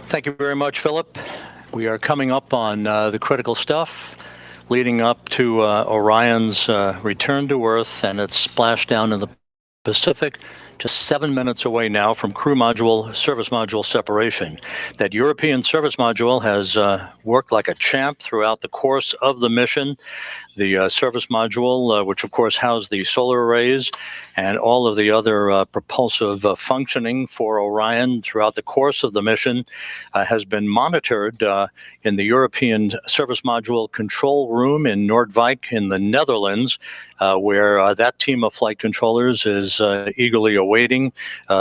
Thank you very much, Philip. We are coming up on the critical stuff leading up to Orion's return to Earth and its splashdown in the Pacific, just 7 minutes away now from crew module, service module separation. That European service module has worked like a champ throughout the course of the mission. The service module, which of course housed the solar arrays and all of the other propulsive functioning for Orion throughout the course of the mission, has been monitored in the European service module control room in Noordwijk in the Netherlands, where that team of flight controllers is eagerly awaiting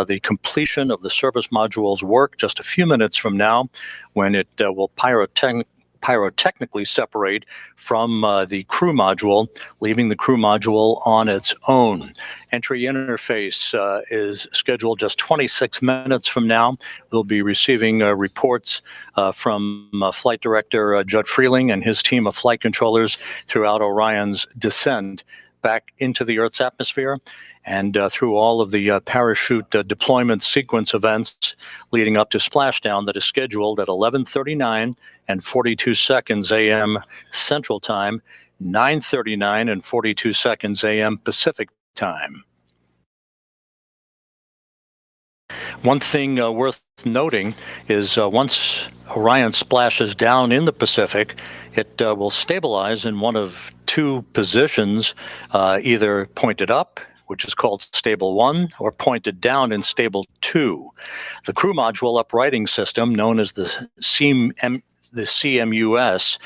the completion of the service module's work just a few minutes from now, when it will pyrotechnically separate from the crew module, leaving the crew module on its own. Entry interface is scheduled just 26 minutes from now. We'll be receiving reports from Flight Director Judd Freeling and his team of flight controllers throughout Orion's descent back into the Earth's atmosphere, and through all of the parachute deployment sequence events leading up to splashdown that is scheduled at 11:39 and 42 seconds a.m. Central Time, 9:39 and 42 seconds a.m. Pacific Time. One thing worth noting is once Orion splashes down in the Pacific, it will stabilize in one of two positions, either pointed up, which is called stable 1, or pointed down in stable 2. The crew module uprighting system, known as the CMUS,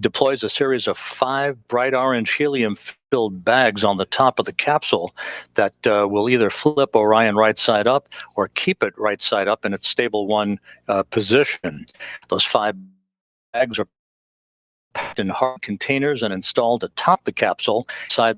deploys a series of 5 bright orange helium-filled bags on the top of the capsule that will either flip Orion right side up or keep it right side up in its stable 1 position. Those 5 bags are packed in hard containers and installed atop the capsule inside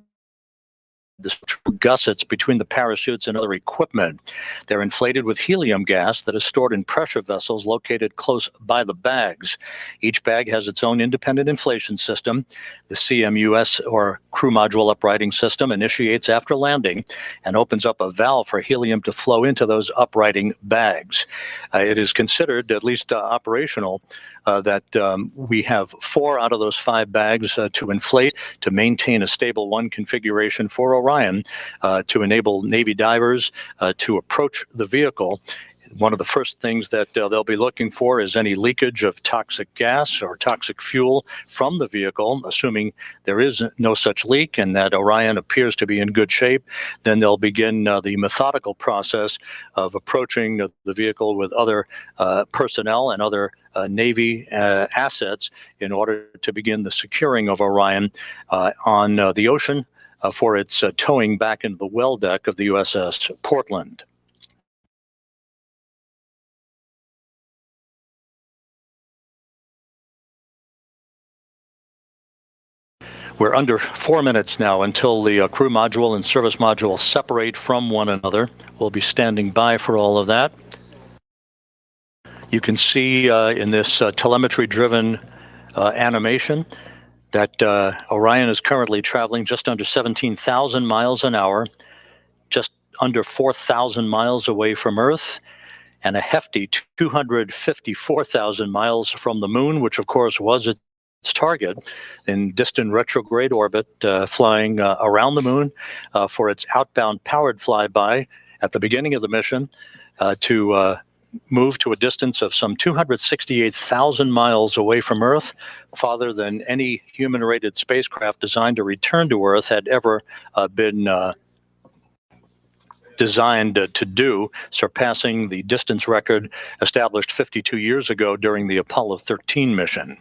the gussets between the parachutes and other equipment. They're inflated with helium gas that is stored in pressure vessels located close by the bags. Each bag has its own independent inflation system. The CMUS, or crew module uprighting system, initiates after landing and opens up a valve for helium to flow into those uprighting bags. It is considered, at least operational, that we have 4 out of those 5 bags to inflate to maintain a stable 1 configuration for Orion, to enable Navy divers to approach the vehicle. One of the first things that they'll be looking for is any leakage of toxic gas or toxic fuel from the vehicle. Assuming there is no such leak and that Orion appears to be in good shape, then they'll begin the methodical process of approaching the vehicle with other personnel and other Navy assets in order to begin the securing of Orion on the ocean for its towing back into the well deck of the USS Portland. We're under 4 minutes now until the crew module and service module separate from one another. We'll be standing by for all of that. You can see in this telemetry-driven animation that Orion is currently traveling just under 17,000 miles an hour, just under 4,000 miles away from Earth, and a hefty 254,000 miles from the Moon, which of course was its target in distant retrograde orbit, flying around the Moon for its outbound powered flyby at the beginning of the mission to move to a distance of some 268,000 miles away from Earth, farther than any human-rated spacecraft designed to return to Earth had ever been designed to do, surpassing the distance record established 52 years ago during the Apollo 13 mission.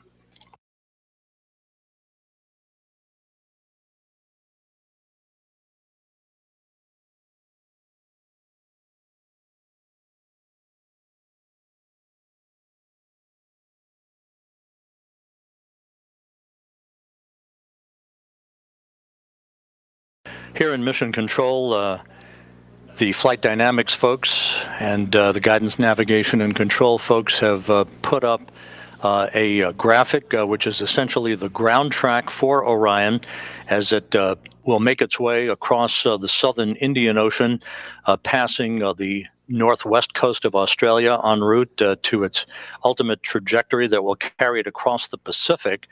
Here in Mission Control, the flight dynamics folks and the guidance, navigation, and control folks have put up a graphic which is essentially the ground track for Orion as it will make its way across the southern Indian Ocean, passing the northwest coast of Australia en route to its ultimate trajectory that will carry it across the Pacific.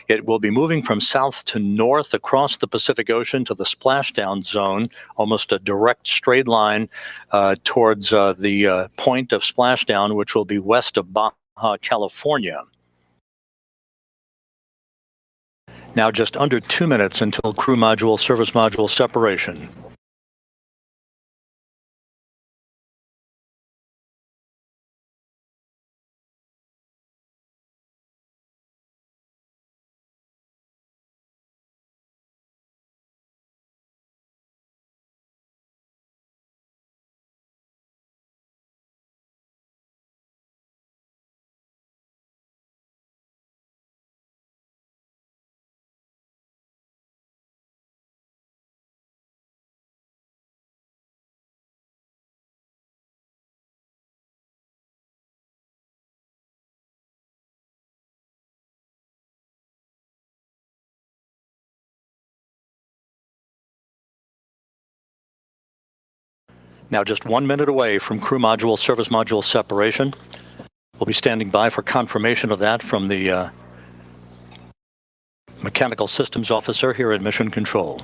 It will be moving from south to north across the Pacific Ocean to the splashdown zone, almost a direct straight line towards the point of splashdown, which will be west of Baja California. Now just under 2 minutes until crew module, service module separation. Now just 1 minute away from crew module, service module separation. We'll be standing by for confirmation of that from the mechanical systems officer here at Mission Control.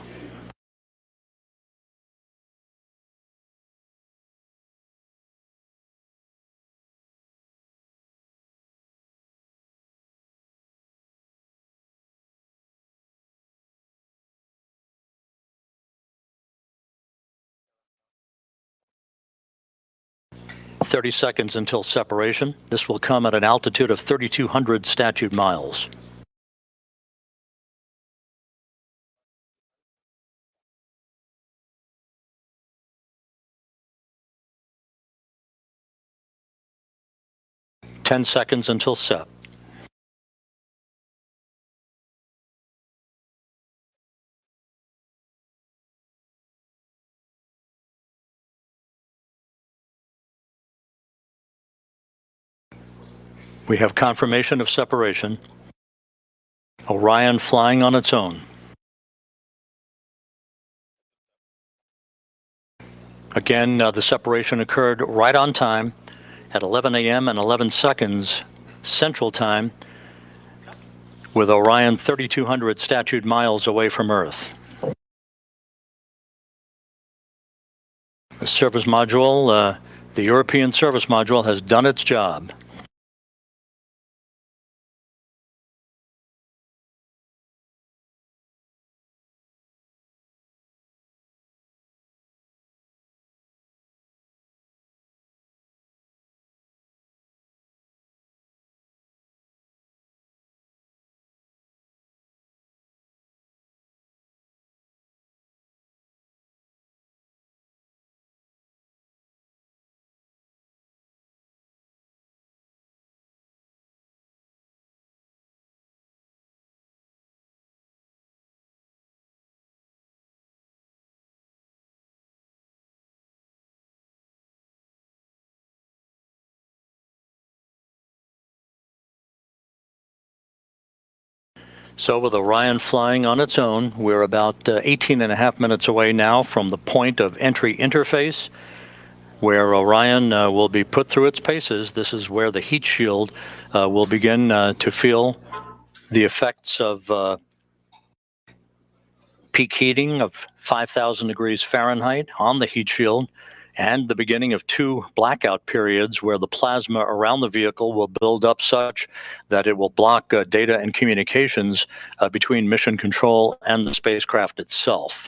"30 seconds until separation. This will come at an altitude of 3,200 statute miles. "10 seconds until SEP. We have confirmation of separation. Orion flying on its own. Again, the separation occurred right on time at 11 a.m. and 11 seconds Central Time, with Orion 3,200 statute miles away from Earth. The service module, the European service module, has done its job. So with Orion flying on its own, we're about 18 and a half minutes away now from the point of entry interface, where Orion will be put through its paces. This is where the heat shield will begin to feel the effects of peak heating of 5,000 degrees Fahrenheit on the heat shield, and the beginning of 2 blackout periods where the plasma around the vehicle will build up such that it will block data and communications between mission control and the spacecraft itself.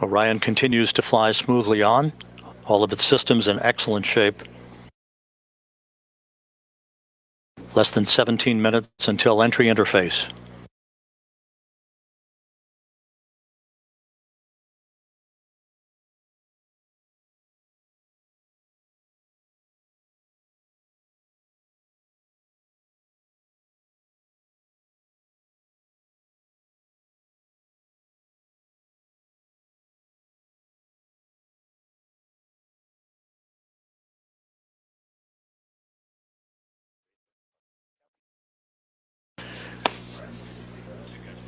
Orion continues to fly smoothly on, all of its systems in excellent shape. Less than 17 minutes until entry interface.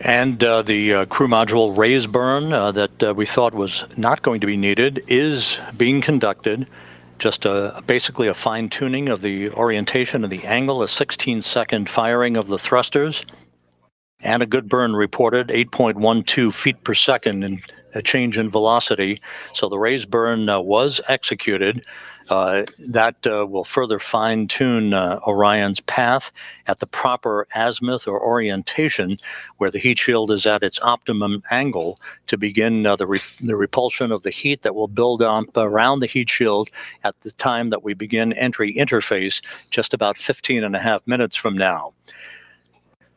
And the crew module raise burn that we thought was not going to be needed is being conducted. Just basically a fine tuning of the orientation and the angle, a 16-second firing of the thrusters, and a good burn reported, 8.12 feet per second in a change in velocity. So the raise burn was executed. That will further fine tune Orion's path at the proper azimuth or orientation where the heat shield is at its optimum angle to begin the repulsion of the heat that will build up around the heat shield at the time that we begin entry interface, just about 15 and a half minutes from now.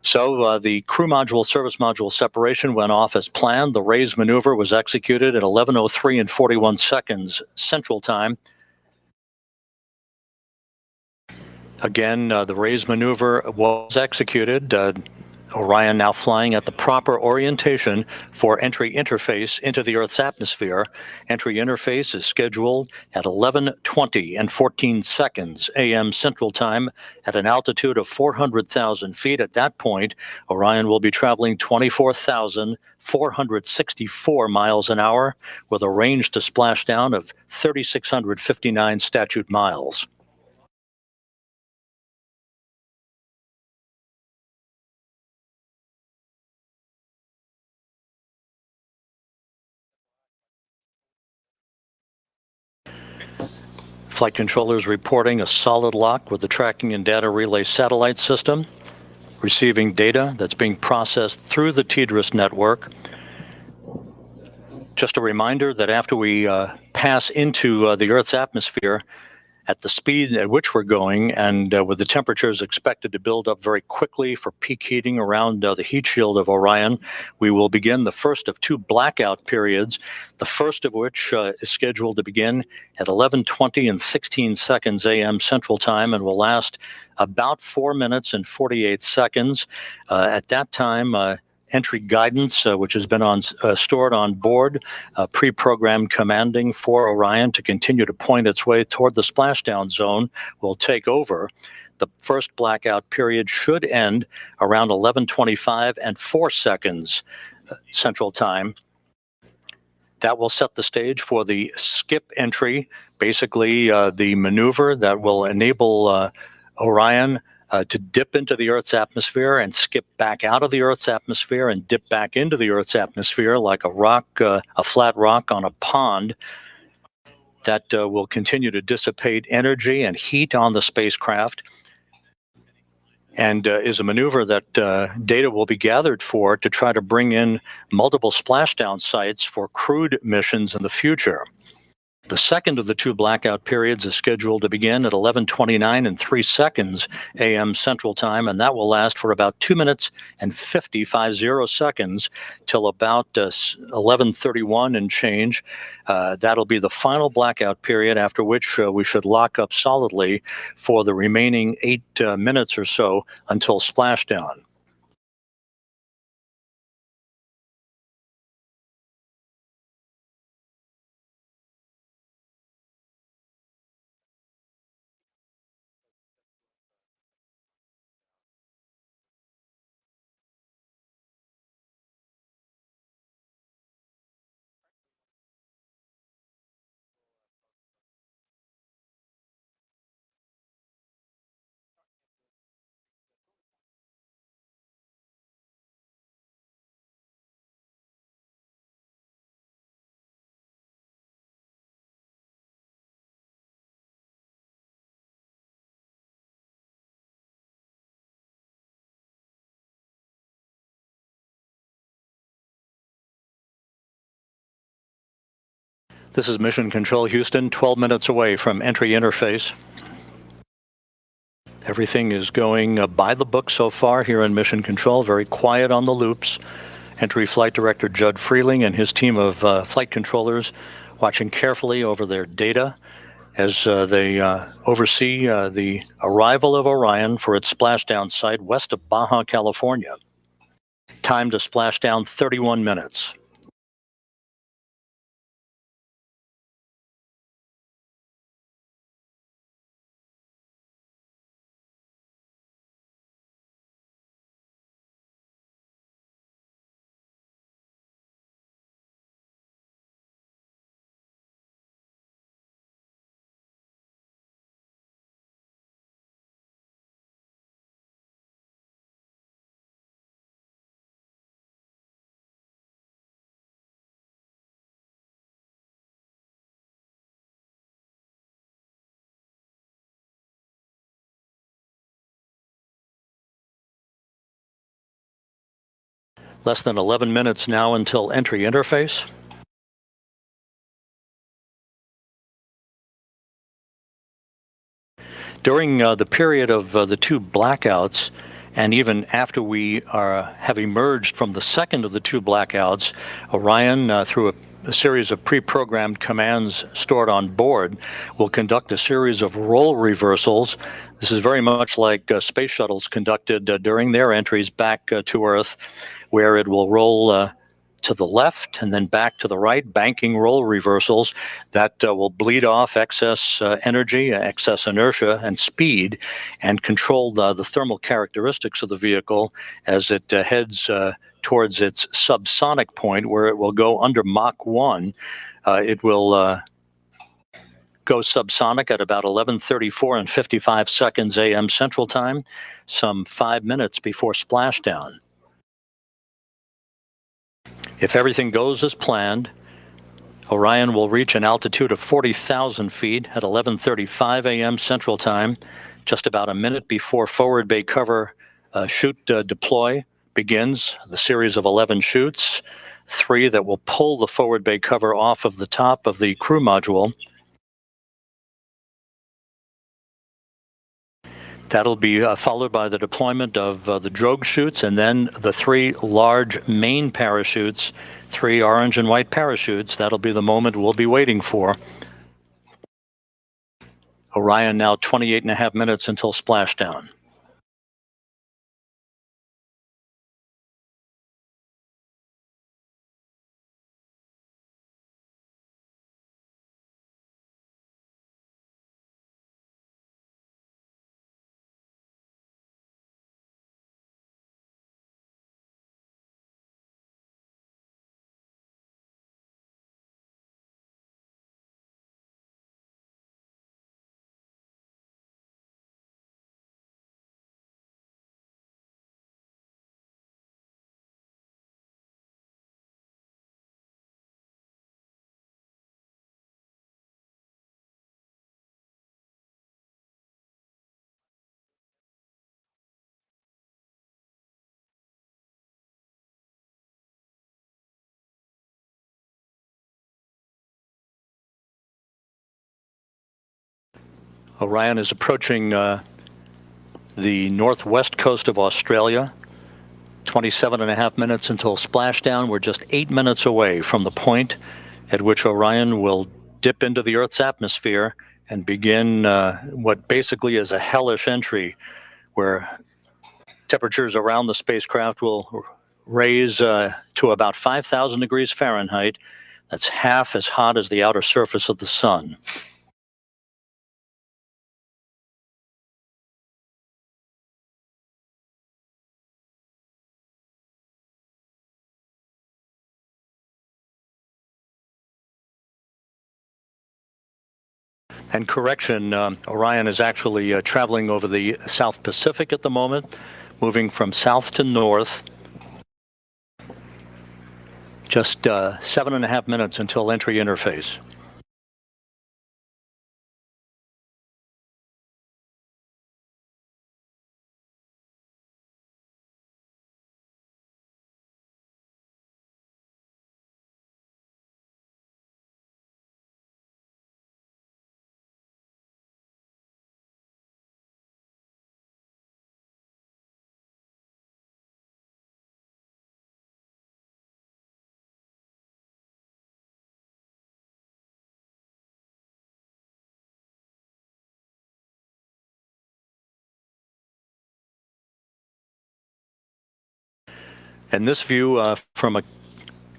So the crew module service module separation went off as planned. The raise maneuver was executed at 11:03 and 41 seconds Central Time. Again, the raise maneuver was executed. Orion now flying at the proper orientation for entry interface into the Earth's atmosphere. Entry interface is scheduled at 11:20 and 14 seconds a.m. Central Time at an altitude of 400,000 feet. At that point, Orion will be traveling 24,464 miles an hour with a range to splashdown of 3,659 statute miles. Flight controllers reporting a solid lock with the tracking and data relay satellite system, receiving data that's being processed through the TDRS network. Just a reminder that after we pass into the Earth's atmosphere, at the speed at which we're going and with the temperatures expected to build up very quickly for peak heating around the heat shield of Orion, we will begin the first of two blackout periods, the first of which is scheduled to begin at 11:20 and 16 seconds a.m. Central Time and will last about 4 minutes and 48 seconds. At that time, entry guidance, which has been stored on board, pre-programmed commanding for Orion to continue to point its way toward the splashdown zone, will take over. The first blackout period should end around 11:25 and 4 seconds Central Time. That will set the stage for the skip entry, basically the maneuver that will enable Orion to dip into the Earth's atmosphere and skip back out of the Earth's atmosphere and dip back into the Earth's atmosphere like a rock, a flat rock on a pond. That will continue to dissipate energy and heat on the spacecraft, and is a maneuver that data will be gathered for to try to bring in multiple splashdown sites for crewed missions in the future. The second of the two blackout periods is scheduled to begin at 11:29 and 3 seconds a.m. Central Time, and that will last for about 2 minutes and 50 seconds till about 11:31 and change. That'll be the final blackout period, after which we should lock up solidly for the remaining 8 minutes or so until splashdown. This is Mission Control Houston, 12 minutes away from entry interface. Everything is going by the book so far here in Mission Control, very quiet on the loops. Entry Flight Director Judd Freeling and his team of flight controllers watching carefully over their data as they oversee the arrival of Orion for its splashdown site west of Baja, California. Time to splash down 31 minutes. Less than 11 minutes now until entry interface. During the period of the two blackouts, and even after we have emerged from the second of the two blackouts, Orion, through a series of pre-programmed commands stored on board, will conduct a series of role reversals. This is very much like space shuttles conducted during their entries back to Earth, where it will roll to the left and then back to the right, banking roll reversals that will bleed off excess energy, excess inertia, and speed, and control the thermal characteristics of the vehicle as it heads towards its subsonic point, where it will go under Mach 1. It will go subsonic at about 11:34 and 55 seconds a.m. Central Time, some 5 minutes before splashdown. If everything goes as planned, Orion will reach an altitude of 40,000 feet at 11:35 a.m. Central Time, just about a minute before forward bay cover chute deploy begins. The series of 11 chutes, 3 that will pull the forward bay cover off of the top of the crew module. That'll be followed by the deployment of the drogue chutes, and then the 3 large main parachutes, 3 orange and white parachutes. That'll be the moment we'll be waiting for. Orion now 28.5 minutes until splashdown. Orion is approaching the northwest coast of Australia. 27.5 minutes until splashdown. We're just 8 minutes away from the point at which Orion will dip into the Earth's atmosphere and begin what basically is a hellish entry, where temperatures around the spacecraft will raise to about 5,000 degrees Fahrenheit. That's half as hot as the outer surface of the sun. And correction, Orion is actually traveling over the South Pacific at the moment, moving from south to north. Just 7.5 minutes until entry interface. And this view from a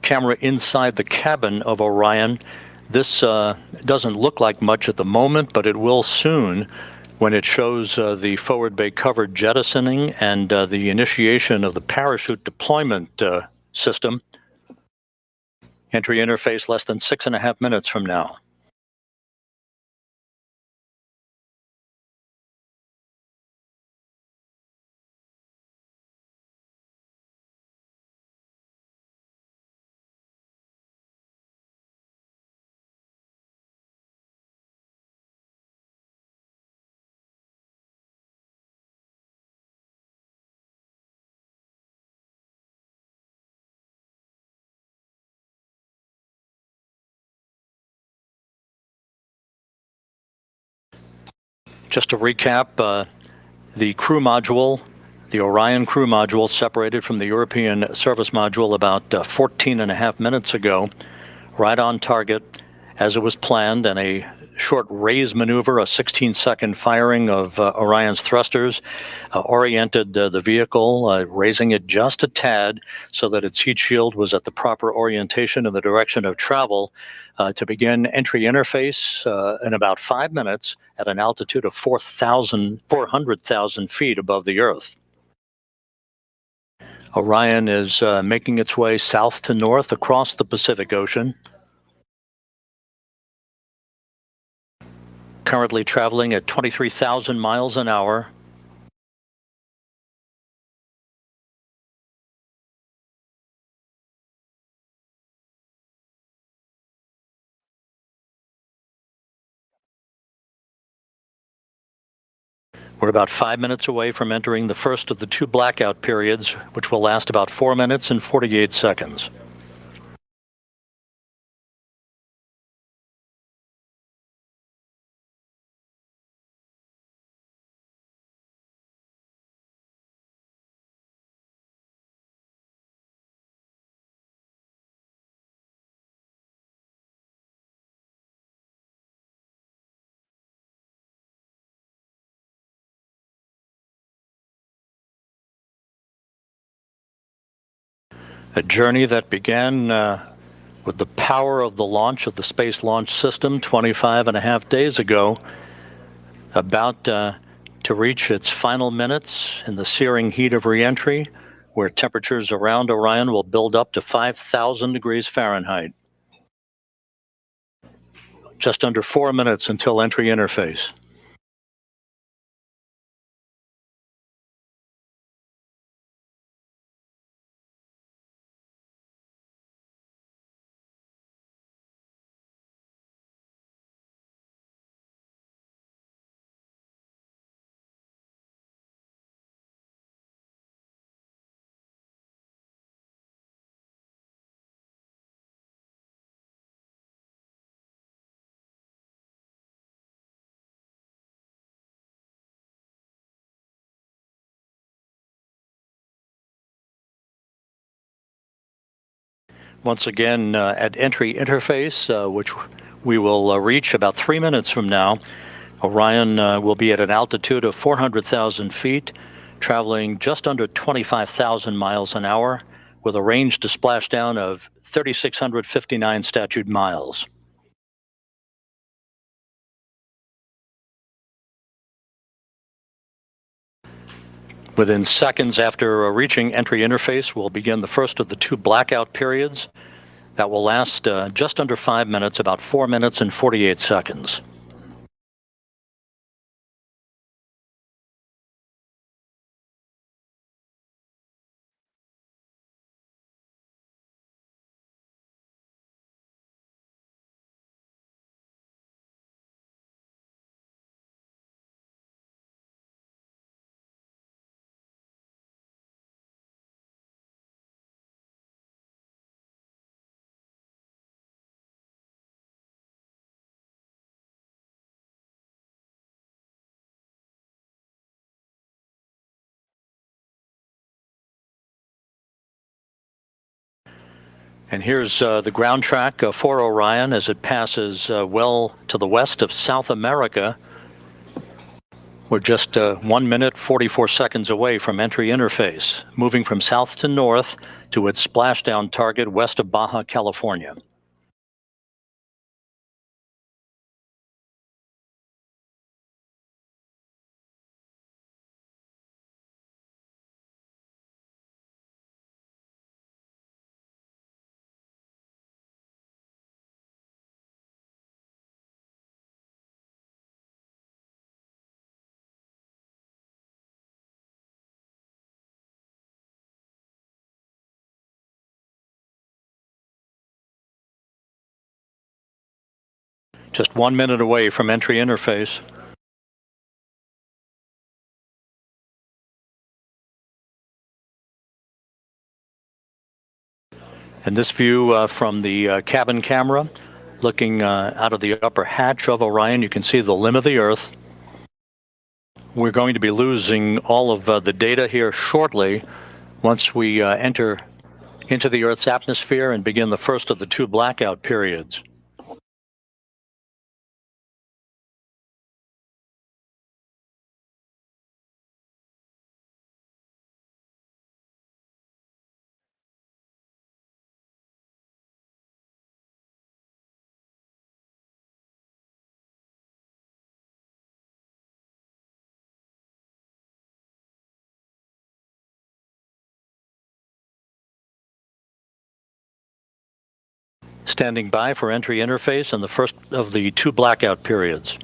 camera inside the cabin of Orion, this doesn't look like much at the moment, but it will soon when it shows the forward bay cover jettisoning and the initiation of the parachute deployment system. Entry interface less than 6.5 minutes from now. Just to recap, the crew module, the Orion crew module, separated from the European service module about 14.5 minutes ago, right on target as it was planned, and a short raise maneuver, a 16-second firing of Orion's thrusters, oriented the vehicle, raising it just a tad so that its heat shield was at the proper orientation in the direction of travel to begin entry interface in about 5 minutes at an altitude of 400,000 feet above the Earth. Orion is making its way south to north across the Pacific Ocean. Currently traveling at 23,000 miles an hour. We're about 5 minutes away from entering the first of the two blackout periods, which will last about 4 minutes and 48 seconds. A journey that began with the power of the launch of the Space Launch System 25.5 days ago, about to reach its final minutes in the searing heat of reentry, where temperatures around Orion will build up to 5,000 degrees Fahrenheit. Just under 4 minutes until entry interface. Once again, at entry interface, which we will reach about 3 minutes from now, Orion will be at an altitude of 400,000 feet, traveling just under 25,000 miles an hour, with a range to splashdown of 3,659 statute miles. Within seconds after reaching entry interface, we'll begin the first of the two blackout periods that will last just under 5 minutes, about 4 minutes and 48 seconds. And here's the ground track for Orion as it passes well to the west of South America. We're just 1 minute, 44 seconds away from entry interface, moving from south to north to its splashdown target west of Baja California. Just 1 minute away from entry interface. And this view from the cabin camera, looking out of the upper hatch of Orion, you can see the limb of the Earth. We're going to be losing all of the data here shortly once we enter into the Earth's atmosphere and begin the first of the two blackout periods. Standing by for entry interface and the first of the two blackout periods.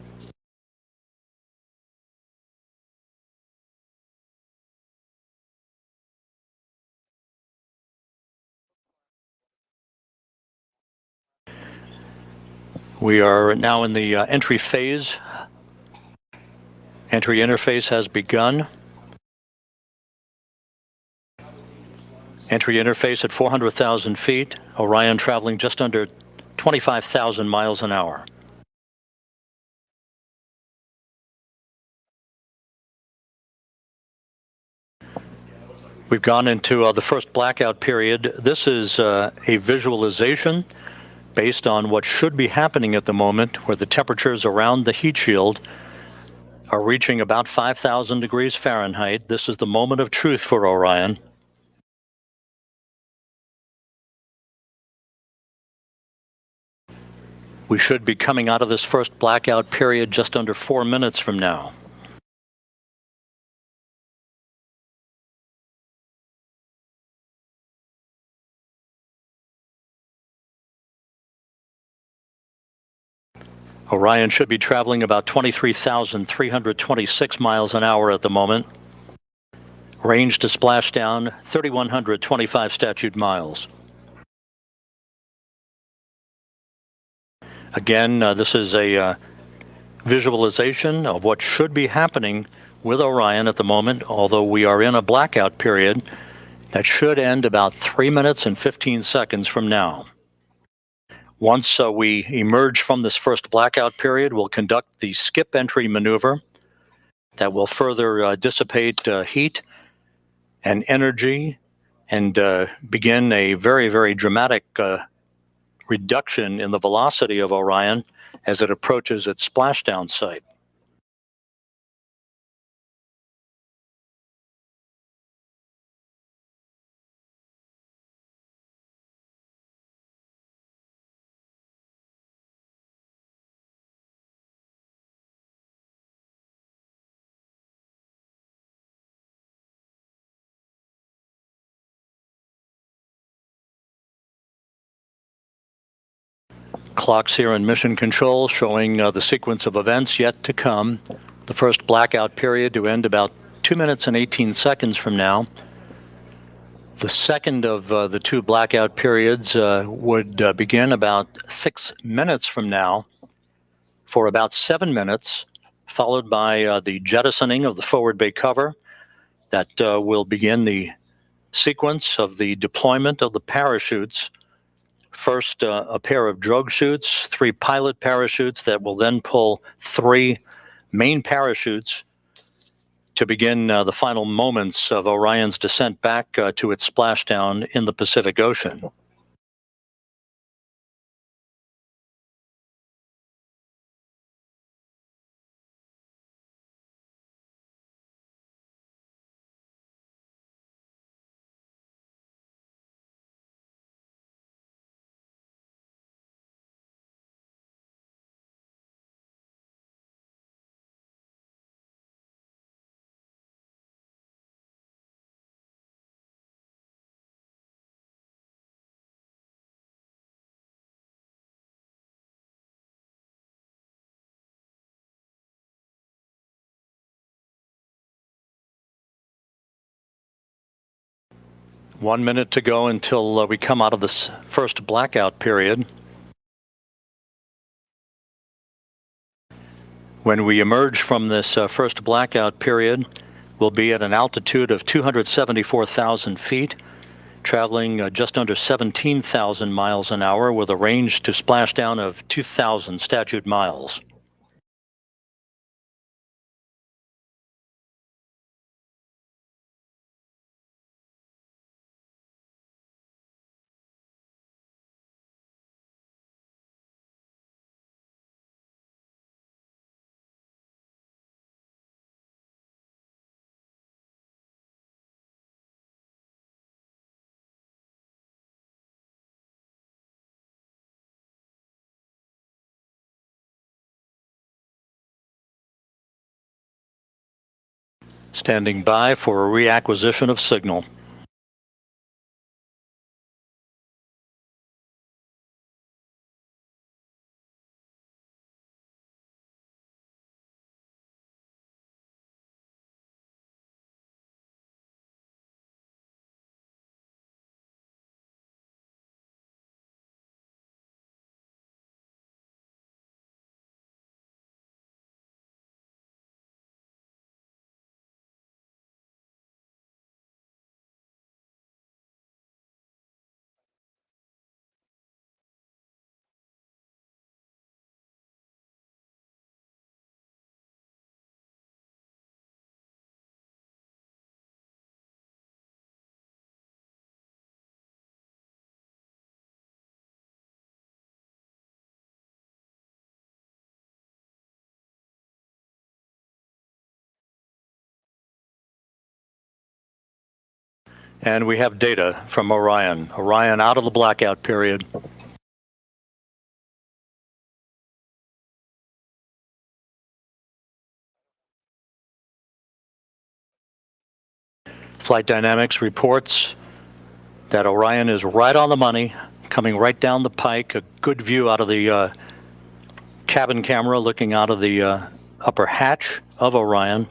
We are now in the entry phase. Entry interface has begun. Entry interface at 400,000 feet. Orion traveling just under 25,000 miles an hour. We've gone into the first blackout period. This is a visualization based on what should be happening at the moment, where the temperatures around the heat shield are reaching about 5,000 degrees Fahrenheit. This is the moment of truth for Orion. We should be coming out of this first blackout period just under 4 minutes from now. Orion should be traveling about 23,326 miles an hour at the moment. Range to splashdown, 3,125 statute miles. Again, this is a visualization of what should be happening with Orion at the moment, although we are in a blackout period that should end about 3 minutes and 15 seconds from now. Once we emerge from this first blackout period, we'll conduct the skip entry maneuver that will further dissipate heat and energy and begin a very, very dramatic reduction in the velocity of Orion as it approaches its splashdown site. Clocks here in mission control showing the sequence of events yet to come. The first blackout period to end about 2 minutes and 18 seconds from now. The second of the two blackout periods would begin about 6 minutes from now for about 7 minutes, followed by the jettisoning of the forward bay cover. That will begin the sequence of the deployment of the parachutes. First, a pair of drogue chutes, 3 pilot parachutes that will then pull 3 main parachutes to begin the final moments of Orion's descent back to its splashdown in the Pacific Ocean. 1 minute to go until we come out of this first blackout period. When we emerge from this first blackout period, we'll be at an altitude of 274,000 feet, traveling just under 17,000 miles an hour with a range to splashdown of 2,000 statute miles. Standing by for a reacquisition of signal. And we have data from Orion. Orion out of the blackout period. Flight Dynamics reports that Orion is right on the money, coming right down the pike. A good view out of the cabin camera looking out of the upper hatch of Orion.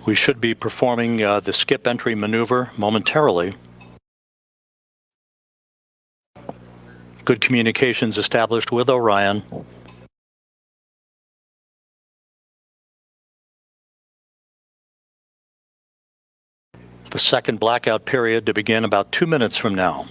We should be performing the skip entry maneuver momentarily. Good communications established with Orion. The second blackout period to begin about 2 minutes from now.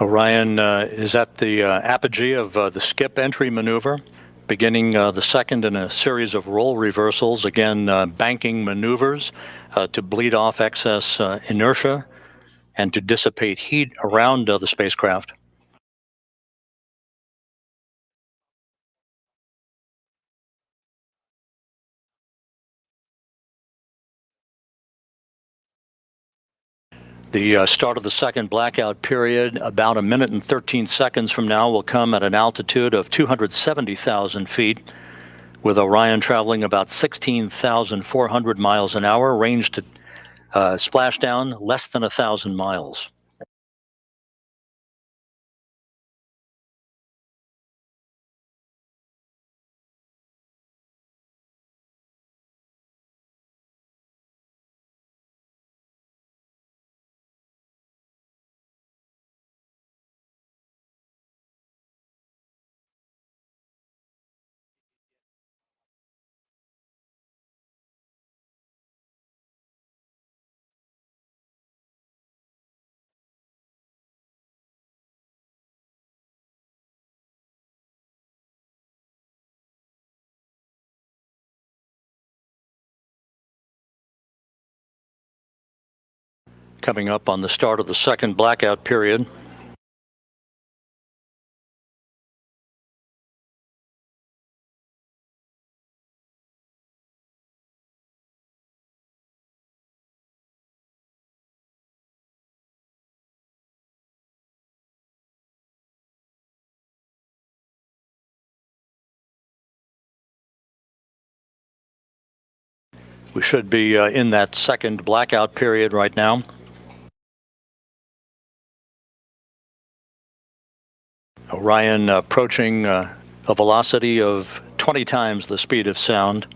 Orion is at the apogee of the skip entry maneuver, beginning the second in a series of role reversals, again banking maneuvers to bleed off excess inertia and to dissipate heat around the spacecraft. The start of the second blackout period, about 1 minute and 13 seconds from now, will come at an altitude of 270,000 feet, with Orion traveling about 16,400 miles an hour, range to splashdown less than 1,000 miles. Coming up on the start of the second blackout period. We should be in that second blackout period right now. Orion approaching a velocity of 20 times the speed of sound.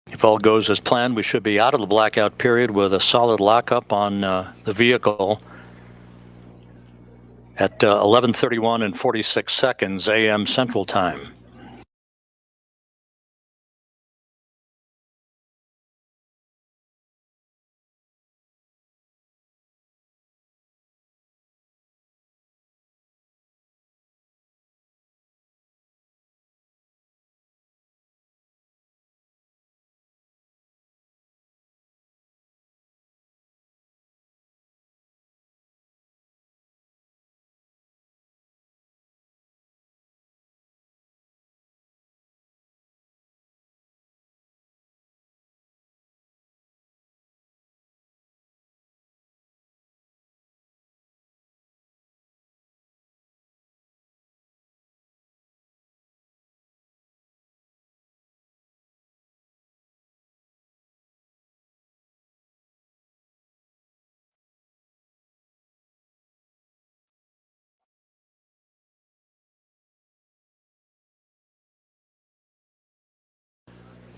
If all goes as planned, we should be out of the blackout period with a solid lockup on the vehicle at 11:31 and 46 seconds a.m. Central Time.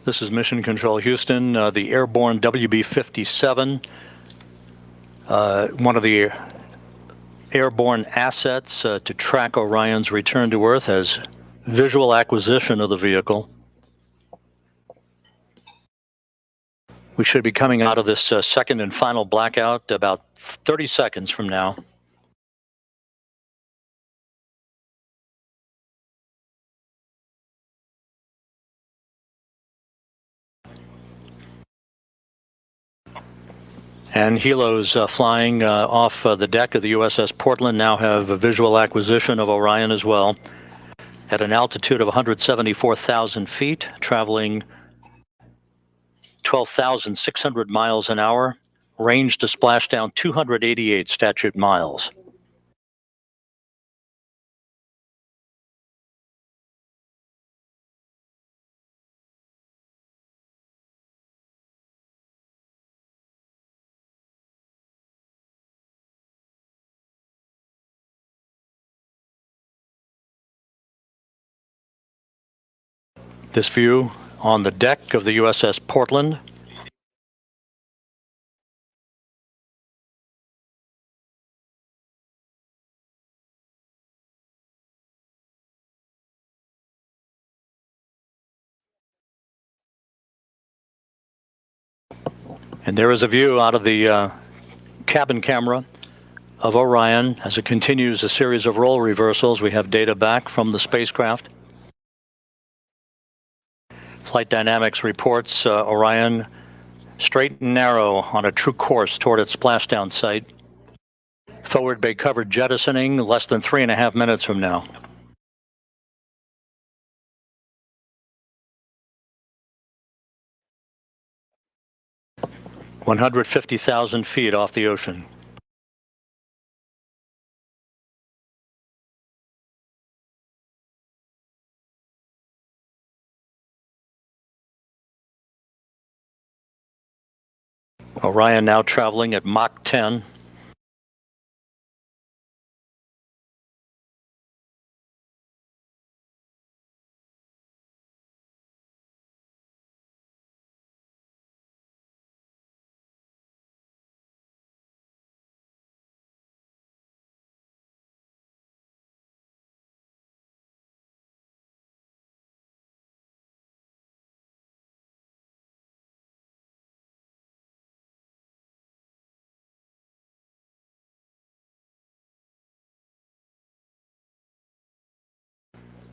This is Mission Control Houston, the airborne WB-57, one of the airborne assets to track Orion's return to Earth, has visual acquisition of the vehicle. We should be coming out of this second and final blackout about 30 seconds from now. And helos flying off the deck of the USS Portland now have a visual acquisition of Orion as well. At an altitude of 174,000 feet, traveling 12,600 miles an hour, range to splashdown 288 statute miles. This view on the deck of the USS Portland. And there is a view out of the cabin camera of Orion as it continues a series of role reversals. We have data back from the spacecraft. Flight Dynamics reports Orion straight and narrow on a true course toward its splashdown site. Forward bay cover jettisoning less than 3.5 minutes from now. (150,000 feet off the ocean). Orion now traveling at Mach 10.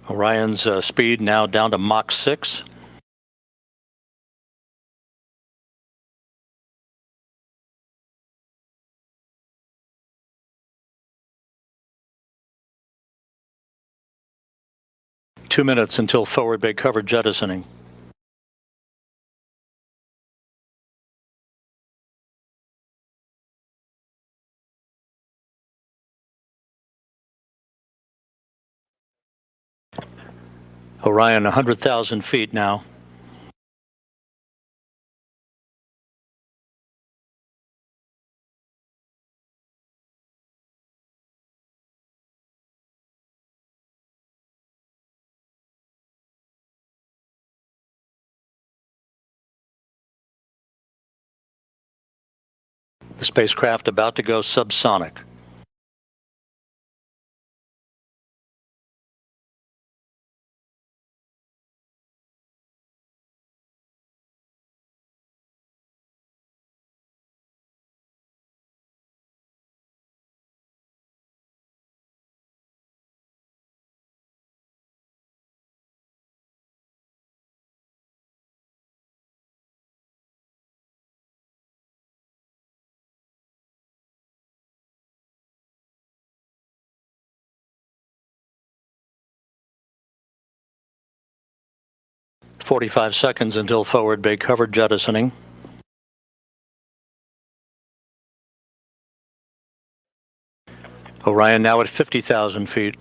Orion's speed now down to Mach 6. Two minutes until forward bay cover jettisoning. Orion 100,000 feet now. The spacecraft about to go subsonic. "45 seconds until forward bay cover jettisoning. Orion now at 50,000 feet.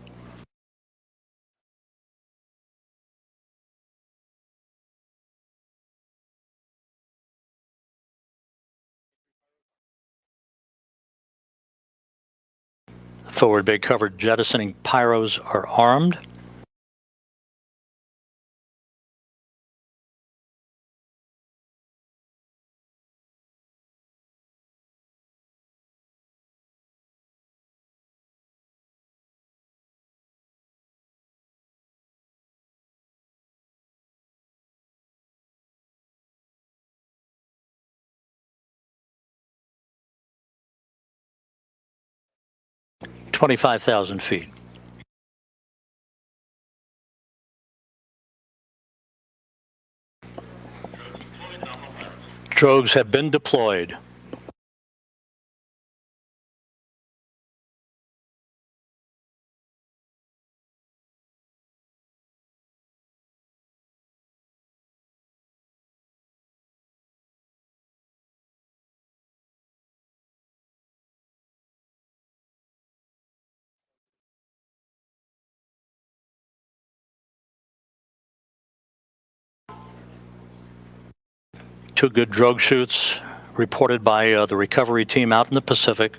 Forward bay cover jettisoning pyros are armed. "25,000 feet. Drogues have been deployed. Two good drogue shoots reported by the recovery team out in the Pacific.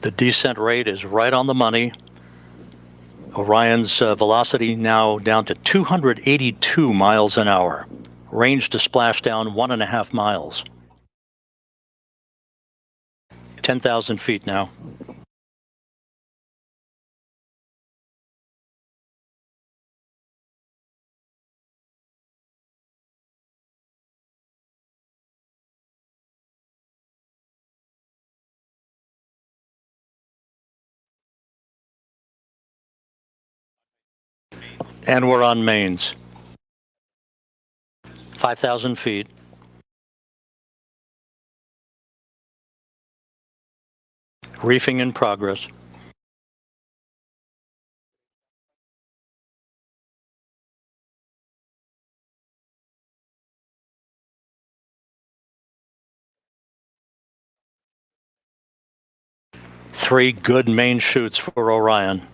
The descent rate is right on the money. Orion's velocity now down to 282 miles an hour. Range to splashdown 1.5 miles. 10,000 feet now. And we're on mains. 5,000 feet. Reefing in progress. Three good main shoots for Orion.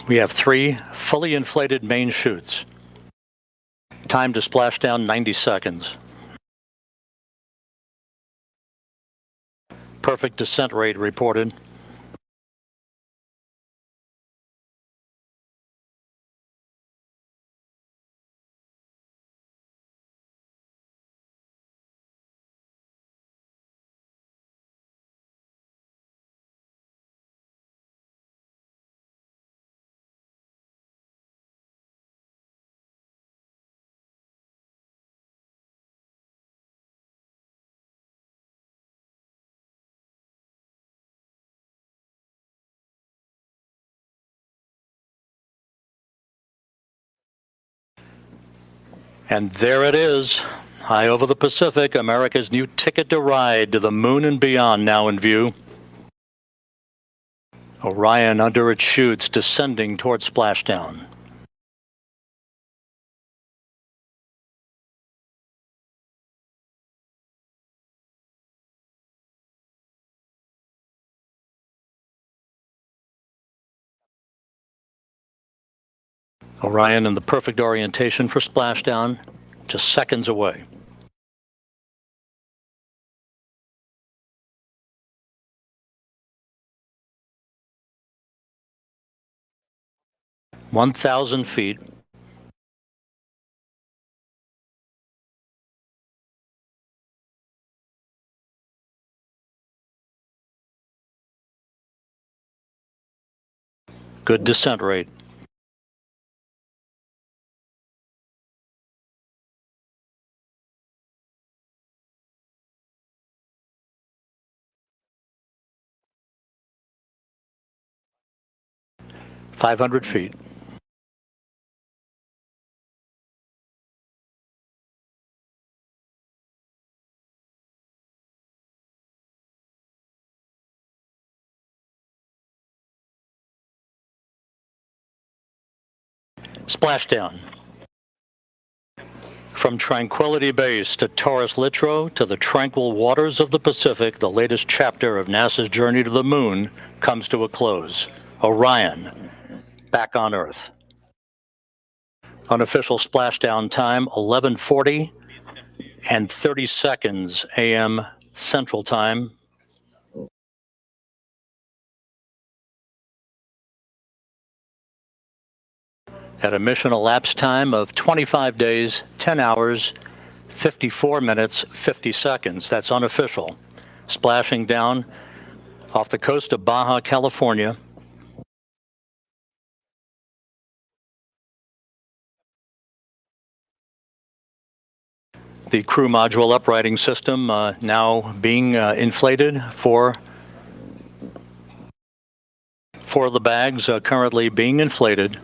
We have three fully inflated main chutes. Time to splashdown 90 seconds. Perfect descent rate reported. And there it is, high over the Pacific, America's new ticket to ride to the moon and beyond now in view. Orion under its chutes descending towards splashdown. Orion in the perfect orientation for splashdown, just seconds away. 1,000 feet. Good descent rate. .500 feet. Splashdown. From Tranquility Base to Taurus Littrow to the tranquil waters of the Pacific, the latest chapter of NASA's journey to the moon comes to a close. Orion, back on Earth. Unofficial splashdown time, 11:40 and 30 seconds a.m. Central Time. At a mission elapsed time of 25 days, 10 hours, 54 minutes, 50 seconds. That's unofficial. Splashing down off the coast of Baja California. The crew module uprighting system now being inflated for the bags currently being inflated.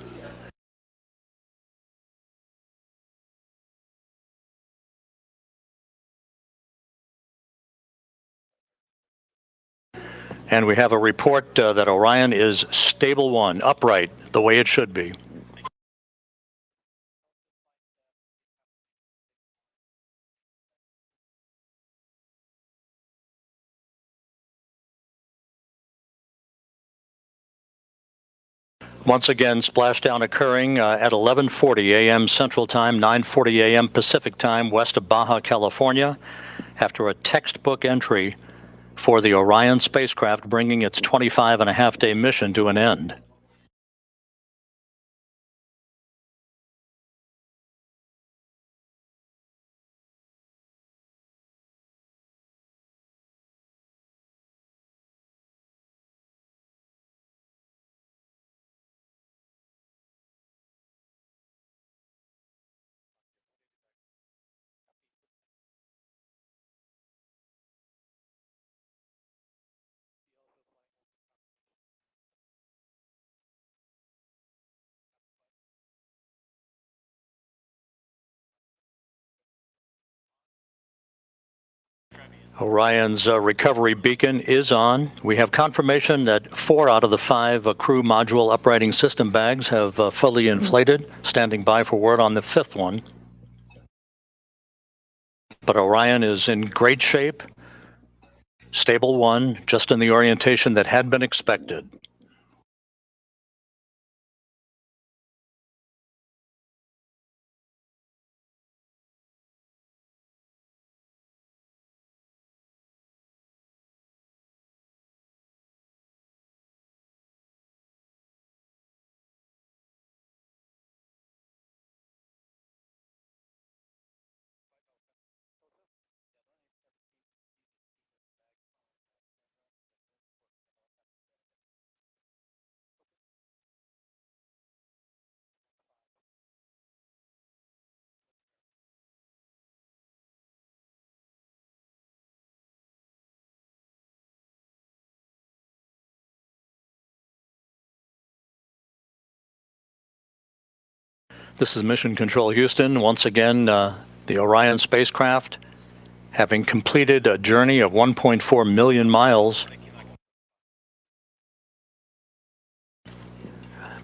And we have a report that Orion is stable 1, upright, the way it should be. Once again, splashdown occurring at 11:40 a.m. Central Time, 9:40 a.m. Pacific Time, west of Baja California, after a textbook entry for the Orion spacecraft, bringing its 25-and-a-half-day mission to an end. Orion's recovery beacon is on. We have confirmation that 4 out of the 5 crew module uprighting system bags have fully inflated, standing by for word on the 5th one. But Orion is in great shape, stable 1, just in the orientation that had been expected. This is Mission Control Houston. Once again, the Orion spacecraft, having completed a journey of 1.4 million miles,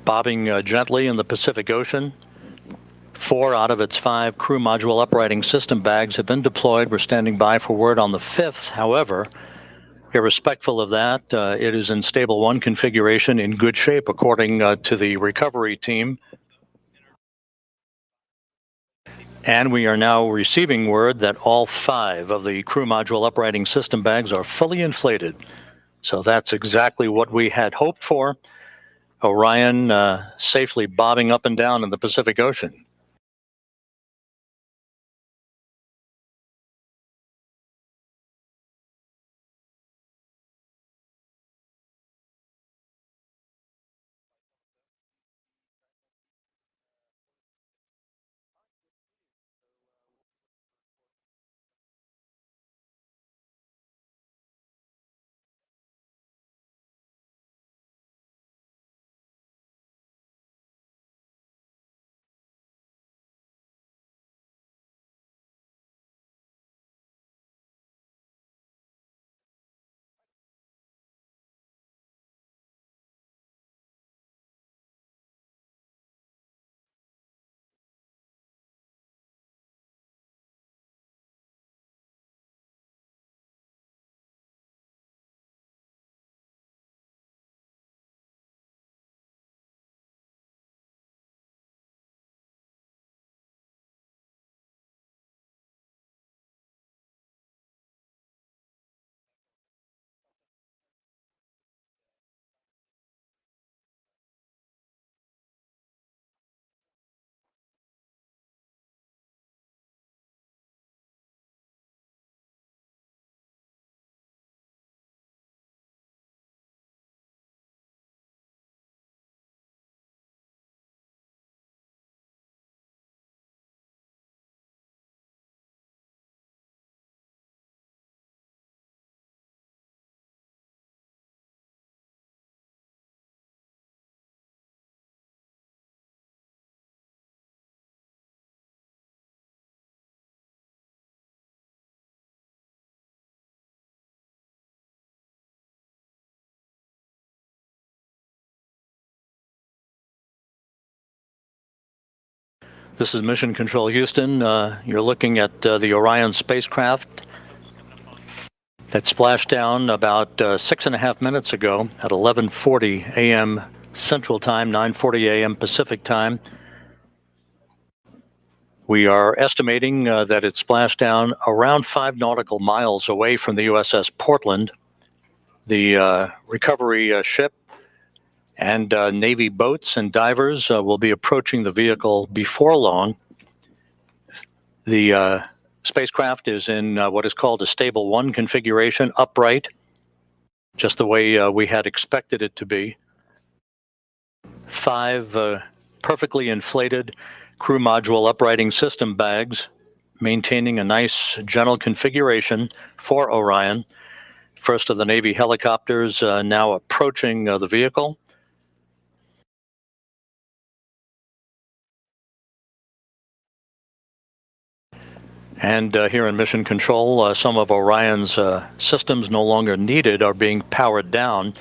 bobbing gently in the Pacific Ocean. 4 out of its 5 crew module uprighting system bags have been deployed. We're standing by for word on the 5th. However, irrespective of that, it is in stable 1 configuration, in good shape, according to the recovery team. And we are now receiving word that all 5 of the crew module uprighting system bags are fully inflated. So that's exactly what we had hoped for. Orion safely bobbing up and down in the Pacific Ocean. This is Mission Control Houston. You're looking at the Orion spacecraft that splashed down about 6.5 minutes ago at 11:40 a.m. Central Time, 9:40 a.m. Pacific Time. We are estimating that it splashed down around 5 nautical miles away from the USS Portland. The recovery ship and Navy boats and divers will be approaching the vehicle before long. The spacecraft is in what is called a stable 1 configuration, upright, just the way we had expected it to be. 5 perfectly inflated crew module uprighting system bags, maintaining a nice gentle configuration for Orion. First of the Navy helicopters now approaching the vehicle. And here in Mission Control, some of Orion's systems no longer needed are being powered down.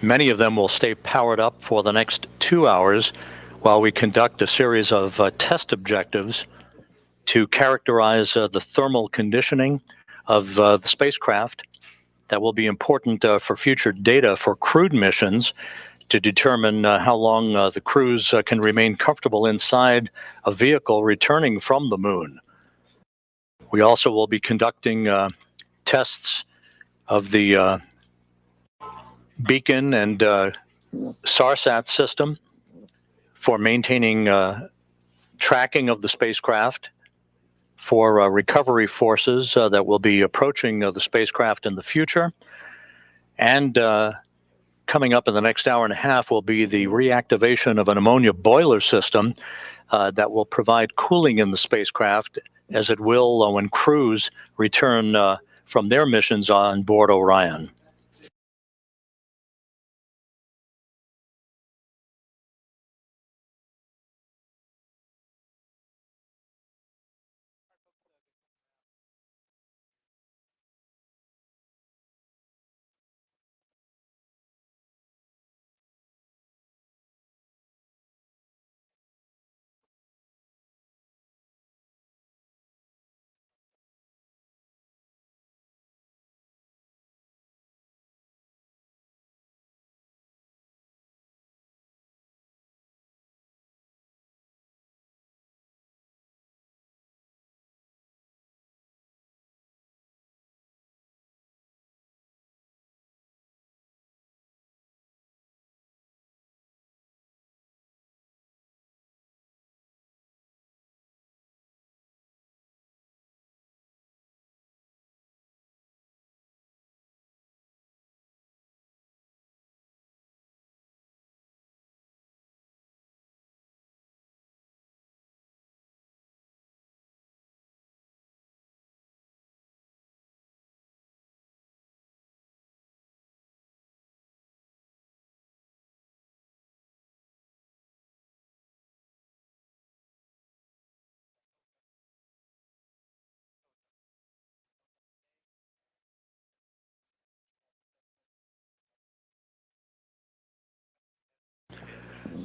Many of them will stay powered up for the next 2 hours while we conduct a series of test objectives to characterize the thermal conditioning of the spacecraft. That will be important for future data for crewed missions to determine how long the crews can remain comfortable inside a vehicle returning from the moon. We also will be conducting tests of the beacon and SARSAT system for maintaining tracking of the spacecraft, for recovery forces that will be approaching the spacecraft in the future. And coming up in the next hour and a half will be the reactivation of an ammonia boiler system that will provide cooling in the spacecraft, as it will when crews return from their missions on board Orion.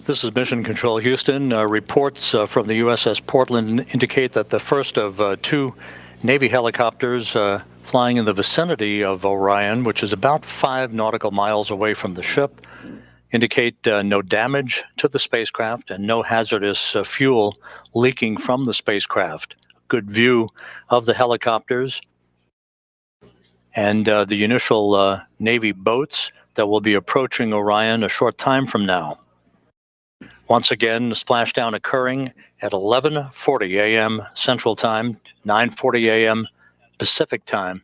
This is Mission Control Houston. Reports from the USS Portland indicate that the first of two Navy helicopters flying in the vicinity of Orion, which is about 5 nautical miles away from the ship, indicate no damage to the spacecraft and no hazardous fuel leaking from the spacecraft. Good view of the helicopters and the initial Navy boats that will be approaching Orion a short time from now. Once again, the splashdown occurring at 11:40 a.m. Central Time, 9:40 a.m. Pacific Time.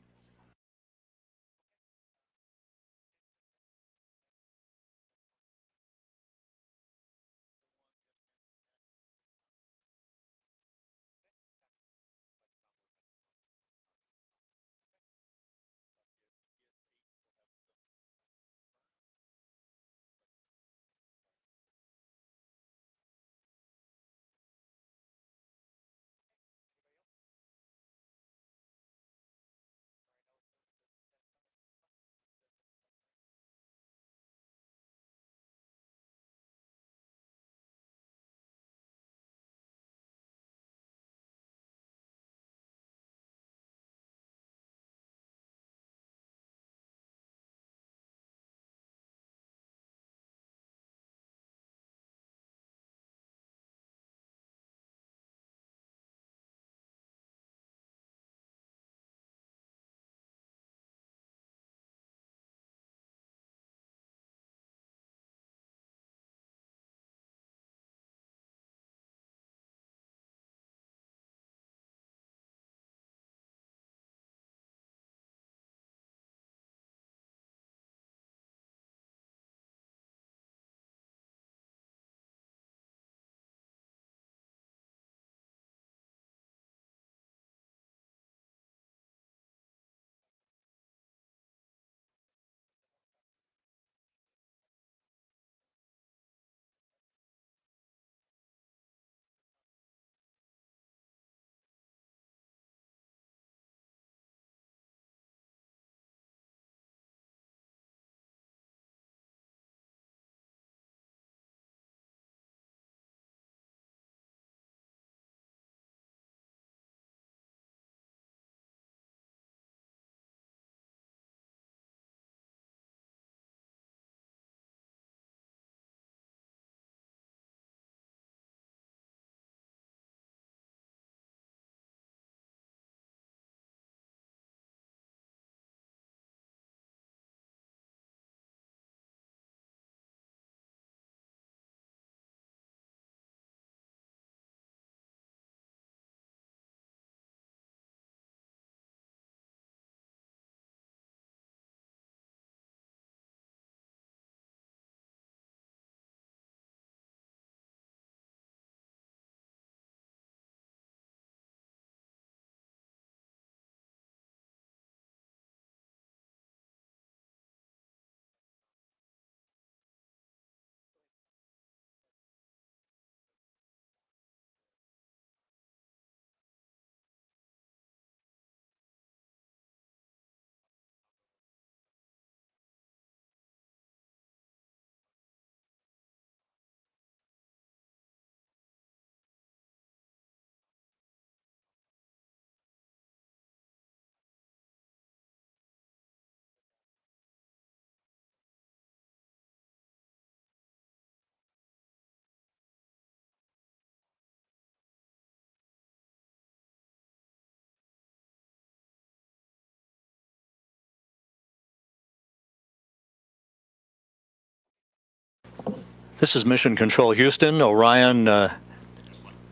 This is Mission Control Houston. Orion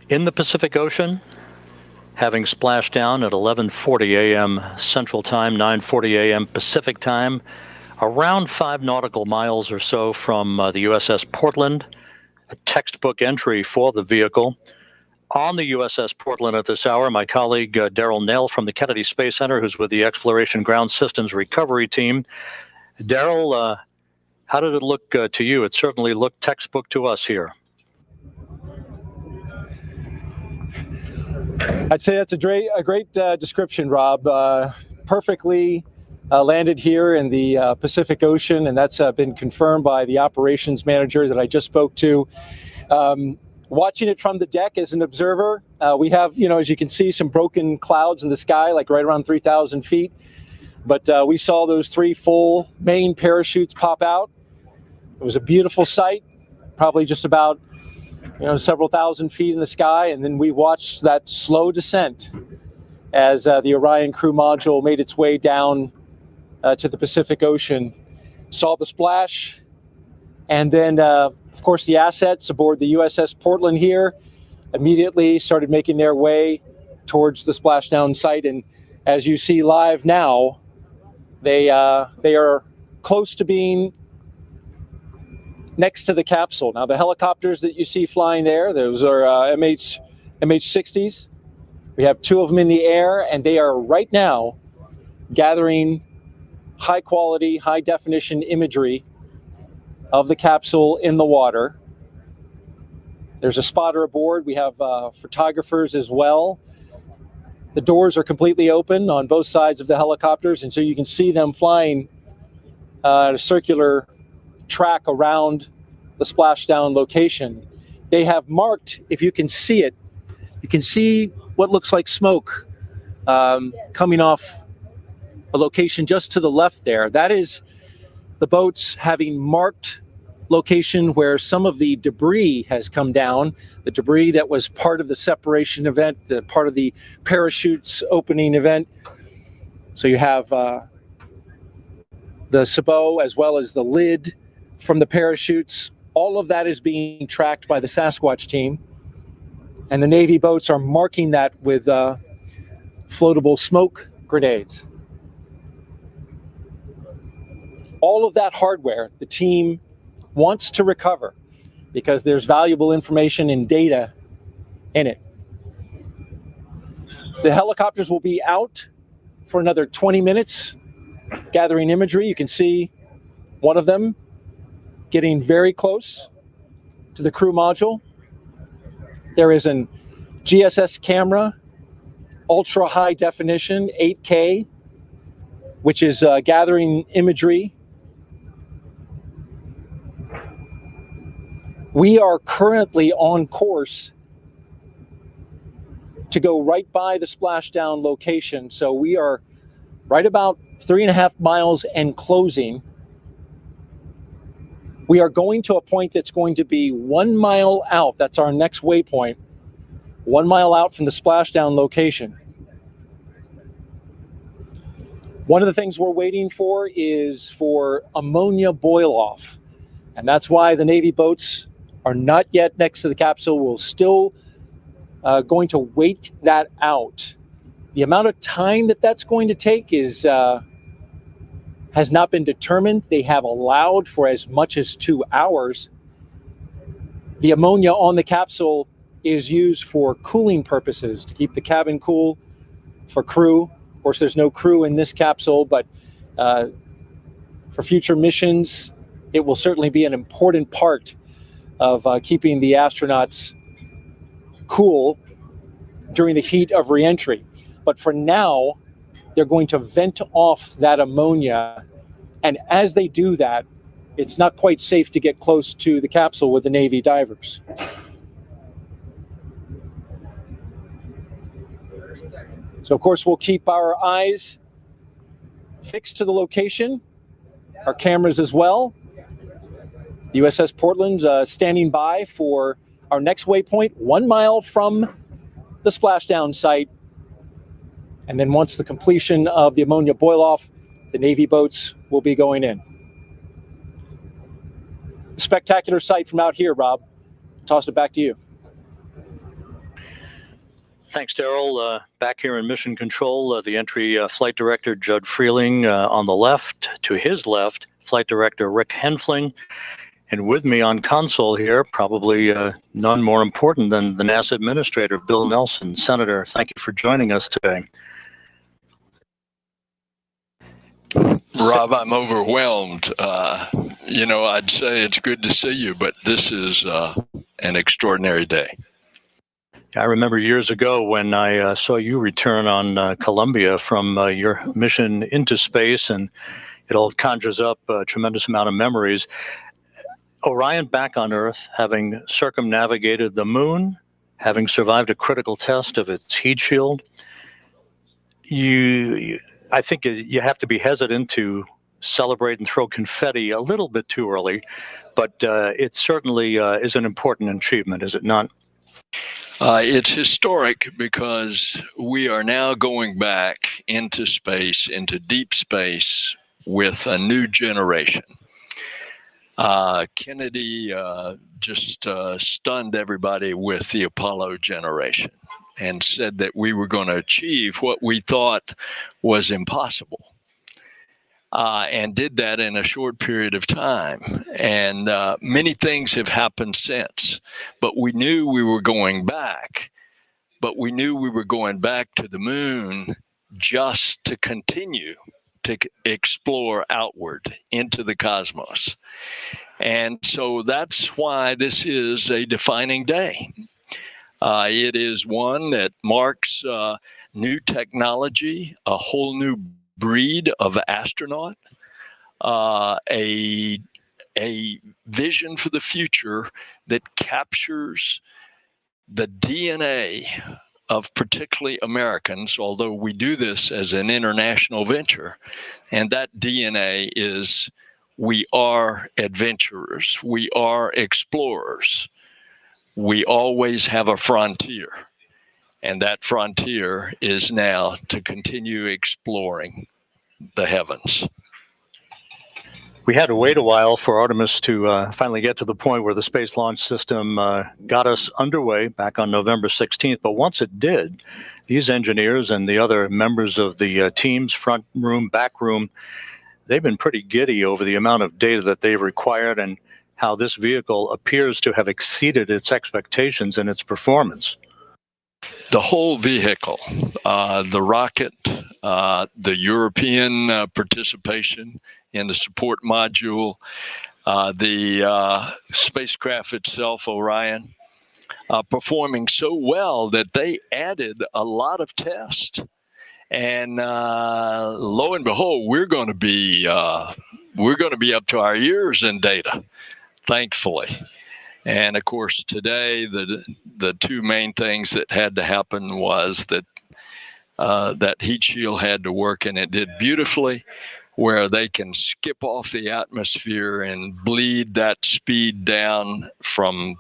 in the Pacific Ocean, having splashed down at 11:40 a.m. Central Time, 9:40 a.m. Pacific Time, around 5 nautical miles or so from the USS Portland, a textbook entry for the vehicle. On the USS Portland at this hour, my colleague Daryl Nail from the Kennedy Space Center, who's with the Exploration Ground Systems Recovery Team. Daryl, how did it look to you? It certainly looked textbook to us here. I'd say that's a great description, Rob. Perfectly landed here in the Pacific Ocean, and that's been confirmed by the operations manager that I just spoke to. Watching it from the deck as an observer, we have, as you can see, some broken clouds in the sky, like right around 3,000 feet. But we saw those 3 full main parachutes pop out. It was a beautiful sight, probably just about, several thousand feet in the sky. And then we watched that slow descent as the Orion crew module made its way down to the Pacific Ocean. Saw the splash, and then, of course, the assets aboard the USS Portland here immediately started making their way towards the splashdown site. And as you see live now, they are close to being next to the capsule. Now, the helicopters that you see flying there, those are MH-60s. We have 2 of them in the air, and they are right now gathering high quality, high definition imagery of the capsule in the water. There's a spotter aboard. We have photographers as well. The doors are completely open on both sides of the helicopters, and so you can see them flying at a circular track around the splashdown location. They have marked, if you can see it, you can see what looks like smoke coming off a location just to the left there. That is the boats having marked location where some of the debris has come down, the debris that was part of the separation event, part of the parachutes opening event. So you have the sabot as well as the lid from the parachutes. All of that is being tracked by the Sasquatch team, and the Navy boats are marking that with floatable smoke grenades. All of that hardware the team wants to recover because there's valuable information and data in it. The helicopters will be out for another 20 minutes gathering imagery. You can see one of them getting very close to the crew module. There is an GSS camera, ultra high definition, 8K, which is gathering imagery. We are currently on course to go right by the splashdown location. So we are right about 3.5 miles and closing. We are going to a point that's going to be 1 mile out. That's our next waypoint. 1 mile out from the splashdown location. One of the things we're waiting for is for ammonia boil off. And that's why the Navy boats are not yet next to the capsule. We're still going to wait that out. The amount of time that that's going to take is has not been determined. They have allowed for as much as 2 hours. The ammonia on the capsule is used for cooling purposes, to keep the cabin cool for crew. Of course, there's no crew in this capsule, but for future missions, it will certainly be an important part of keeping the astronauts cool during the heat of reentry. But for now, they're going to vent off that ammonia. And as they do that, it's not quite safe to get close to the capsule with the Navy divers. So, of course, we'll keep our eyes fixed to the location, our cameras as well. USS Portland's standing by for our next waypoint, 1 mile from the splashdown site. And then once the completion of the ammonia boil-off, the Navy boats will be going in. Spectacular sight from out here, Rob. Toss it back to you. Thanks, Daryl. Back here in Mission Control, the entry Flight Director Judd Freeling on the left. To his left, Flight Director Rick Henfling. And with me on console here, probably none more important than the NASA Administrator, Bill Nelson. Senator, thank you for joining us today. Rob, I'm overwhelmed. I'd say it's good to see you, but this is an extraordinary day. I remember years ago when I saw you return on Columbia from your mission into space, and it all conjures up a tremendous amount of memories. Orion back on Earth, having circumnavigated the moon, having survived a critical test of its heat shield, I think you have to be hesitant to celebrate and throw confetti a little bit too early, but it certainly is an important achievement, is it not? It's historic because we are now going back into space, into deep space, with a new generation. Kennedy just stunned everybody with the Apollo generation and said that we were going to achieve what we thought was impossible. And did that in a short period of time. And many things have happened since. But we knew we were going back. But we knew we were going back to the moon just to continue to explore outward into the cosmos. And so that's why this is a defining day. It is one that marks new technology, a whole new breed of astronaut, a vision for the future that captures the DNA of particularly Americans, although we do this as an international venture. And that DNA is we are adventurers, we are explorers. We always have a frontier. And that frontier is now to continue exploring the heavens. We had to wait a while for Artemis to finally get to the point where the Space Launch System got us underway back on November 16th. But once it did, these engineers and the other members of the team's front room, back room, they've been pretty giddy over the amount of data that they've required and how this vehicle appears to have exceeded its expectations in its performance. The whole vehicle, the rocket, the European participation in the support module, the spacecraft itself, Orion, performing so well that they added a lot of tests. And lo and behold, we're going to be up to our ears in data, thankfully. And of course, today the two main things that had to happen was that that heat shield had to work, and it did beautifully, where they can skip off the atmosphere and bleed that speed down from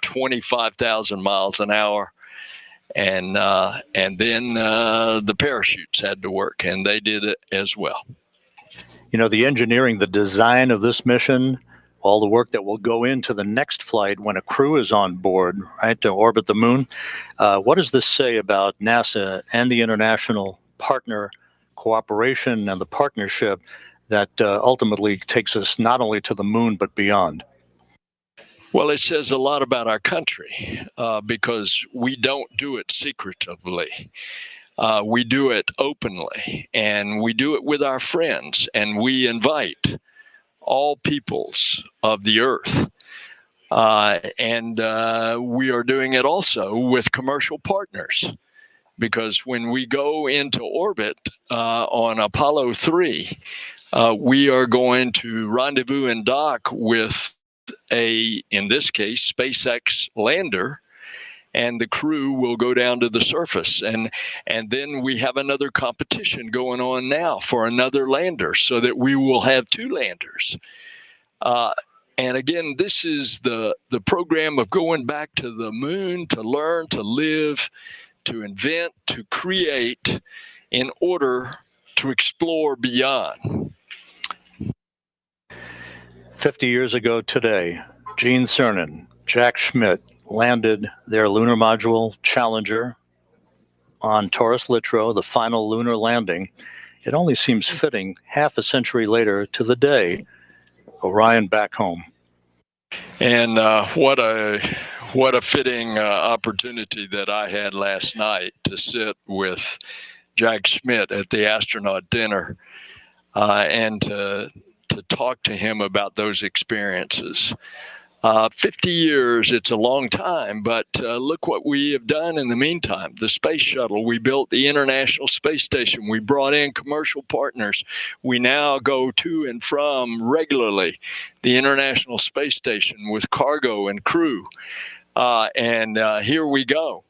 25,000 miles an hour. And then the parachutes had to work, and they did it as well. You know, the engineering, the design of this mission, all the work that will go into the next flight when a crew is on board, right, to orbit the moon. What does this say about NASA and the international partner cooperation and the partnership that ultimately takes us not only to the moon, but beyond? Well, it says a lot about our country because we don't do it secretively. We do it openly, and we do it with our friends, and we invite all peoples of the earth. And we are doing it also with commercial partners, because when we go into orbit on Apollo 3, we are going to rendezvous and dock with in this case, SpaceX lander, and the crew will go down to the surface. And then we have another competition going on now for another lander, so that we will have two landers. And again, this is the program of going back to the moon to learn, to live, to invent, to create in order to explore beyond. 50 years ago today, Gene Cernan, Jack Schmitt landed their lunar module Challenger on Taurus Littrow, the final lunar landing. It only seems fitting half a century later to the day, Orion back home. And what a fitting opportunity that I had last night to sit with Jack Schmitt at the astronaut dinner and to talk to him about those experiences. 50 years, it's a long time, but look what we have done in the meantime. The space shuttle, we built the International Space Station, we brought in commercial partners. We now go to and from regularly the International Space Station with cargo and crew. And here we go.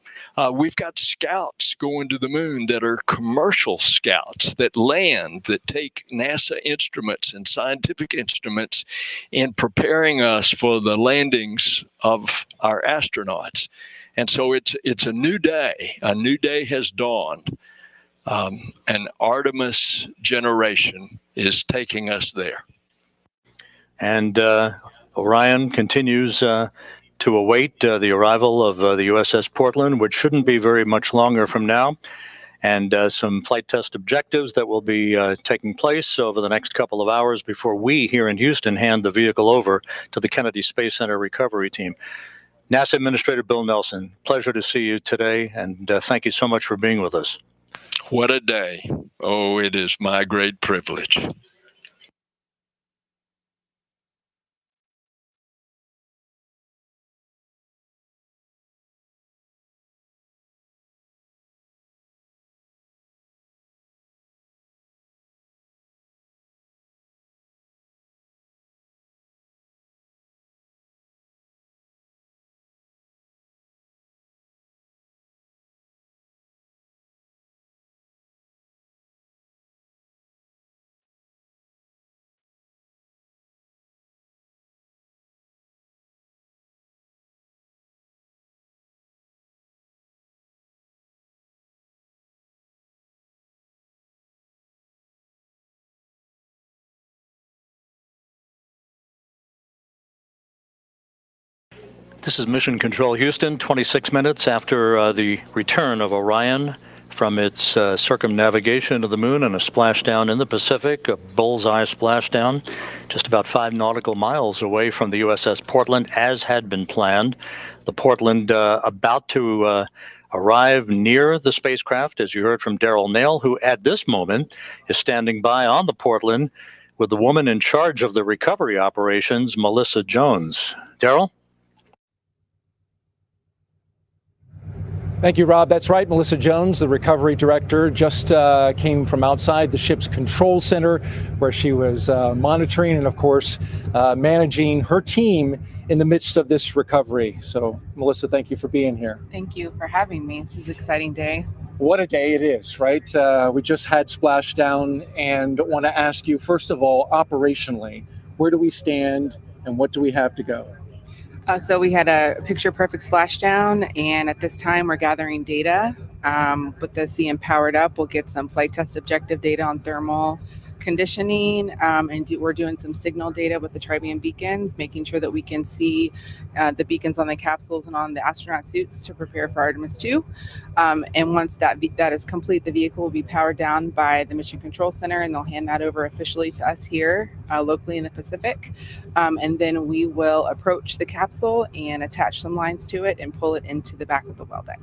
We've got scouts going to the moon that are commercial scouts that land, that take NASA instruments and scientific instruments in preparing us for the landings of our astronauts. And so it's a new day. A new day has dawned. An Artemis generation is taking us there. And Orion continues to await the arrival of the USS Portland, which shouldn't be very much longer from now, and some flight test objectives that will be taking place over the next couple of hours before we here in Houston hand the vehicle over to the Kennedy Space Center recovery team. NASA Administrator Bill Nelson, pleasure to see you today, and thank you so much for being with us. What a day. Oh, it is my great privilege. This is Mission Control Houston, 26 minutes after the return of Orion from its circumnavigation of the moon and a splashdown in the Pacific, a bullseye splashdown, just about 5 nautical miles away from the USS Portland, as had been planned. The Portland about to arrive near the spacecraft, as you heard from Daryl Nail, who at this moment is standing by on the Portland with the woman in charge of the recovery operations, Melissa Jones. Daryl? Thank you, Rob. That's right. Melissa Jones, the recovery director, just came from outside the ship's control center where she was monitoring and, of course, managing her team in the midst of this recovery. So, Melissa, thank you for being here. Thank you for having me. This is an exciting day. What a day it is, right? We just had splashdown and want to ask you, first of all, operationally, where do we stand and what do we have to go? So we had a picture-perfect splashdown, and at this time we're gathering data. With the CM powered up, we'll get some flight test objective data on thermal conditioning, and we're doing some signal data with the tri-band beacons, making sure that we can see the beacons on the capsules and on the astronaut suits to prepare for Artemis 2. And once that is complete, the vehicle will be powered down by the Mission Control Center, and they'll hand that over officially to us here locally in the Pacific. And then we will approach the capsule and attach some lines to it and pull it into the back of the well deck.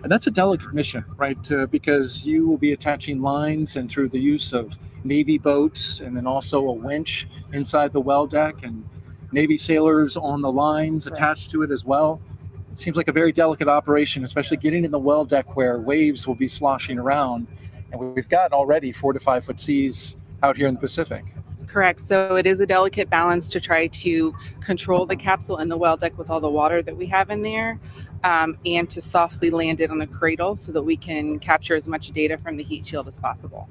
And that's a delicate mission, right? Because you will be attaching lines and through the use of Navy boats and then also a winch inside the well deck and Navy sailors on the lines attached to it as well. It seems like a very delicate operation, especially getting in the well deck where waves will be sloshing around. And we've got already 4 to 5 foot seas out here in the Pacific. Correct. So it is a delicate balance to try to control the capsule in the well deck with all the water that we have in there, and to softly land it on the cradle so that we can capture as much data from the heat shield as possible.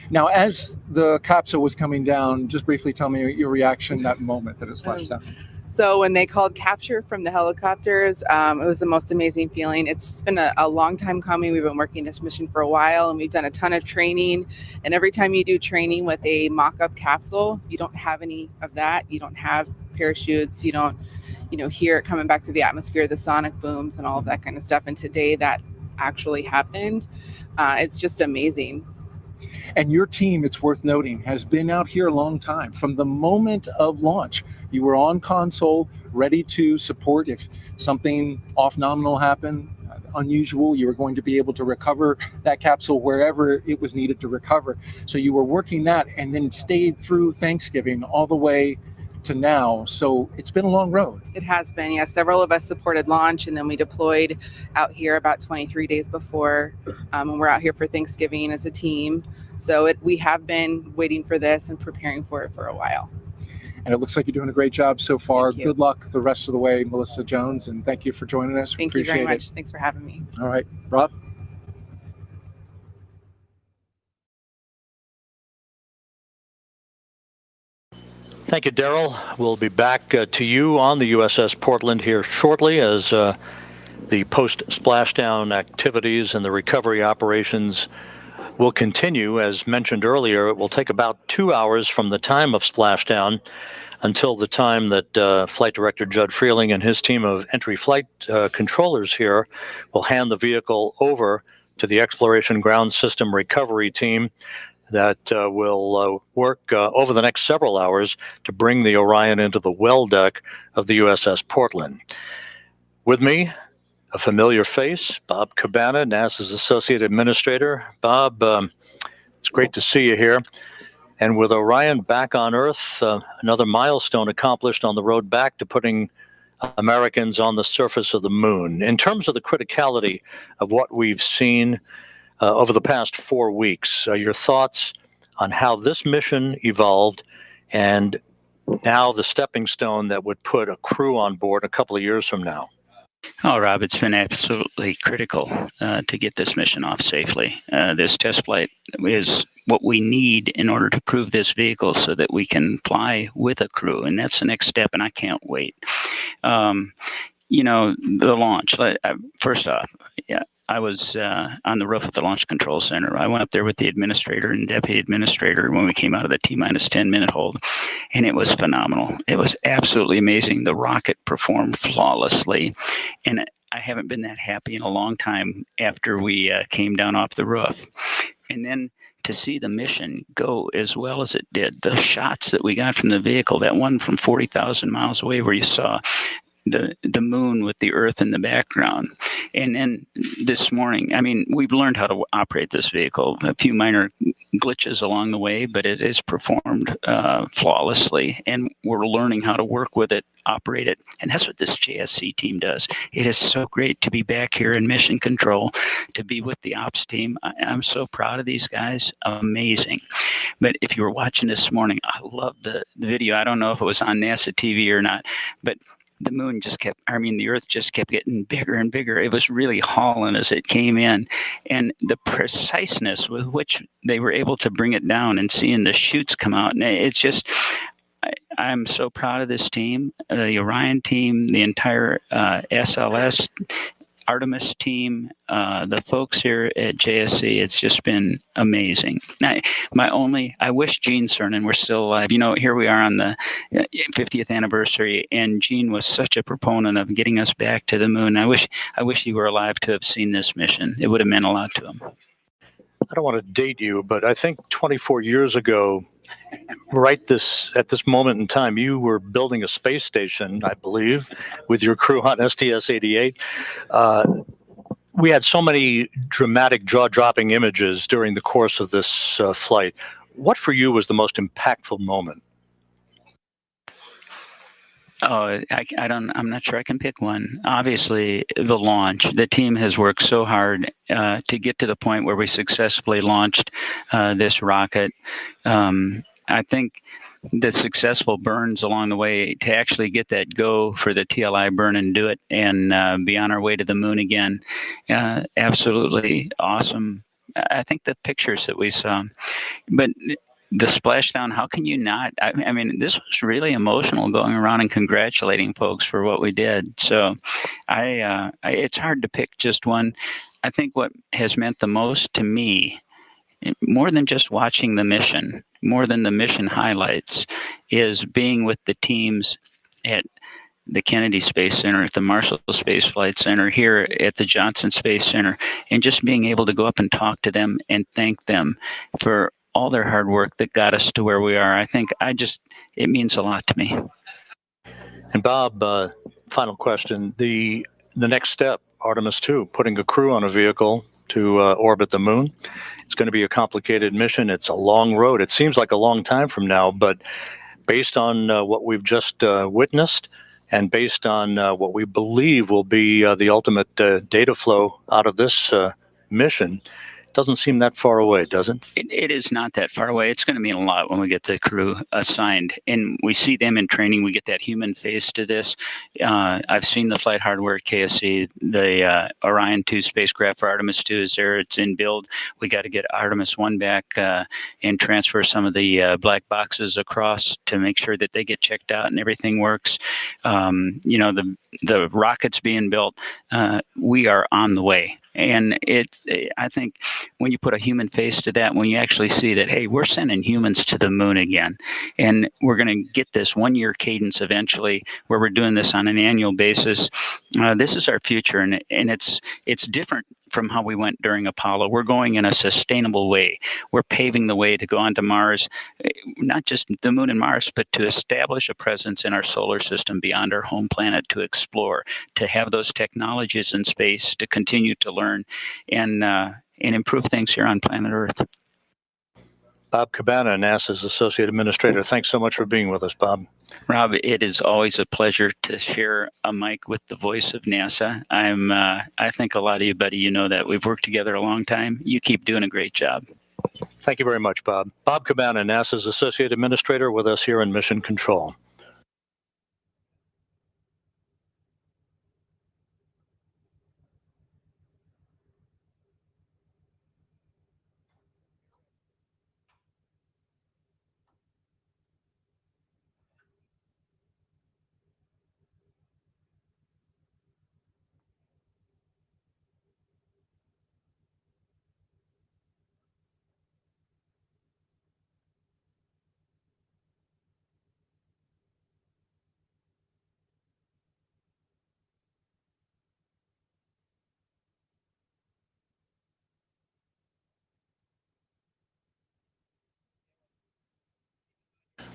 Now, as the capsule was coming down, just briefly tell me your reaction that moment that it splashed down. So when they called capture from the helicopters, it was the most amazing feeling. It's just been a long time coming. We've been working this mission for a while, and we've done a ton of training. And every time you do training with a mock-up capsule, you don't have any of that. You don't have parachutes. You don't, hear it coming back through the atmosphere, the sonic booms and all of that kind of stuff. And today that actually happened. It's just amazing. And your team, it's worth noting, has been out here a long time. From the moment of launch, you were on console, ready to support if something off-nominal happened, unusual. You were going to be able to recover that capsule wherever it was needed to recover. So you were working that and then stayed through Thanksgiving all the way to now. So it's been a long road. It has been, yeah. Several of us supported launch, and then we deployed out here about 23 days before, and we're out here for Thanksgiving as a team. So we have been waiting for this and preparing for it for a while. And it looks like you're doing a great job so far. Thank you. Good luck the rest of the way, Melissa Jones, and thank you for joining us. Thank you very Appreciate much. Thanks for having me. All right, Rob. Thank you, Daryl. We'll be back to you on the USS Portland here shortly as the post-splashdown activities and the recovery operations will continue. As mentioned earlier, it will take about 2 hours from the time of splashdown until the time that Flight Director Judd Freeling and his team of entry flight controllers here will hand the vehicle over to the Exploration Ground System Recovery Team that will work over the next several hours to bring the Orion into the well deck of the USS Portland. With me, a familiar face, Bob Cabana, NASA's Associate Administrator. Bob, it's great to see you here. And with Orion back on Earth, another milestone accomplished on the road back to putting Americans on the surface of the moon. In terms of the criticality of what we've seen over the past 4 weeks, your thoughts on how this mission evolved and now the stepping stone that would put a crew on board a couple of years from now? Oh, Rob, it's been absolutely critical to get this mission off safely. This test flight is what we need in order to prove this vehicle so that we can fly with a crew. And that's the next step, and I can't wait. You know, the launch, first off, yeah, I was on the roof of the Launch Control Center. I went up there with the administrator and deputy administrator when we came out of the T-minus 10-minute hold, and it was phenomenal. It was absolutely amazing. The rocket performed flawlessly, and I haven't been that happy in a long time after we came down off the roof. And then to see the mission go as well as it did, the shots that we got from the vehicle, that one from 40,000 miles away where you saw the moon with the Earth in the background. And then this morning, I mean, we've learned how to operate this vehicle. A few minor glitches along the way, but it is performed flawlessly. And we're learning how to work with it, operate it. And that's what this JSC team does. It is so great to be back here in mission control, to be with the ops team. I'm so proud of these guys. Amazing. But if you were watching this morning, I love the video. I don't know if it was on NASA TV or not, but the moon just kept, I mean, the Earth just kept getting bigger and bigger. It was really hauling as it came in. And the preciseness with which they were able to bring it down and seeing the chutes come out. And it's just, I'm so proud of this team, the Orion team, the entire SLS, Artemis team, the folks here at JSC. It's just been amazing. I wish Gene Cernan were still alive. You know, here we are on the 50th anniversary, and Gene was such a proponent of getting us back to the moon. I wish he were alive to have seen this mission. It would have meant a lot to him. I don't want to date you, but I think 24 years ago, at this moment in time, you were building a space station, I believe, with your crew on STS-88. We had so many dramatic, jaw-dropping images during the course of this flight. What for you was the most impactful moment? Oh, I'm not sure I can pick one. Obviously, the launch. The team has worked so hard to get to the point where we successfully launched this rocket. I think the successful burns along the way to actually get that go for the TLI burn and do it and be on our way to the moon again. Absolutely awesome. I think the pictures that we saw, but the splashdown, how can you not? I mean, this was really emotional, going around and congratulating folks for what we did. So it's hard to pick just one. I think what has meant the most to me, more than just watching the mission, more than the mission highlights, is being with the teams at the Kennedy Space Center, at the Marshall Space Flight Center, here at the Johnson Space Center, and just being able to go up and talk to them and thank them for all their hard work that got us to where we are. I think it means a lot to me. And Bob, final question. The next step, Artemis 2, putting a crew on a vehicle to orbit the moon. It's going to be a complicated mission. It's a long road. It seems like a long time from now, but based on what we've just witnessed, and based on what we believe will be the ultimate data flow out of this mission, doesn't seem that far away, does it? It is not that far away. It's going to mean a lot when we get the crew assigned, and we see them in training. We get that human face to this. I've seen the flight hardware at KSC. The Orion 2 spacecraft for Artemis 2 is there. It's in build. We got to get Artemis 1 back and transfer some of the black boxes across to make sure that they get checked out and everything works. The rockets being built. We are on the way. And I think when you put a human face to that, when you actually see that, hey, we're sending humans to the moon again, and we're going to get this 1-year cadence eventually where we're doing this on an annual basis. This is our future, and it's different from how we went during Apollo. We're going in a sustainable way. We're paving the way to go onto Mars, not just the moon and Mars, but to establish a presence in our solar system beyond our home planet, to explore, to have those technologies in space, to continue to learn and improve things here on planet Earth. Bob Cabana, NASA's Associate Administrator. Thanks so much for being with us, Bob. Rob, it is always a pleasure to share a mic with the voice of NASA. I think a lot of you, buddy, you know that. We've worked together a long time. You keep doing a great job. Thank you very much, Bob. Bob Cabana, NASA's Associate Administrator, with us here in Mission Control.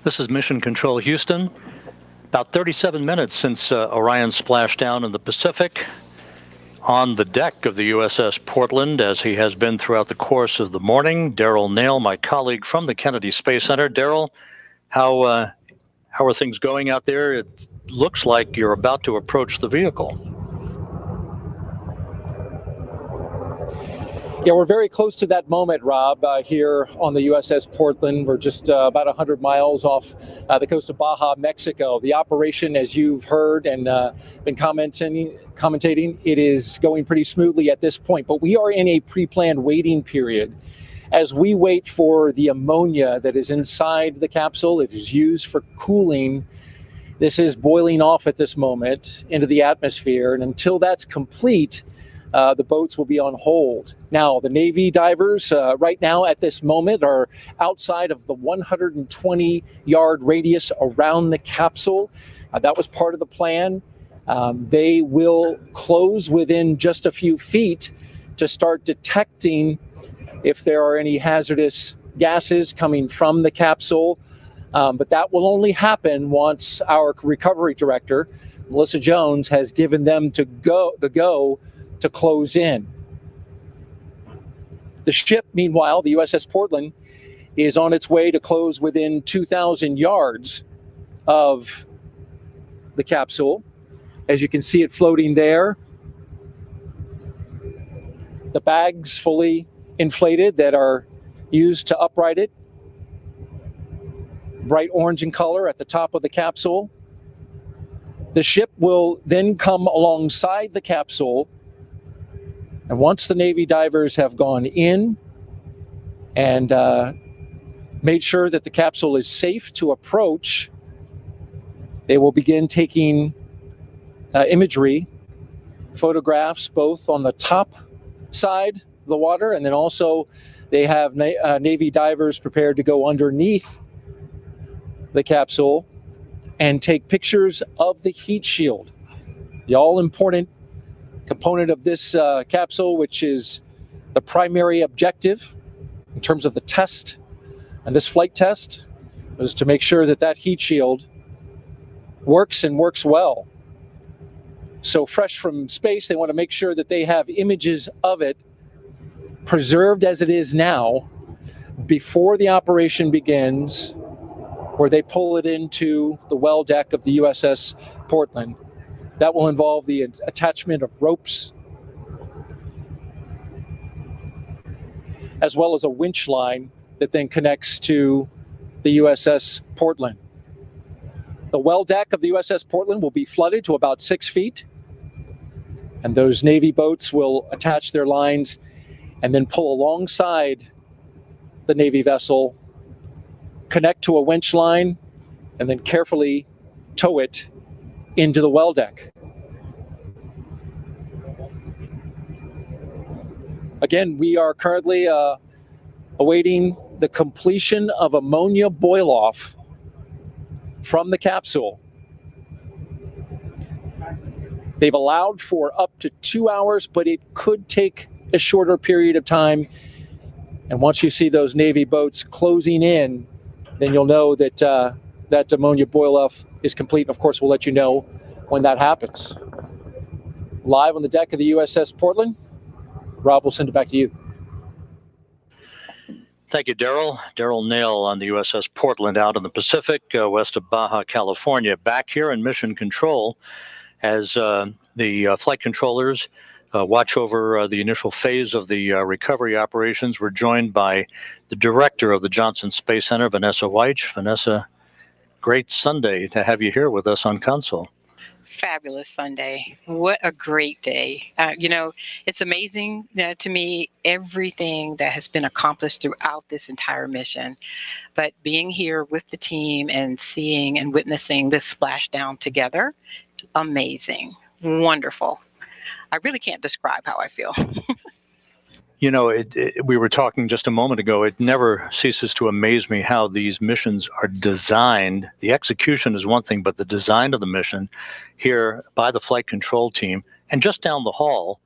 This is Mission Control Houston. About 37 minutes since Orion splashed down in the Pacific. On the deck of the USS Portland, as he has been throughout the course of the morning, Daryl Nail, my colleague from the Kennedy Space Center. Daryl, how are things going out there? It looks like you're about to approach the vehicle. Yeah, we're very close to that moment, Rob, here on the USS Portland. We're just about 100 miles off the coast of Baja, Mexico. The operation, as you've heard and been commentating, it is going pretty smoothly at this point. But we are in a pre-planned waiting period as we wait for the ammonia that is inside the capsule. It is used for cooling. This is boiling off at this moment into the atmosphere. And until that's complete, the boats will be on hold. Now, the Navy divers right now at this moment are outside of the 120-yard radius around the capsule. That was part of the plan. They will close within just a few feet to start detecting if there are any hazardous gases coming from the capsule. But that will only happen once our recovery director, Melissa Jones, has given them the go to close in. The ship, meanwhile, the USS Portland, is on its way to close within 2,000 yards of the capsule. As you can see it floating there, the bags fully inflated that are used to upright it, bright orange in color at the top of the capsule. The ship will then come alongside the capsule. And once the Navy divers have gone in and made sure that the capsule is safe to approach, they will begin taking imagery, photographs, both on the top side of the water, and then also they have Navy divers prepared to go underneath the capsule and take pictures of the heat shield, the all-important component of this capsule, which is the primary objective in terms of the test. And this flight test was to make sure that that heat shield works and works well. So fresh from space, they want to make sure that they have images of it preserved as it is now before the operation begins where they pull it into the well deck of the USS Portland. That will involve the attachment of ropes, as well as a winch line that then connects to the USS Portland. The well deck of the USS Portland will be flooded to about 6 feet, and those Navy boats will attach their lines and then pull alongside the Navy vessel, connect to a winch line, and then carefully tow it into the well deck. Again, we are currently awaiting the completion of ammonia boil-off from the capsule. They've allowed for up to 2 hours, but it could take a shorter period of time. And once you see those Navy boats closing in, then you'll know that that ammonia boil-off is complete. Of course, we'll let you know when that happens. Live on the deck of the USS Portland, Rob, we'll send it back to you. Thank you, Daryl. Daryl Nail on the USS Portland out in the Pacific, west of Baja, California. Back here in mission control as the flight controllers watch over the initial phase of the recovery operations. We're joined by the director of the Johnson Space Center, Vanessa Weich. Vanessa, great Sunday to have you here with us on console. Fabulous Sunday. What a great day. It's amazing to me everything that has been accomplished throughout this entire mission. But being here with the team and seeing and witnessing this splashdown together, amazing, wonderful. I really can't describe how I feel. You know, we were talking just a moment ago, it never ceases to amaze me how these missions are designed. The execution is one thing, but the design of the mission here by the flight control team, and just down the hall,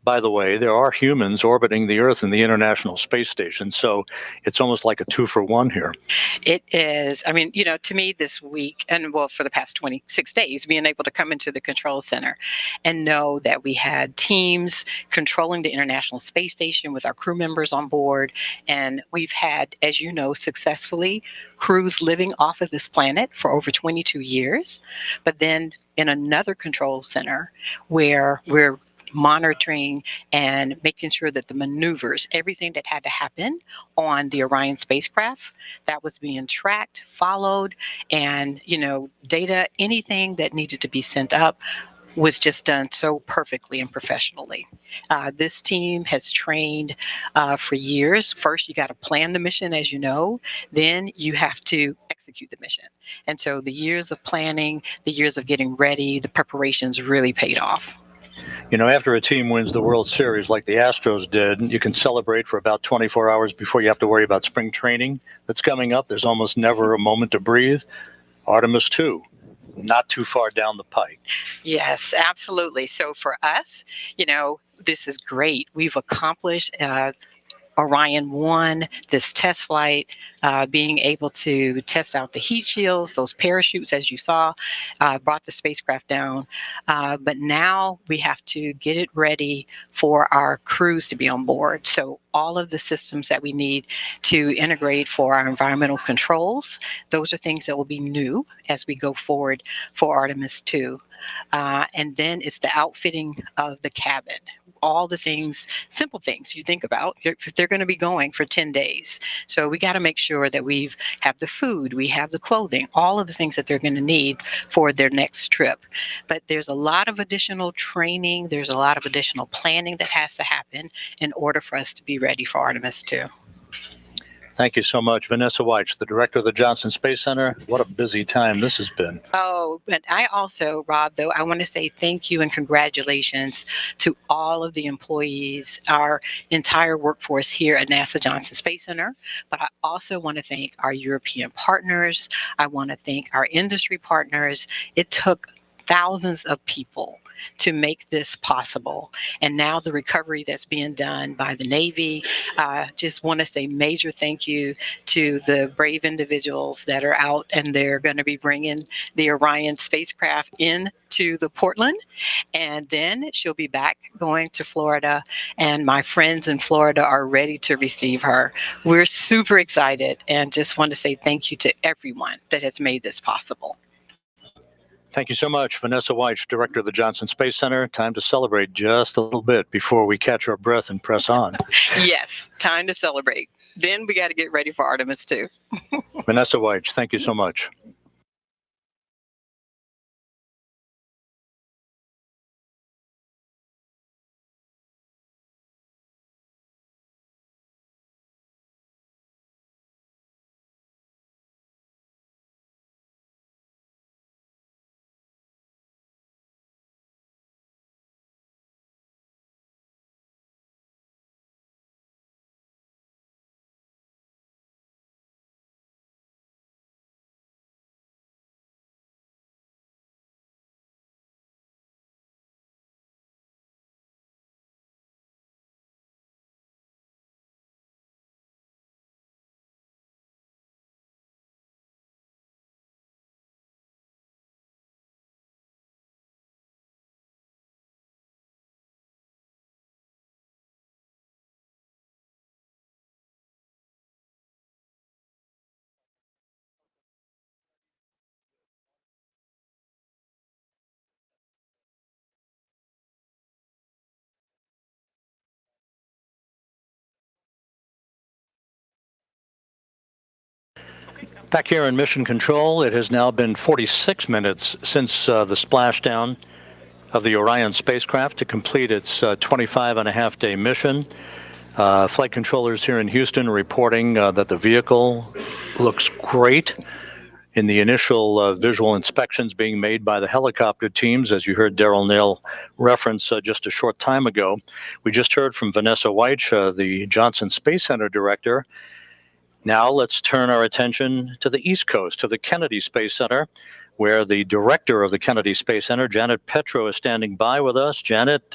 by the way, there are humans orbiting the Earth in the International Space Station. So it's almost like a 2-for-1 here. It is. I mean, to me this week, and well, for the past 26 days, being able to come into the control center and know that we had teams controlling the International Space Station with our crew members on board. And we've had, as you know, successfully crews living off of this planet for over 22 years. But then in another control center where we're monitoring and making sure that the maneuvers, everything that had to happen on the Orion spacecraft, that was being tracked, followed, and, data, anything that needed to be sent up was just done so perfectly and professionally. This team has trained for years. First, you got to plan the mission, as you know, then you have to execute the mission. And so the years of planning, the years of getting ready, the preparations really paid off. After a team wins the World Series like the Astros did, you can celebrate for about 24 hours before you have to worry about spring training that's coming up. There's almost never a moment to breathe. Artemis 2, not too far down the pike. Yes, absolutely. So for us, this is great. We've accomplished Orion 1, this test flight, being able to test out the heat shields, those parachutes, as you saw, brought the spacecraft down. But now we have to get it ready for our crews to be on board. So all of the systems that we need to integrate for our environmental controls, those are things that will be new as we go forward for Artemis 2. And then it's the outfitting of the cabin. All the things, simple things you think about, if they're going to be going for 10 days. So we got to make sure that we have the food, we have the clothing, all of the things that they're going to need for their next trip. But there's a lot of additional training, there's a lot of additional planning that has to happen in order for us to be ready for Artemis 2. Thank you so much, Vanessa Weich, the director of the Johnson Space Center. What a busy time this has been. Oh, but I also, Rob, though, I want to say thank you and congratulations to all of the employees, our entire workforce here at NASA Johnson Space Center. But I also want to thank our European partners. I want to thank our industry partners. It took thousands of people to make this possible. And now the recovery that's being done by the Navy. Just want to say major thank you to the brave individuals that are out, and they're going to be bringing the Orion spacecraft into the Portland, and then she'll be back going to Florida, and my friends in Florida are ready to receive her. We're super excited and just want to say thank you to everyone that has made this possible. Thank you so much, Vanessa Weich, Director of the Johnson Space Center. Time to celebrate just a little bit before we catch our breath and press on. Yes, time to celebrate. Then we got to get ready for Artemis too. Vanessa Weich, thank you so much. Back here in Mission Control, it has now been 46 minutes since the splashdown of the Orion spacecraft to complete its 25-and-a-half-day mission. Flight controllers here in Houston are reporting that the vehicle looks great. In the initial visual inspections being made by the helicopter teams, as you heard Daryl Nail reference just a short time ago, we just heard from Vanessa Weich, the Johnson Space Center director. Now let's turn our attention to the East Coast, to the Kennedy Space Center, where the director of the Kennedy Space Center, Janet Petro, is standing by with us. Janet,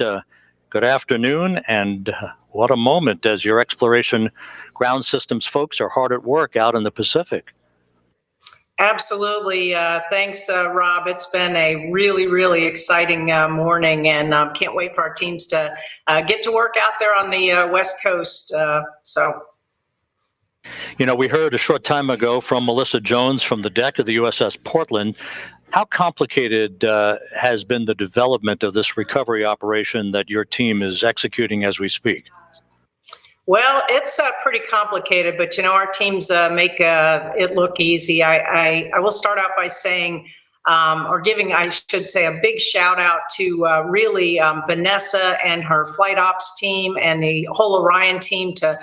good afternoon, and what a moment as your exploration ground systems folks are hard at work out in the Pacific. Absolutely. Thanks, Rob. It's been a really, really exciting morning, and can't wait for our teams to get to work out there on the West Coast. You know, we heard a short time ago from Melissa Jones from the deck of the USS Portland. How complicated has been the development of this recovery operation that your team is executing as we speak? Well, it's pretty complicated, but you know, our teams make it look easy. I will start out by saying, or giving, I should say, a big shout out to really Vanessa and her flight ops team and the whole Orion team to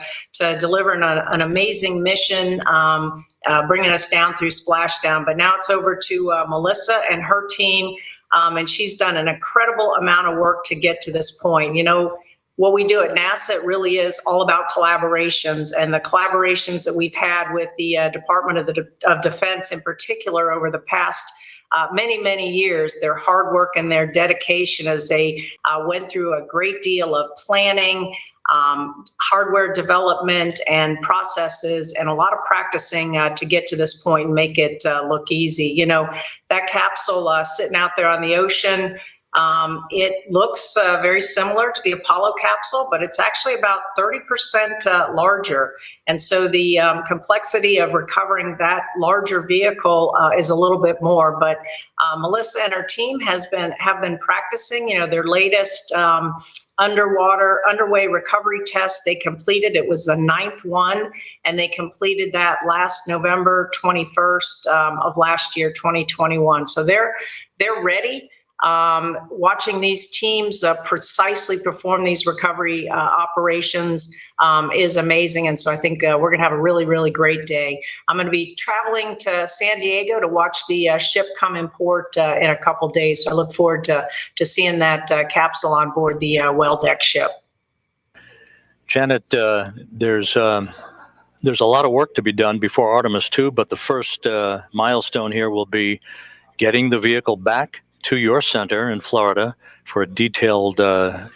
deliver an amazing mission, bringing us down through splashdown. But now it's over to Melissa and her team, and she's done an incredible amount of work to get to this point. You know, what we do at NASA, it really is all about collaborations, and the collaborations that we've had with the Department of Defense in particular over the past many years, their hard work and their dedication as they went through a great deal of planning, hardware development and processes, and a lot of practicing to get to this point and make it look easy. You know, that capsule sitting out there on the ocean, it looks very similar to the Apollo capsule, but it's actually about 30% larger. And so the complexity of recovering that larger vehicle is a little bit more. But Melissa and her team have been practicing, you know, their latest underway recovery test. They completed, it was the 9th one, and they completed that last November 21st of last year, 2021. So they're ready. Watching these teams precisely perform these recovery operations is amazing. And so I think we're going to have a really, really great day. I'm going to be traveling to San Diego to watch the ship come in port in a couple days. So I look forward to seeing that capsule on board the well-decked ship. Janet, there's a lot of work to be done before Artemis 2, but the first milestone here will be getting the vehicle back to your center in Florida for a detailed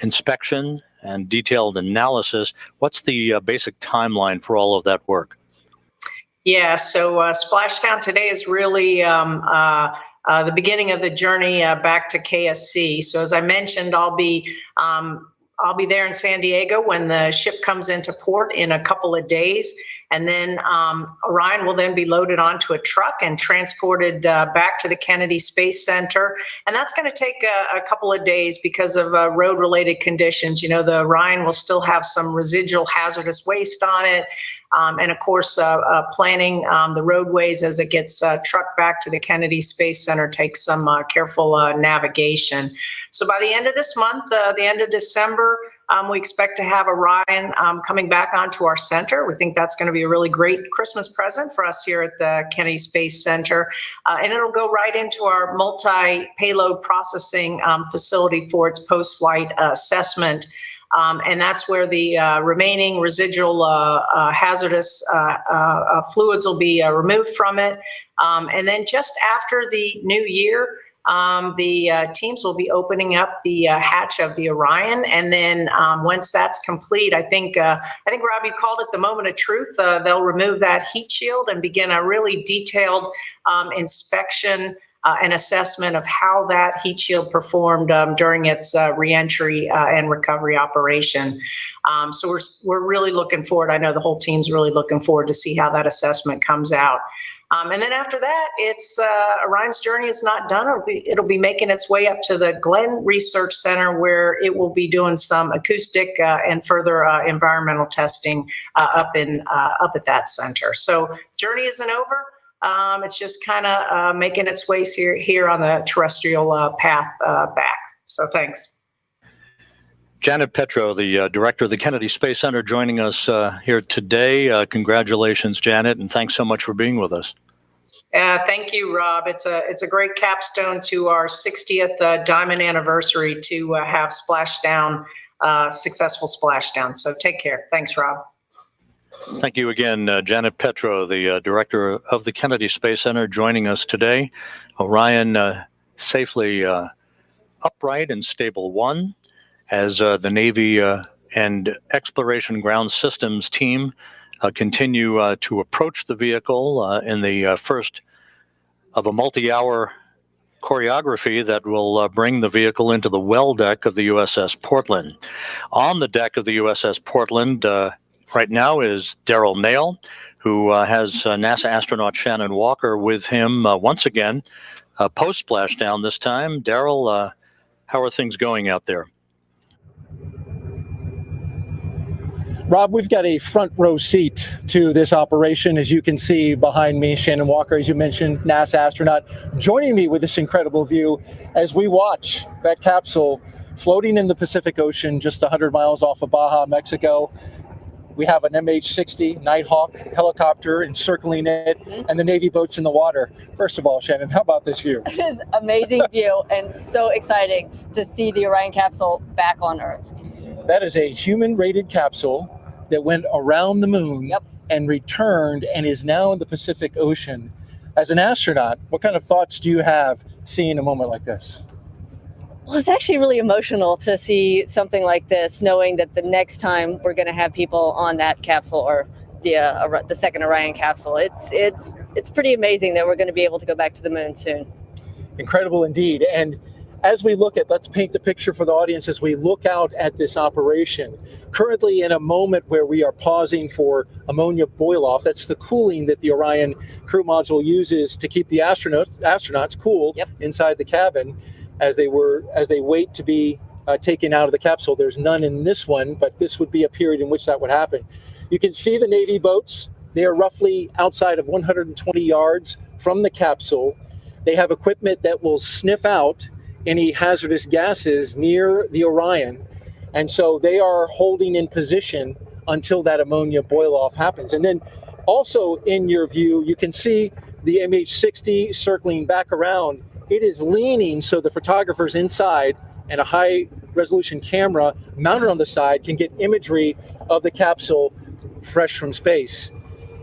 inspection and detailed analysis. What's the basic timeline for all of that work? Yeah, so Splashdown today is really the beginning of the journey back to KSC. So as I mentioned, I'll be there in San Diego when the ship comes into port in a couple of days. And then Orion will then be loaded onto a truck and transported back to the Kennedy Space Center. And that's going to take a couple of days because of road-related conditions. You know, the Orion will still have some residual hazardous waste on it. And of course, planning the roadways as it gets trucked back to the Kennedy Space Center takes some careful navigation. So by the end of this month, the end of December, we expect to have Orion coming back onto our center. We think that's going to be a really great Christmas present for us here at the Kennedy Space Center. And it'll go right into our multi-payload processing facility for its post-flight assessment. And that's where the remaining residual hazardous fluids will be removed from it. And then just after the new year, the teams will be opening up the hatch of the Orion. And then once that's complete, I think Rob, you called it the moment of truth. They'll remove that heat shield and begin a really detailed inspection an assessment of how that heat shield performed during its reentry and recovery operation. So we're really looking forward. I know the whole team's really looking forward to see how that assessment comes out. And then after that, it's Orion's journey is not done. It'll be making its way up to the Glenn Research Center, where it will be doing some acoustic and further environmental testing up at that center. So journey isn't over. It's just kind of making its way here on the terrestrial path back. So thanks. Janet Petro, the director of the Kennedy Space Center, joining us here today. Congratulations, Janet, and thanks so much for being with us. Thank you, Rob. It's a great capstone to our 60th diamond anniversary to have Splashdown, successful Splashdown. So take care. Thanks, Rob. Thank you again, Janet Petro, the director of the Kennedy Space Center, joining us today. Orion safely upright and stable one, as the Navy and Exploration Ground Systems team continue to approach the vehicle in the first of a multi-hour choreography that will bring the vehicle into the well deck of the USS Portland. On the deck of the USS Portland right now is Darrell Nail, who has NASA astronaut Shannon Walker with him once again, post-splashdown this time. Darrell, how are things going out there? Rob, we've got a front row seat to this operation. As you can see behind me, Shannon Walker, as you mentioned, NASA astronaut, joining me with this incredible view as we watch that capsule floating in the Pacific Ocean just 100 miles off of Baja, Mexico. We have an MH-60 Nighthawk helicopter encircling it, and the Navy boats in the water. First of all, Shannon, how about this view? It is amazing view and so exciting to see the Orion capsule back on Earth. That is a human-rated capsule that went around the moon and returned and is now in the Pacific Ocean. As an astronaut, what kind of thoughts do you have seeing a moment like this? Well, it's actually really emotional to see something like this, knowing that the next time we're going to have people on that capsule or the second Orion capsule. It's pretty amazing that we're going to be able to go back to the moon soon. Incredible indeed. And as we look at, let's paint the picture for the audience as we look out at this operation. Currently in a moment where we are pausing for ammonia boil off. That's the cooling that the Orion crew module uses to keep the astronauts cool inside the cabin as they wait to be taken out of the capsule. There's none in this one, but this would be a period in which that would happen. You can see the Navy boats. They are roughly outside of 120 yards from the capsule. They have equipment that will sniff out any hazardous gases near the Orion. And so they are holding in position until that ammonia boil off happens. And then also in your view, you can see the MH-60 circling back around. It is leaning so the photographers inside and a high resolution camera mounted on the side can get imagery of the capsule fresh from space.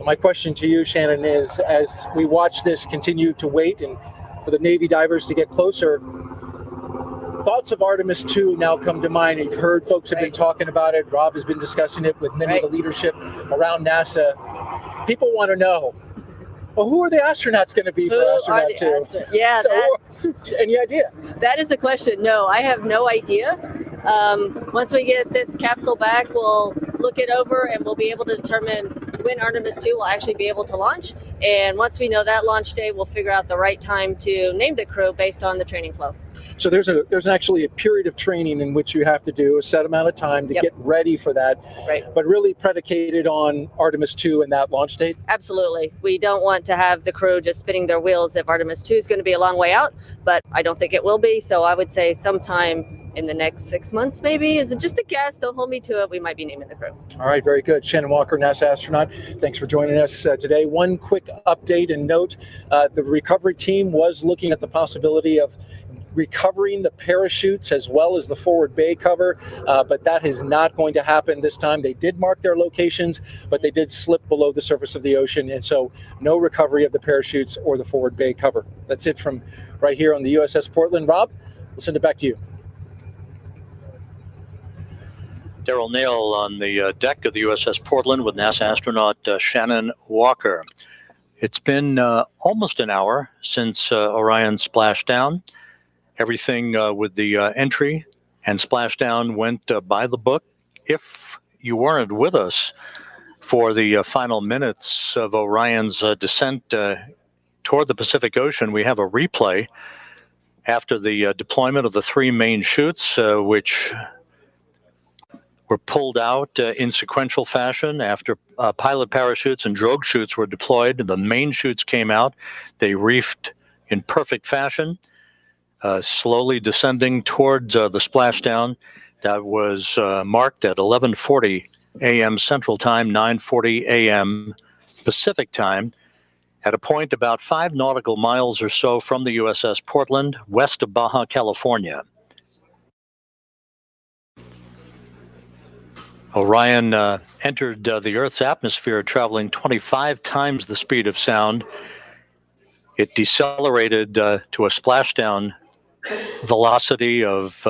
My question to you, Shannon, is as we watch this continue to wait and for the Navy divers to get closer, thoughts of Artemis 2 now come to mind. You've heard folks have been talking about it. Rob has been discussing it with many of the leadership around NASA. People want to know, well, who are the astronauts going to be for Astronaut 2? Yeah. So, any idea? That is the question. No, I have no idea. Once we get this capsule back, we'll look it over and we'll be able to determine when Artemis 2 will actually be able to launch. And once we know that launch day, we'll figure out the right time to name the crew based on the training flow. So there's actually a period of training in which you have to do a set amount of time to get ready for that, but really predicated on Artemis 2 and that launch date? Absolutely. We don't want to have the crew just spinning their wheels if Artemis 2 is going to be a long way out, but I don't think it will be. So I would say sometime in the next 6 months, maybe. Is it just a guess? Don't hold me to it. We might be naming the crew. All right, very good. Shannon Walker, NASA astronaut, thanks for joining us today. One quick update and note, the recovery team was looking at the possibility of recovering the parachutes as well as the forward bay cover, but that is not going to happen this time. They did mark their locations, but they did slip below the surface of the ocean, and so no recovery of the parachutes or the forward bay cover. That's it from right here on the USS Portland. Rob, we'll send it back to you. Daryl Nail on the deck of the USS Portland with NASA astronaut Shannon Walker. It's been almost an hour since Orion splashed down. Everything with the entry and splashdown went by the book. If you weren't with us for the final minutes of Orion's descent toward the Pacific Ocean, we have a replay after the deployment of the three main chutes, which were pulled out in sequential fashion after pilot parachutes and drogue chutes were deployed. The main chutes came out. They reefed in perfect fashion, slowly descending towards the splashdown. That was marked at 11:40 a.m. Central Time, 9:40 a.m. Pacific Time, at a point about 5 nautical miles or so from the USS Portland, west of Baja, California. Orion entered the Earth's atmosphere traveling 25 times the speed of sound. It decelerated to a splashdown velocity of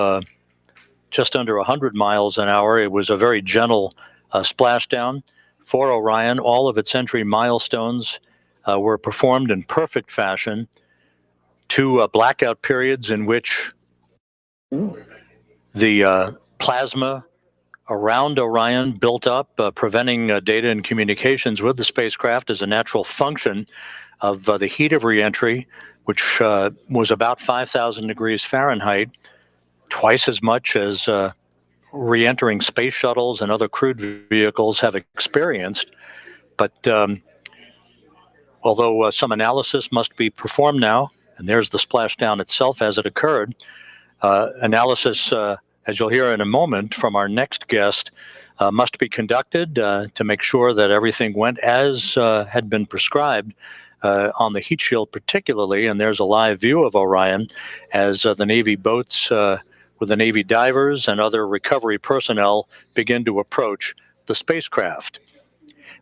just under 100 miles an hour. It was a very gentle splashdown for Orion. All of its entry milestones were performed in perfect fashion. 2 blackout periods in which the plasma around Orion built up, preventing data and communications with the spacecraft as a natural function of the heat of reentry, which was about 5,000 degrees Fahrenheit, twice as much as re-entering space shuttles and other crewed vehicles have experienced. But although some analysis must be performed now, and there's the splashdown itself as it occurred, analysis, as you'll hear in a moment from our next guest, must be conducted to make sure that everything went as had been prescribed on the heat shield particularly. And there's a live view of Orion as the Navy boats with the Navy divers and other recovery personnel begin to approach the spacecraft.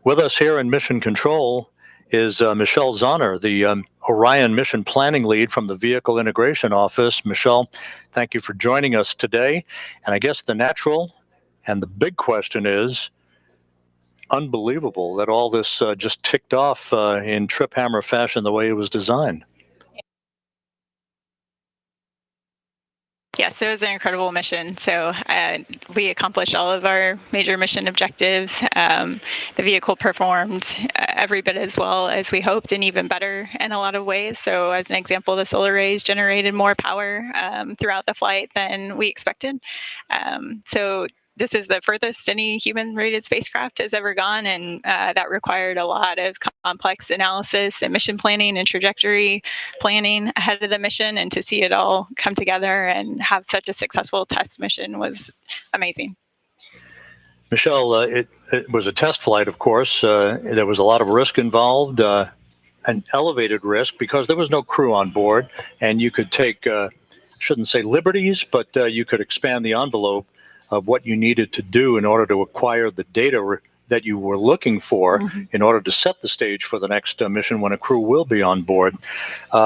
With us here in Mission Control is Michelle Zahner, the Orion Mission Planning Lead from the Vehicle Integration Office. Michelle, thank you for joining us today. And I guess the natural and the big question is, unbelievable that all this just ticked off in trip hammer fashion the way it was designed. Yes, it was an incredible mission. So we accomplished all of our major mission objectives. The vehicle performed every bit as well as we hoped, and even better in a lot of ways. So as an example, the solar rays generated more power throughout the flight than we expected. So this is the furthest any human-rated spacecraft has ever gone, and that required a lot of complex analysis and mission planning and trajectory planning ahead of the mission, and to see it all come together and have such a successful test mission was amazing. Michelle, it was a test flight, of course. There was a lot of risk involved, an elevated risk because there was no crew on board, and you could take, shouldn't say liberties, but you could expand the envelope of what you needed to do in order to acquire the data that you were looking for in order to set the stage for the next mission when a crew will be on board.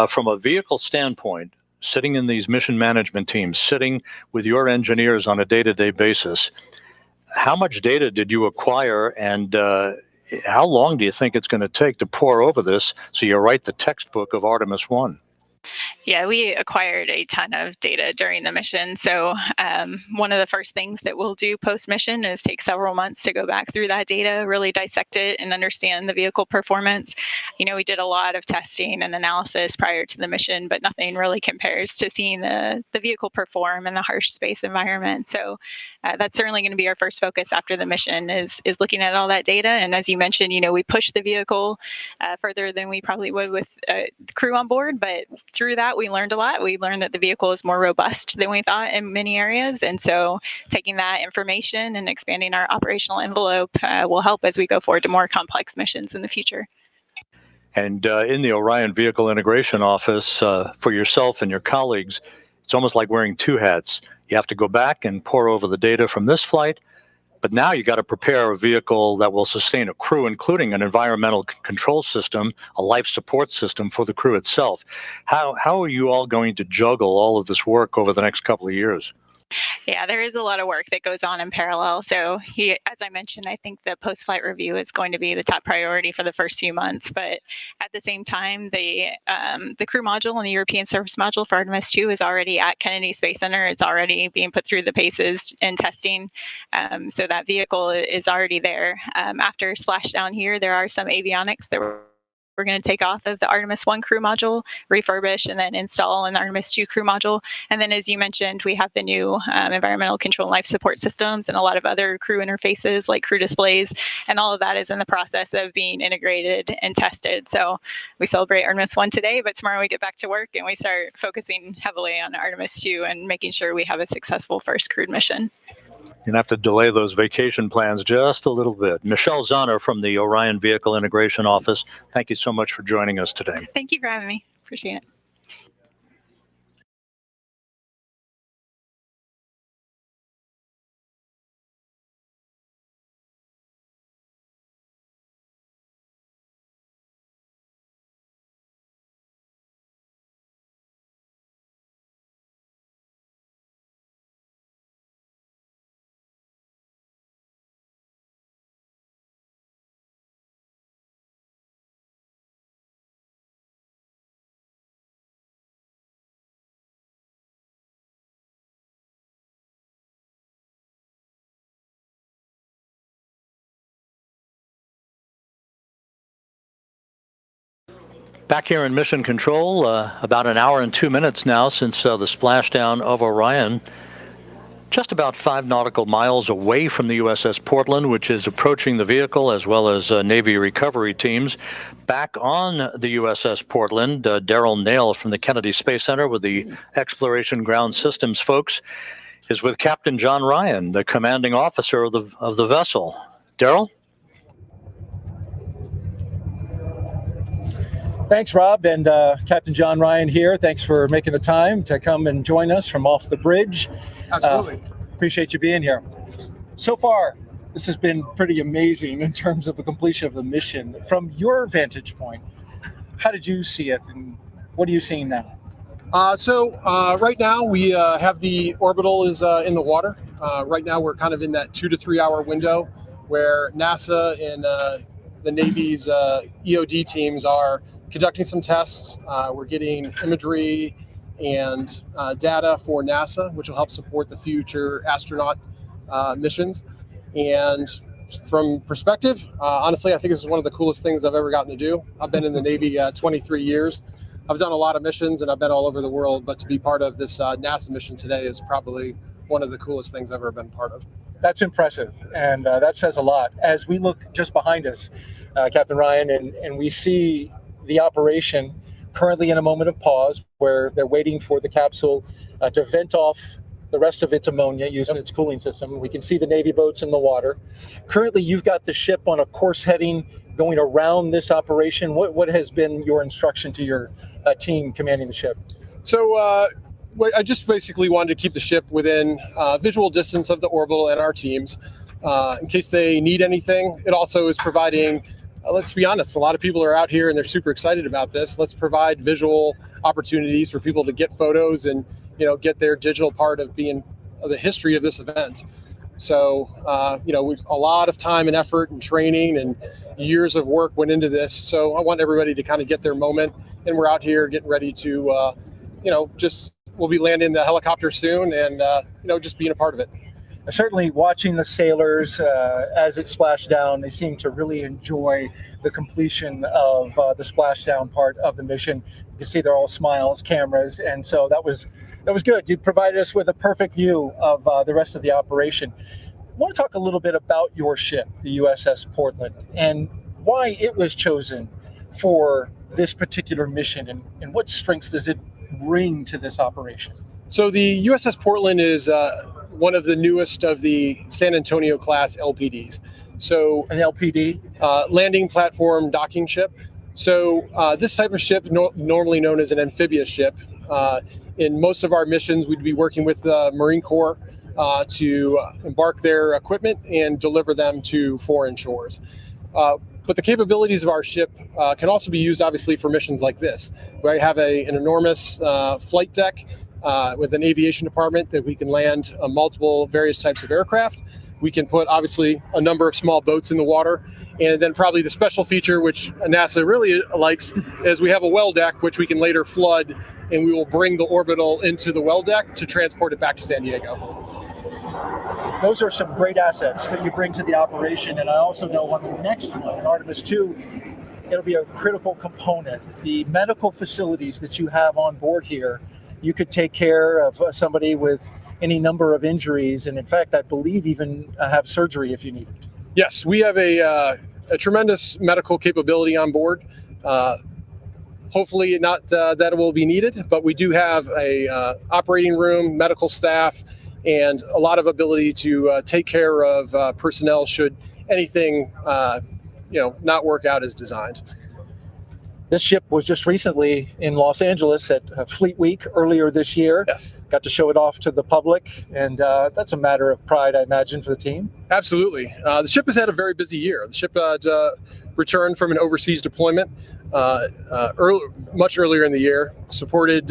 From a vehicle standpoint, sitting in these mission management teams, sitting with your engineers on a day-to-day basis, how much data did you acquire, and how long do you think it's going to take to pore over this so you write the textbook of Artemis 1? Yeah, we acquired a ton of data during the mission. So one of the first things that we'll do post-mission is take several months to go back through that data, really dissect it and understand the vehicle performance. We did a lot of testing and analysis prior to the mission, but nothing really compares to seeing the vehicle perform in the harsh space environment. So that's certainly going to be our first focus after the mission is looking at all that data. And as you mentioned, we pushed the vehicle further than we probably would with the crew on board, but through that, we learned a lot. We learned that the vehicle is more robust than we thought in many areas. And so taking that information and expanding our operational envelope will help as we go forward to more complex missions in the future. And in the Orion Vehicle Integration Office, for yourself and your colleagues, it's almost like wearing two hats. You have to go back and pore over the data from this flight, but now you got to prepare a vehicle that will sustain a crew, including an environmental control system, a life support system for the crew itself. How are you all going to juggle all of this work over the next couple of years? Yeah, there is a lot of work that goes on in parallel. So as I mentioned, I think the post-flight review is going to be the top priority for the first few months. But at the same time, the crew module and the European service module for Artemis 2 is already at Kennedy Space Center. It's already being put through the paces and testing. So that vehicle is already there. After splashdown here, there are some avionics that we're going to take off of the Artemis 1 crew module, refurbish, and then install an Artemis 2 crew module. And then, as you mentioned, we have the new environmental control and life support systems and a lot of other crew interfaces like crew displays. And all of that is in the process of being integrated and tested. So we celebrate Artemis 1 today, but tomorrow we get back to work and we start focusing heavily on Artemis 2 and making sure we have a successful first crewed mission. You're going to have to delay those vacation plans just a little bit. Michelle Zahner from the Orion Vehicle Integration Office, thank you so much for joining us today. Thank you for having me. Appreciate it. Back here in Mission Control, about an hour and 2 minutes now since the splashdown of Orion. Just about 5 nautical miles away from the USS Portland, which is approaching the vehicle, as well as Navy recovery teams. Back on the USS Portland, Daryl Nail from the Kennedy Space Center with the Exploration Ground Systems folks is with Captain John Ryan, the commanding officer of the vessel. Daryl? Thanks, Rob, and Captain John Ryan here. Thanks for making the time to come and join us from off the bridge. Absolutely. Appreciate you being here. So far, this has been pretty amazing in terms of the completion of the mission. From your vantage point, how did you see it, and what are you seeing now? Right now we have the orbital is in the water. Right now we're kind of in that 2 to 3 hour window where NASA and the Navy's EOD teams are conducting some tests. We're getting imagery and data for NASA, which will help support the future astronaut missions. And from perspective, honestly, I think this is one of the coolest things I've ever gotten to do. I've been in the Navy 23 years. I've done a lot of missions and I've been all over the world, but to be part of this NASA mission today is probably one of the coolest things I've ever been part of. That's impressive, and that says a lot. As we look just behind us, Captain Ryan, and we see the operation currently in a moment of pause where they're waiting for the capsule to vent off the rest of its ammonia using its cooling system. We can see the Navy boats in the water. Currently, you've got the ship on a course heading going around this operation. What has been your instruction to your team commanding the ship? So I just basically wanted to keep the ship within visual distance of the orbital and our teams in case they need anything. It also is providing, let's be honest, a lot of people are out here and they're super excited about this. Let's provide visual opportunities for people to get photos and, get their digital part of being the history of this event. So, a lot of time and effort and training and years of work went into this. So I want everybody to kind of get their moment, and we're out here getting ready to, we'll be landing the helicopter soon and, just being a part of it. Certainly watching the sailors as it splashed down, they seem to really enjoy the completion of the splashdown part of the mission. You can see they're all smiles, cameras, and so that was good. You provided us with a perfect view of the rest of the operation. I want to talk a little bit about your ship, the USS Portland, and why it was chosen for this particular mission, and what strengths does it bring to this operation? So the USS Portland is one of the newest of the San Antonio class LPDs. So an LPD? Landing platform docking ship. So this type of ship, normally known as an amphibious ship, in most of our missions, we'd be working with the Marine Corps to embark their equipment and deliver them to foreign shores. But the capabilities of our ship can also be used, obviously, for missions like this. We have an enormous flight deck with an aviation department that we can land multiple various types of aircraft. We can put, obviously, a number of small boats in the water. And then probably the special feature, which NASA really likes, is we have a well deck, which we can later flood, and we will bring the orbital into the well deck to transport it back to San Diego. Those are some great assets that you bring to the operation. And I also know on the next one, in Artemis 2, it'll be a critical component. The medical facilities that you have on board here, you could take care of somebody with any number of injuries, and in fact, I believe even have surgery if you need it. Yes, we have a tremendous medical capability on board. Hopefully not that it will be needed, but we do have a operating room, medical staff, and a lot of ability to take care of personnel should anything not work out as designed. This ship was just recently in Los Angeles at Fleet Week earlier this year. Yes. Got to show it off to the public, and that's a matter of pride, I imagine, for the team. Absolutely. The ship has had a very busy year. The ship returned from an overseas deployment much earlier in the year, supported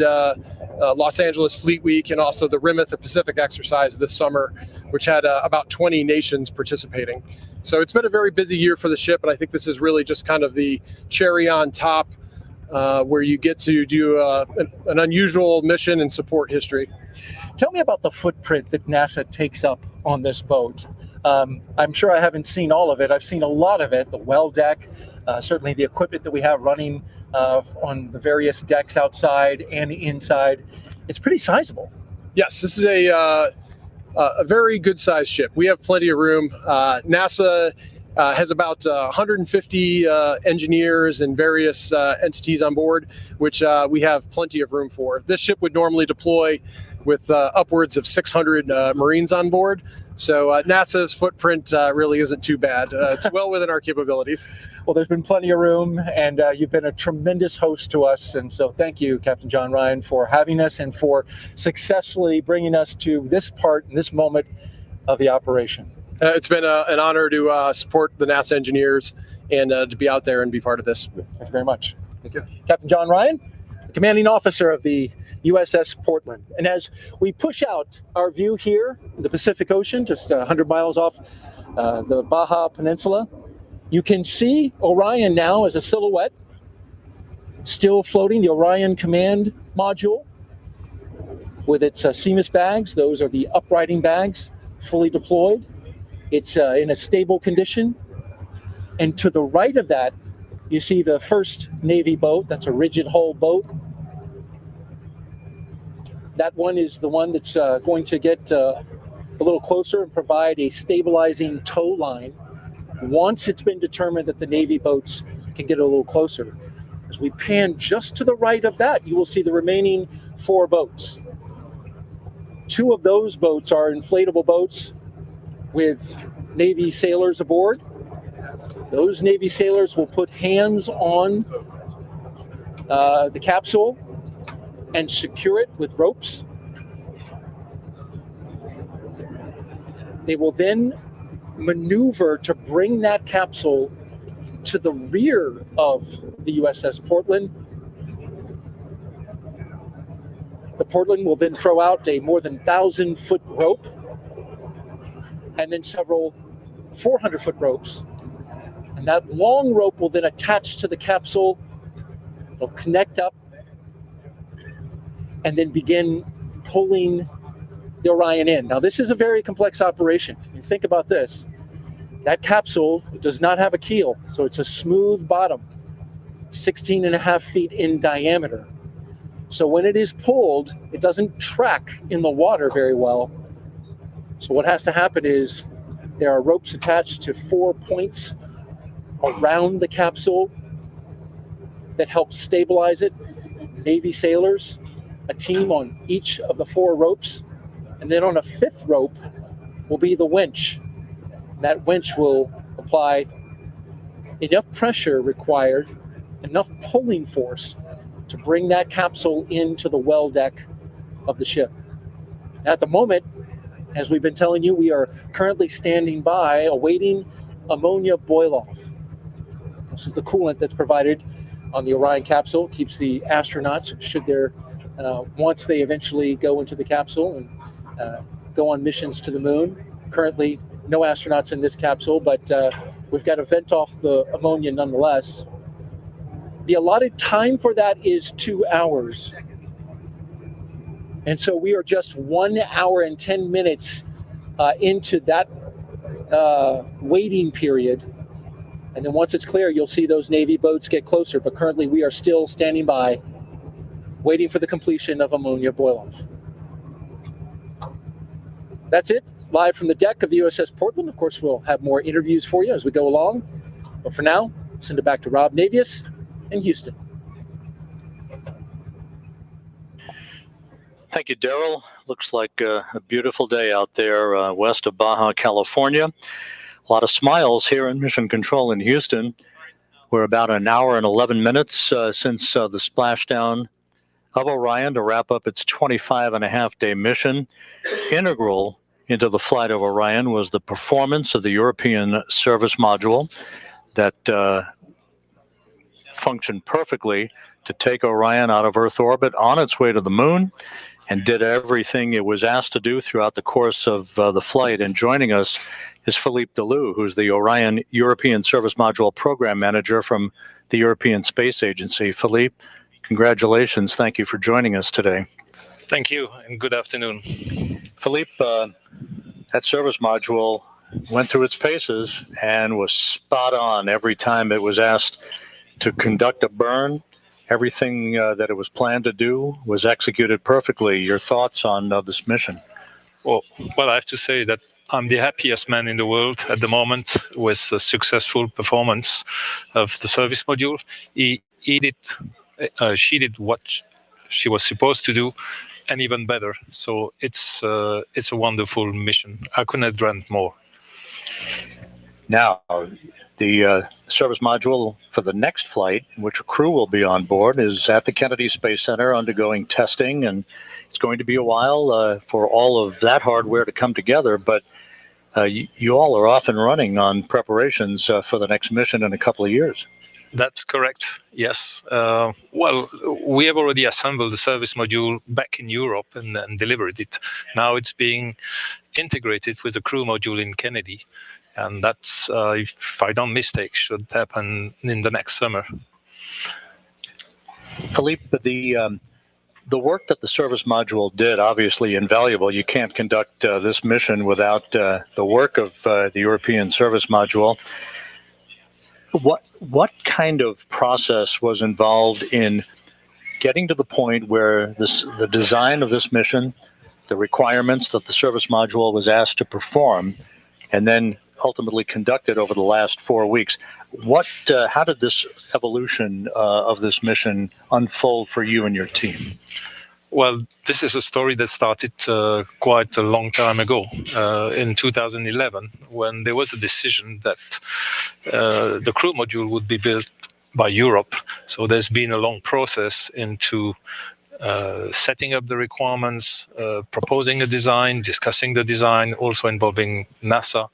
Los Angeles Fleet Week and also the Rim of the Pacific exercise this summer, which had about 20 nations participating. So it's been a very busy year for the ship, and I think this is really just kind of the cherry on top where you get to do an unusual mission and support history. Tell me about the footprint that NASA takes up on this boat. I'm sure I haven't seen all of it. I've seen a lot of it, the well deck, certainly the equipment that we have running on the various decks outside and inside. It's pretty sizable. Yes, this is a very good sized ship. We have plenty of room. NASA has about 150 engineers and various entities on board, which we have plenty of room for. This ship would normally deploy with upwards of 600 Marines on board. So NASA's footprint really isn't too bad. It's well within our capabilities. Well, there's been plenty of room, and you've been a tremendous host to us. And so thank you, Captain John Ryan, for having us and for successfully bringing us to this part, this moment of the operation. It's been an honor to support the NASA engineers and to be out there and be part of this. Thank you very much. Thank you. Captain John Ryan, commanding officer of the USS Portland. And as we push out our view here in the Pacific Ocean, just 100 miles off the Baja Peninsula, you can see Orion now as a silhouette, still floating, the Orion command module with its CMIS bags. Those are the uprighting bags, fully deployed. It's in a stable condition. And to the right of that, you see the first Navy boat. That's a rigid hull boat. That one is the one that's going to get a little closer and provide a stabilizing tow line once it's been determined that the Navy boats can get a little closer. As we pan just to the right of that, you will see the remaining 4 boats. 2 of those boats are inflatable boats with Navy sailors aboard. Those Navy sailors will put hands on the capsule and secure it with ropes. They will then maneuver to bring that capsule to the rear of the USS Portland. Portland will then throw out a more than 1,000-foot rope and then several 400-foot ropes. And that long rope will then attach to the capsule. It'll connect up and then begin pulling the Orion in. Now, this is a very complex operation. You think about this. That capsule does not have a keel, so it's a smooth bottom, 16.5 feet in diameter. So when it is pulled, it doesn't track in the water very well. So what has to happen is there are ropes attached to 4 points around the capsule that help stabilize it. Navy sailors, a team on each of the 4 ropes. And then on a 5th rope will be the winch. That winch will apply enough pressure required, enough pulling force to bring that capsule into the well deck of the ship. At the moment, as we've been telling you, we are currently standing by awaiting ammonia boil-off. This is the coolant that's provided on the Orion capsule, keeps the astronauts, should there, once they eventually go into the capsule and go on missions to the moon. Currently, no astronauts in this capsule, but we've got to vent off the ammonia nonetheless. The allotted time for that is 2 hours. And so we are just 1 hour and 10 minutes into that waiting period. And then once it's clear, you'll see those Navy boats get closer. But currently, we are still standing by, waiting for the completion of ammonia boil-off. That's it. Live from the deck of the USS Portland. Of course, we'll have more interviews for you as we go along. But for now, send it back to Rob Navius in Houston. Thank you, Daryl. Looks like a beautiful day out there west of Baja, California. A lot of smiles here in Mission Control in Houston. We're about an hour and 11 minutes since the splashdown of Orion to wrap up its 25-and-a-half-day mission. Integral into the flight of Orion was the performance of the European service module that functioned perfectly to take Orion out of Earth orbit on its way to the moon, and did everything it was asked to do throughout the course of the flight. And joining us is Philippe Delou, who's the Orion European Service Module Program Manager from the European Space Agency. Philippe, congratulations. Thank you for joining us today. Thank you, and good afternoon. Philippe, that service module went through its paces and was spot on every time it was asked to conduct a burn. Everything that it was planned to do was executed perfectly. Your thoughts on this mission? Well, I have to say that I'm the happiest man in the world at the moment with the successful performance of the service module. She did what she was supposed to do, and even better. So it's a wonderful mission. I couldn't have dreamt more. Now, the service module for the next flight, in which a crew will be on board, is at the Kennedy Space Center undergoing testing, and it's going to be a while for all of that hardware to come together, but you all are off and running on preparations for the next mission in a couple of years. That's correct, yes. Well, we have already assembled the service module back in Europe and delivered it. Now it's being integrated with the crew module in Kennedy. And that's, if I don't mistake, should happen in the next summer. Philippe, the work that the service module did, obviously invaluable. You can't conduct this mission without the work of the European service module. What kind of process was involved in getting to the point where the design of this mission, the requirements that the service module was asked to perform, and then ultimately conducted over the last 4 weeks? How did this evolution of this mission unfold for you and your team? Well, this is a story that started quite a long time ago, in 2011, when there was a decision that the crew module would be built by Europe. So there's been a long process into setting up the requirements, proposing a design, discussing the design, also involving NASA,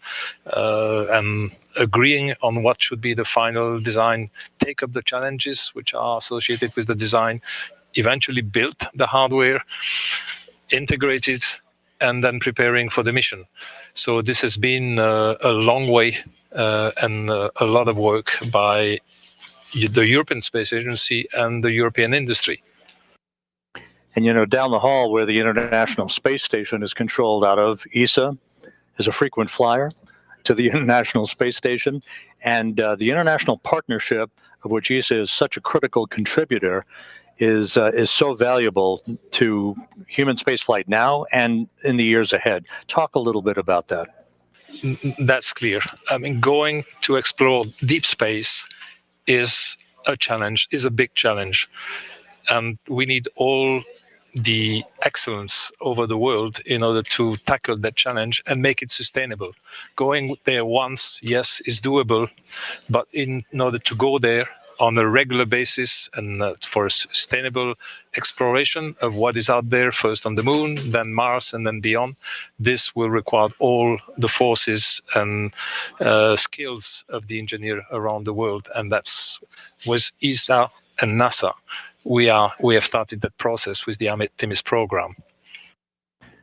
and agreeing on what should be the final design, take up the challenges which are associated with the design, eventually build the hardware, integrate it, and then preparing for the mission. So this has been a long way and a lot of work by the European Space Agency and the European industry. And down the hall where the International Space Station is controlled out of, ESA is a frequent flyer to the International Space Station. And the international partnership, of which ESA is such a critical contributor, is so valuable to human spaceflight now and in the years ahead. Talk a little bit about that. That's clear. I mean, going to explore deep space is a challenge, is a big challenge. And we need all the excellence over the world in order to tackle that challenge and make it sustainable. Going there once, yes, is doable, but in order to go there on a regular basis and for a sustainable exploration of what is out there, first on the moon, then Mars, and then beyond, this will require all the forces and skills of the engineer around the world, and that's with ESA and NASA. We have started that process with the Artemis program.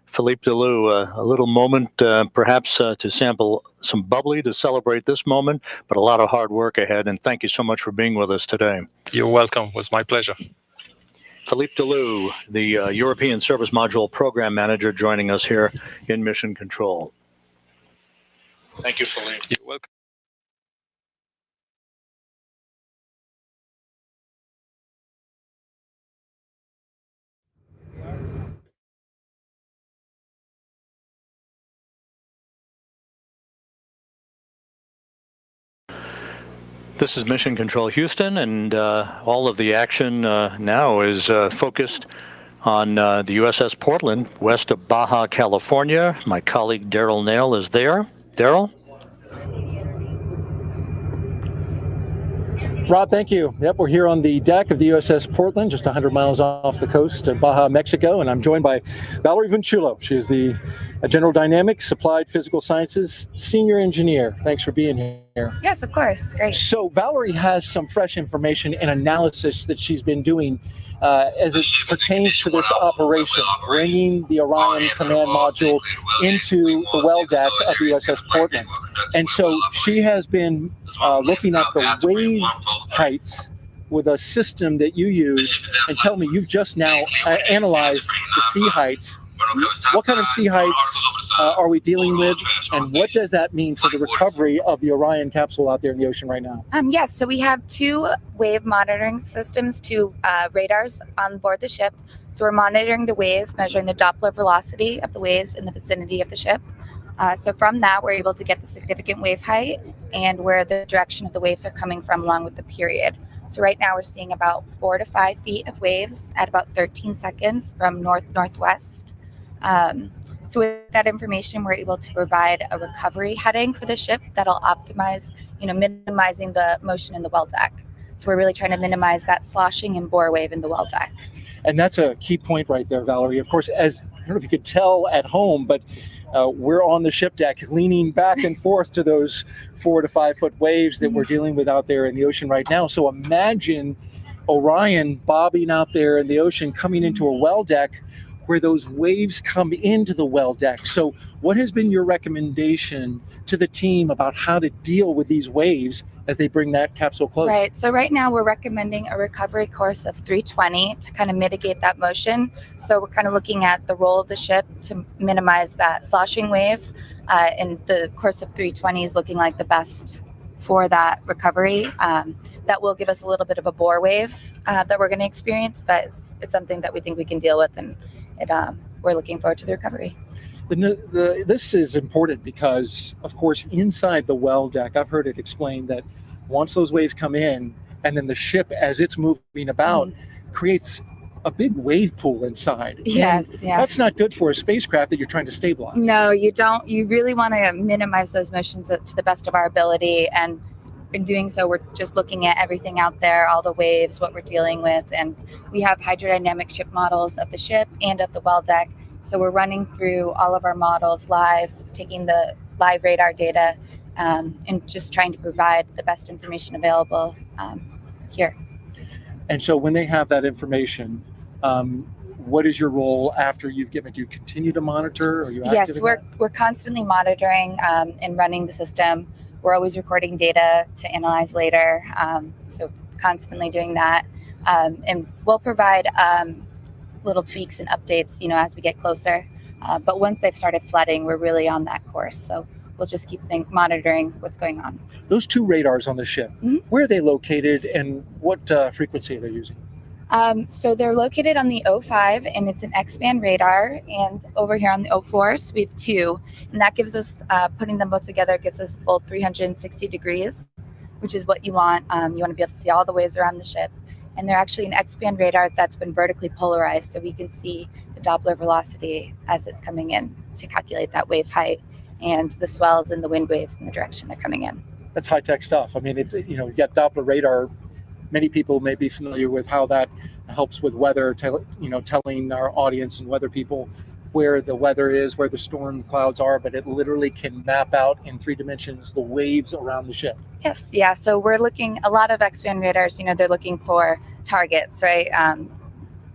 Philippe Delou, a little moment perhaps to sample some bubbly to celebrate this moment, but a lot of hard work ahead, and thank you so much for being with us today. You're welcome. It was my pleasure. Philippe Delou, the European Service Module Program Manager, joining us here in Mission Control. Thank you, Philippe. You're welcome. This is Mission Control Houston, and all of the action now is focused on the USS Portland, west of Baja, California. My colleague Daryl Nail is there. Daryl? Rob, thank you. Yep, we're here on the deck of the USS Portland, just 100 miles off the coast of Baja, Mexico, and I'm joined by Valerie Vinchulo. She is the General Dynamics Applied Physical Sciences Senior Engineer. Thanks for being here. Yes, of course. Great. So Valerie has some fresh information and analysis that she's been doing as it pertains to this operation, bringing the Orion command module into the well deck of the USS Portland. And so she has been looking at the wave heights with a system that you use. And tell me, you've just now analyzed the sea heights. What kind of sea heights are we dealing with, and what does that mean for the recovery of the Orion capsule out there in the ocean right now? Yes, so we have two wave monitoring systems, two radars on board the ship. So we're monitoring the waves, measuring the Doppler velocity of the waves in the vicinity of the ship. So from that, we're able to get the significant wave height and where the direction of the waves are coming from along with the period. So right now we're seeing about 4 to 5 feet of waves at about 13 seconds from north-northwest. So with that information, we're able to provide a recovery heading for the ship that'll optimize, minimizing the motion in the well deck. So we're really trying to minimize that sloshing and bore wave in the well deck. And that's a key point right there, Valerie. Of course, I don't know if you could tell at home, but we're on the ship deck leaning back and forth to those 4 to 5 foot waves that we're dealing with out there in the ocean right now. So imagine Orion bobbing out there in the ocean, coming into a well deck where those waves come into the well deck. So what has been your recommendation to the team about how to deal with these waves as they bring that capsule close? Right, so right now we're recommending a recovery course of 320 to kind of mitigate that motion. So we're kind of looking at the roll of the ship to minimize that sloshing wave. And the course of 320 is looking like the best for that recovery. That will give us a little bit of a bore wave that we're going to experience, but it's something that we think we can deal with, and we're looking forward to the recovery. This is important because, of course, inside the well deck, I've heard it explained that once those waves come in, and then the ship, as it's moving about, creates a big wave pool inside. Yes, yeah. That's not good for a spacecraft that you're trying to stabilize. No, you don't. You really want to minimize those motions to the best of our ability, and in doing so, we're just looking at everything out there, all the waves, what we're dealing with, and we have hydrodynamic ship models of the ship and of the well deck. So we're running through all of our models live, taking the live radar data, and just trying to provide the best information available here. And so when they have that information, What is your role after you've given? Do you continue to monitor? Or are you active Yes, in we're that? we're constantly monitoring and running the system. We're always recording data to analyze later. So constantly doing that, and we'll provide little tweaks and updates, as we get closer. But once they've started flooding, we're really on that course. So we'll just keep monitoring what's going on. Those two radars on the ship, where are they located and what frequency are they using? So they're located on the 05, and it's an X-band radar, and over here on the 04, so we have two, and that gives us, putting them both together, gives us a full 360 degrees, which is what you want. You want to be able to see all the waves around the ship, and they're actually an X-band radar that's been vertically polarized, so we can see the Doppler velocity as it's coming in to calculate that wave height and the swells and the wind waves in the direction they're coming in. That's high-tech stuff. I mean, it's, you've got Doppler radar. Many people may be familiar with how that helps with weather, telling our audience and weather people where the weather is, where the storm clouds are, but it literally can map out in 3 dimensions the waves around the ship. Yes, yeah. So we're looking, a lot of X-band radars, they're looking for targets, right?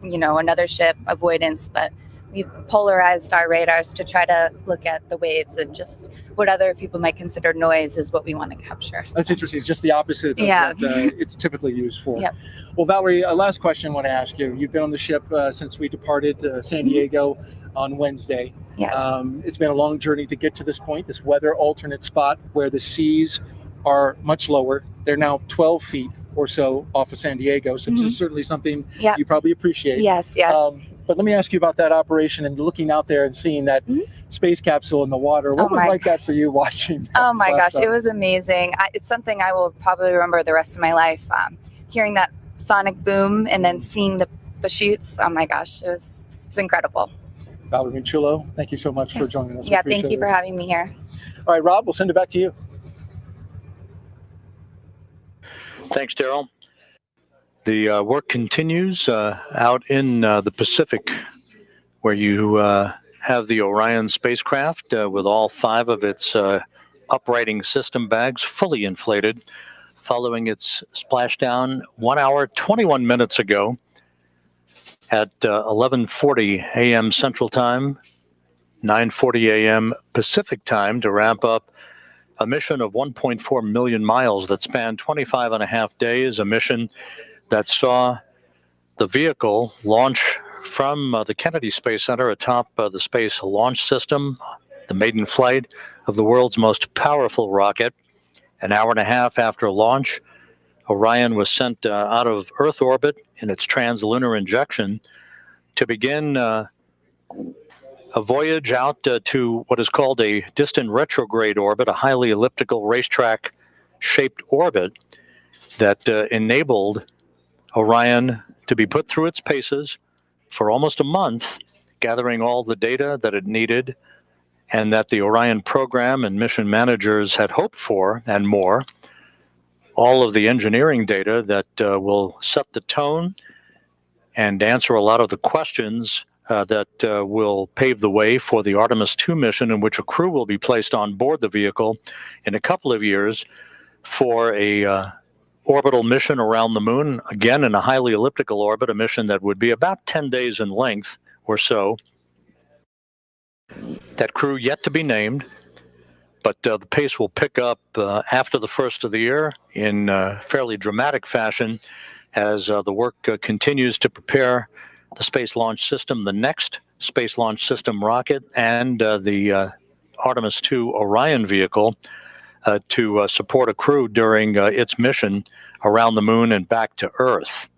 Another ship, avoidance, but we've polarized our radars to try to look at the waves, and just what other people might consider noise is what we want to capture. That's interesting. It's just the opposite of Yeah. what it's typically used for. Yep. Well, Valerie, last question I want to ask you. You've been on the ship since we departed San Diego on Wednesday. Yes. It's been a long journey to get to this point, this weather alternate spot where the seas are much lower. They're now 12 feet or so off of San Diego, so this is certainly something you probably appreciate. Yes, yes. But let me ask you about that operation and looking out there and seeing that space capsule in the water. What was like that for you watching? Oh my gosh, it was amazing. It's something I will probably remember the rest of my life. Hearing that sonic boom and then seeing the chutes. Oh my gosh, it was incredible. Valerie Chulo, thank you so much for joining us. Yeah, thank you for having me here. All right, Rob, we'll send it back to you. Thanks, Daryl. The work continues out in the Pacific, where you have the Orion spacecraft with all 5 of its uprighting system bags fully inflated, following its splashdown 1 hour, 21 minutes ago at 11:40 a.m. Central Time, 9:40 a.m. Pacific Time, to wrap up a mission of 1.4 million miles that spanned 25 and a half days, a mission that saw the vehicle launch from the Kennedy Space Center atop the Space Launch System, the maiden flight of the world's most powerful rocket. An hour and a half after launch, Orion was sent out of Earth orbit in its translunar injection to begin a voyage out to what is called a distant retrograde orbit, a highly elliptical racetrack-shaped orbit that enabled Orion to be put through its paces for almost a month, gathering all the data that it needed and that the Orion program and mission managers had hoped for, and more. All of the engineering data that will set the tone and answer a lot of the questions that will pave the way for the Artemis 2 mission, in which a crew will be placed on board the vehicle in a couple of years for a orbital mission around the moon, again in a highly elliptical orbit, a mission that would be about 10 days in length or so. That crew yet to be named, but the pace will pick up after the first of the year in fairly dramatic fashion as the work continues to prepare the Space Launch System, the next Space Launch System rocket, and the Artemis 2 Orion vehicle to support a crew during its mission around the moon and back to Earth.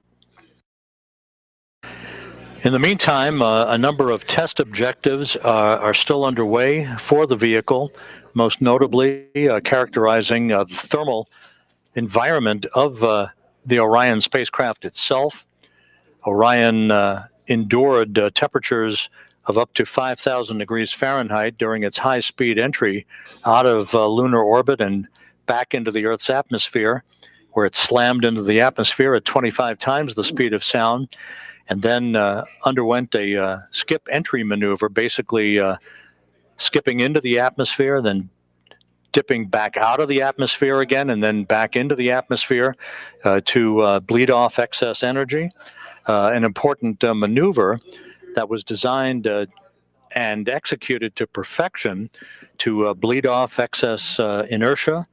In the meantime, a number of test objectives are still underway for the vehicle, most notably characterizing the thermal environment of the Orion spacecraft itself. Orion endured temperatures of up to 5,000 degrees Fahrenheit during its high-speed entry out of lunar orbit and back into the Earth's atmosphere, where it slammed into the atmosphere at 25 times the speed of sound, and then underwent a skip entry maneuver, basically skipping into the atmosphere, then dipping back out of the atmosphere again, and then back into the atmosphere to bleed off excess energy. an important maneuver that was designed and executed to perfection to bleed off excess inertia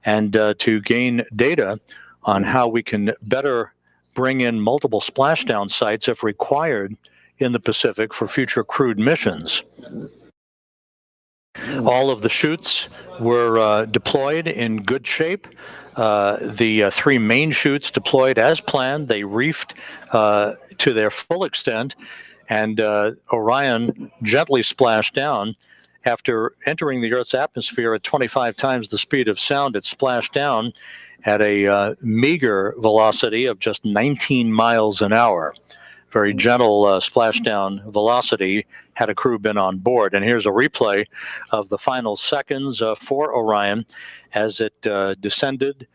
and to gain data on how we can better bring in multiple splashdown sites if required in the Pacific for future crewed missions. All of the chutes were deployed in good shape. The three main chutes deployed as planned. They reefed to their full extent, and Orion gently splashed down. After entering the Earth's atmosphere at 25 times the speed of sound, it splashed down at a meager velocity of just 19 miles an hour. Very gentle splashdown velocity had a crew been on board. And here's a replay of the final seconds for Orion as it descended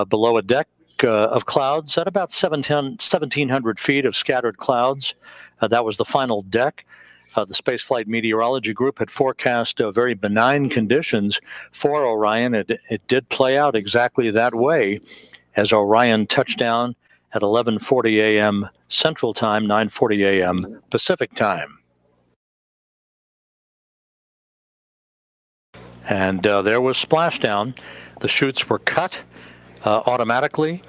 below a deck of clouds at about 1,700 feet of scattered clouds. That was the final deck. The Spaceflight Meteorology Group had forecast very benign conditions for Orion. It did play out exactly that way as Orion touched down at 11:40 a.m. Central Time, 9:40 a.m. Pacific Time. And there was splashdown. The chutes were cut automatically.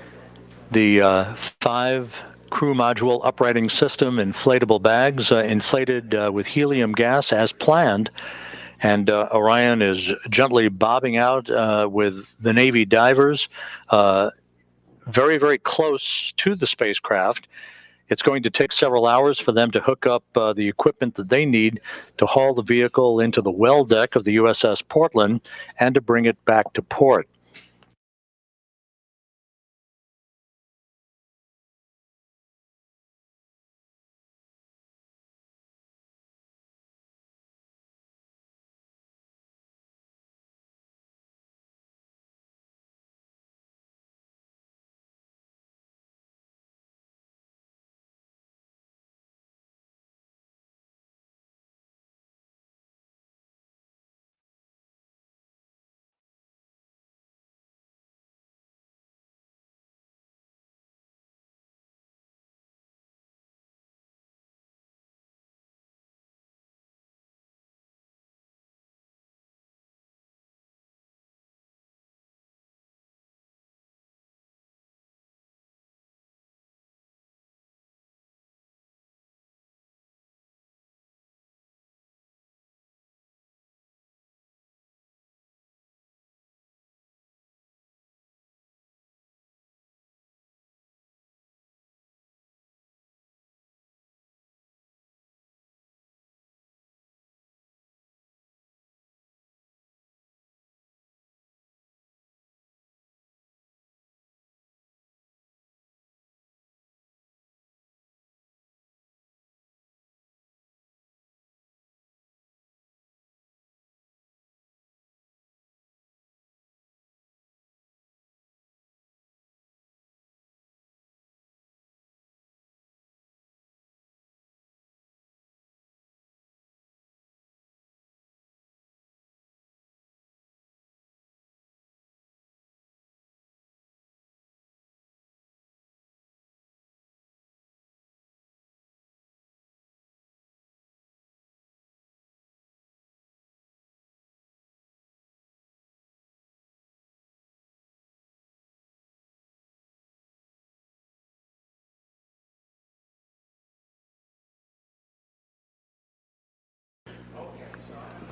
The 5 crew module uprighting system inflatable bags inflated with helium gas as planned. And Orion is gently bobbing out with the Navy divers very, very close to the spacecraft. It's going to take several hours for them to hook up the equipment that they need to haul the vehicle into the well deck of the USS Portland and to bring it back to port.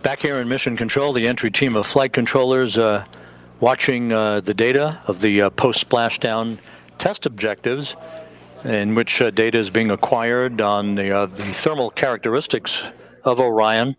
Back here in Mission Control, the entry team of flight controllers watching the data of the post-splashdown test objectives, in which data is being acquired on the thermal characteristics of Orion.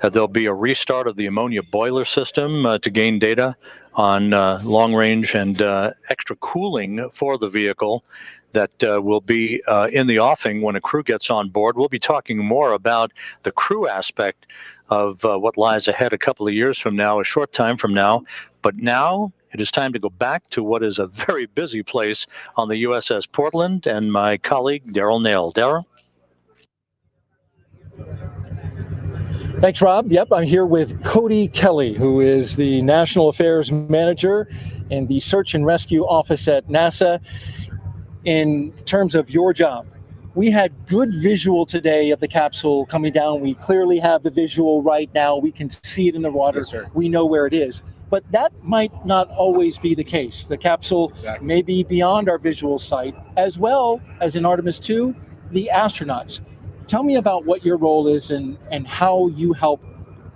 There'll be a restart of the ammonia boiler system to gain data on long range and extra cooling for the vehicle that will be in the offing when a crew gets on board. We'll be talking more about the crew aspect of what lies ahead a couple of years from now, a short time from now. But now it is time to go back to what is a very busy place on the USS Portland and my colleague, Daryl Nail. Daryl? Thanks, Rob. Yep, I'm here with Cody Kelly, who is the National Affairs Manager in the Search and Rescue Office at NASA. In terms of your job, we had good visual today of the capsule coming down. We clearly have the visual right now. We can see it in the water. Yes, sir. We know where it is. But that might not always be the case. The capsule may be beyond our visual sight, as well as in Artemis 2, the astronauts. Tell me about what your role is and how you help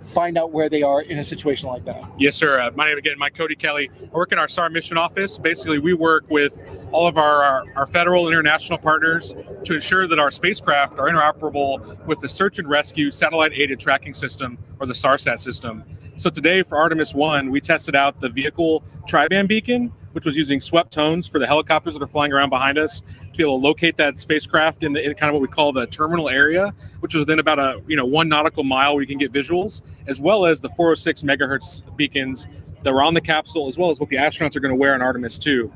find out where they are in a situation like that. Yes, sir. My name again, Mike Cody Kelly. I work in our SAR mission office. Basically, we work with all of our federal and international partners to ensure that our spacecraft are interoperable with the Search and Rescue Satellite-Aided Tracking System, or the SARSAT system. So today for Artemis 1, we tested out the vehicle tri-band beacon, which was using swept tones for the helicopters that are flying around behind us to be able to locate that spacecraft in kind of what we call the terminal area, which is within about a 1 nautical mile where you can get visuals, as well as the 406 megahertz beacons that were on the capsule, as well as what the astronauts are going to wear in Artemis 2.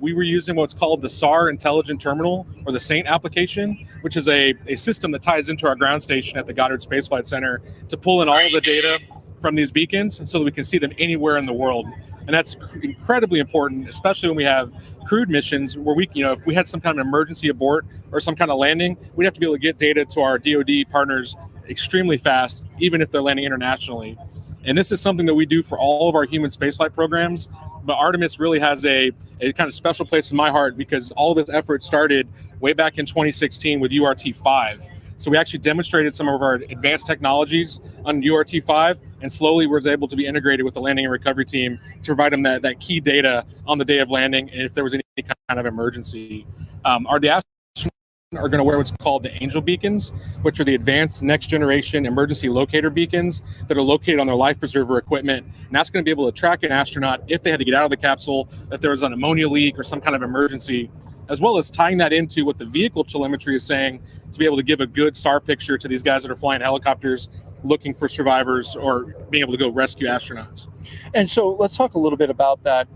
We were using what's called the SAR Intelligent Terminal, or the SAINT application, which is a system that ties into our ground station at the Goddard Space Flight Center to pull in all of the data from these beacons so that we can see them anywhere in the world. And that's incredibly important, especially when we have crewed missions where we, if we had some kind of emergency abort or some kind of landing, we'd have to be able to get data to our DoD partners extremely fast, even if they're landing internationally. And this is something that we do for all of our human spaceflight programs. But Artemis really has a kind of special place in my heart because all this effort started way back in 2016 with URT-5. So we actually demonstrated some of our advanced technologies on URT-5, and slowly was able to be integrated with the landing and recovery team to provide them that key data on the day of landing and if there was any kind of emergency. The astronauts are going to wear what's called the Angel beacons, which are the advanced next generation emergency locator beacons that are located on their life preserver equipment. And that's going to be able to track an astronaut if they had to get out of the capsule, if there was an ammonia leak or some kind of emergency, as well as tying that into what the vehicle telemetry is saying to be able to give a good SAR picture to these guys that are flying helicopters looking for survivors or being able to go rescue astronauts. And so let's talk a little bit about that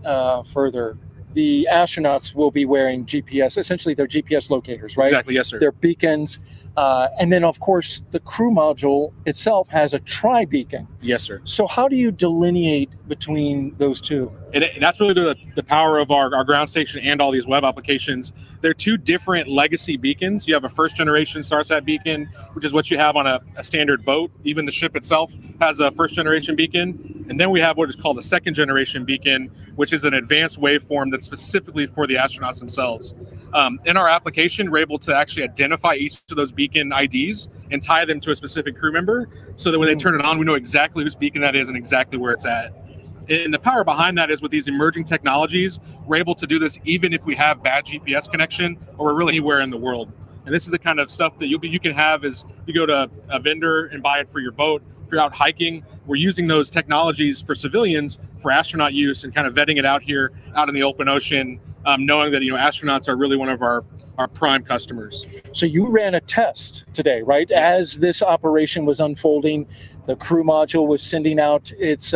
further. The astronauts will be wearing GPS, essentially they're GPS locators, right? Exactly, yes, sir. They're beacons. And then, of course, the crew module itself has a tri-beacon. Yes, sir. So how do you delineate between those two? And that's really the power of our ground station and all these web applications. They're two different legacy beacons. You have a first generation SARSAT beacon, which is what you have on a standard boat. Even the ship itself has a first generation beacon. And then we have what is called a second generation beacon, which is an advanced waveform that's specifically for the astronauts themselves. In our application, we're able to actually identify each of those beacon IDs and tie them to a specific crew member so that when they turn it on, we know exactly whose beacon that is and exactly where it's at. And the power behind that is with these emerging technologies, we're able to do this even if we have bad GPS connection or we're really anywhere in the world. And this is the kind of stuff that you can have as you go to a vendor and buy it for your boat. If you're out hiking, we're using those technologies for civilians for astronaut use and kind of vetting it out here out in the open ocean, knowing that astronauts are really one of our prime customers. So you ran a test today, right? Yes. As this operation was unfolding, the crew module was sending out its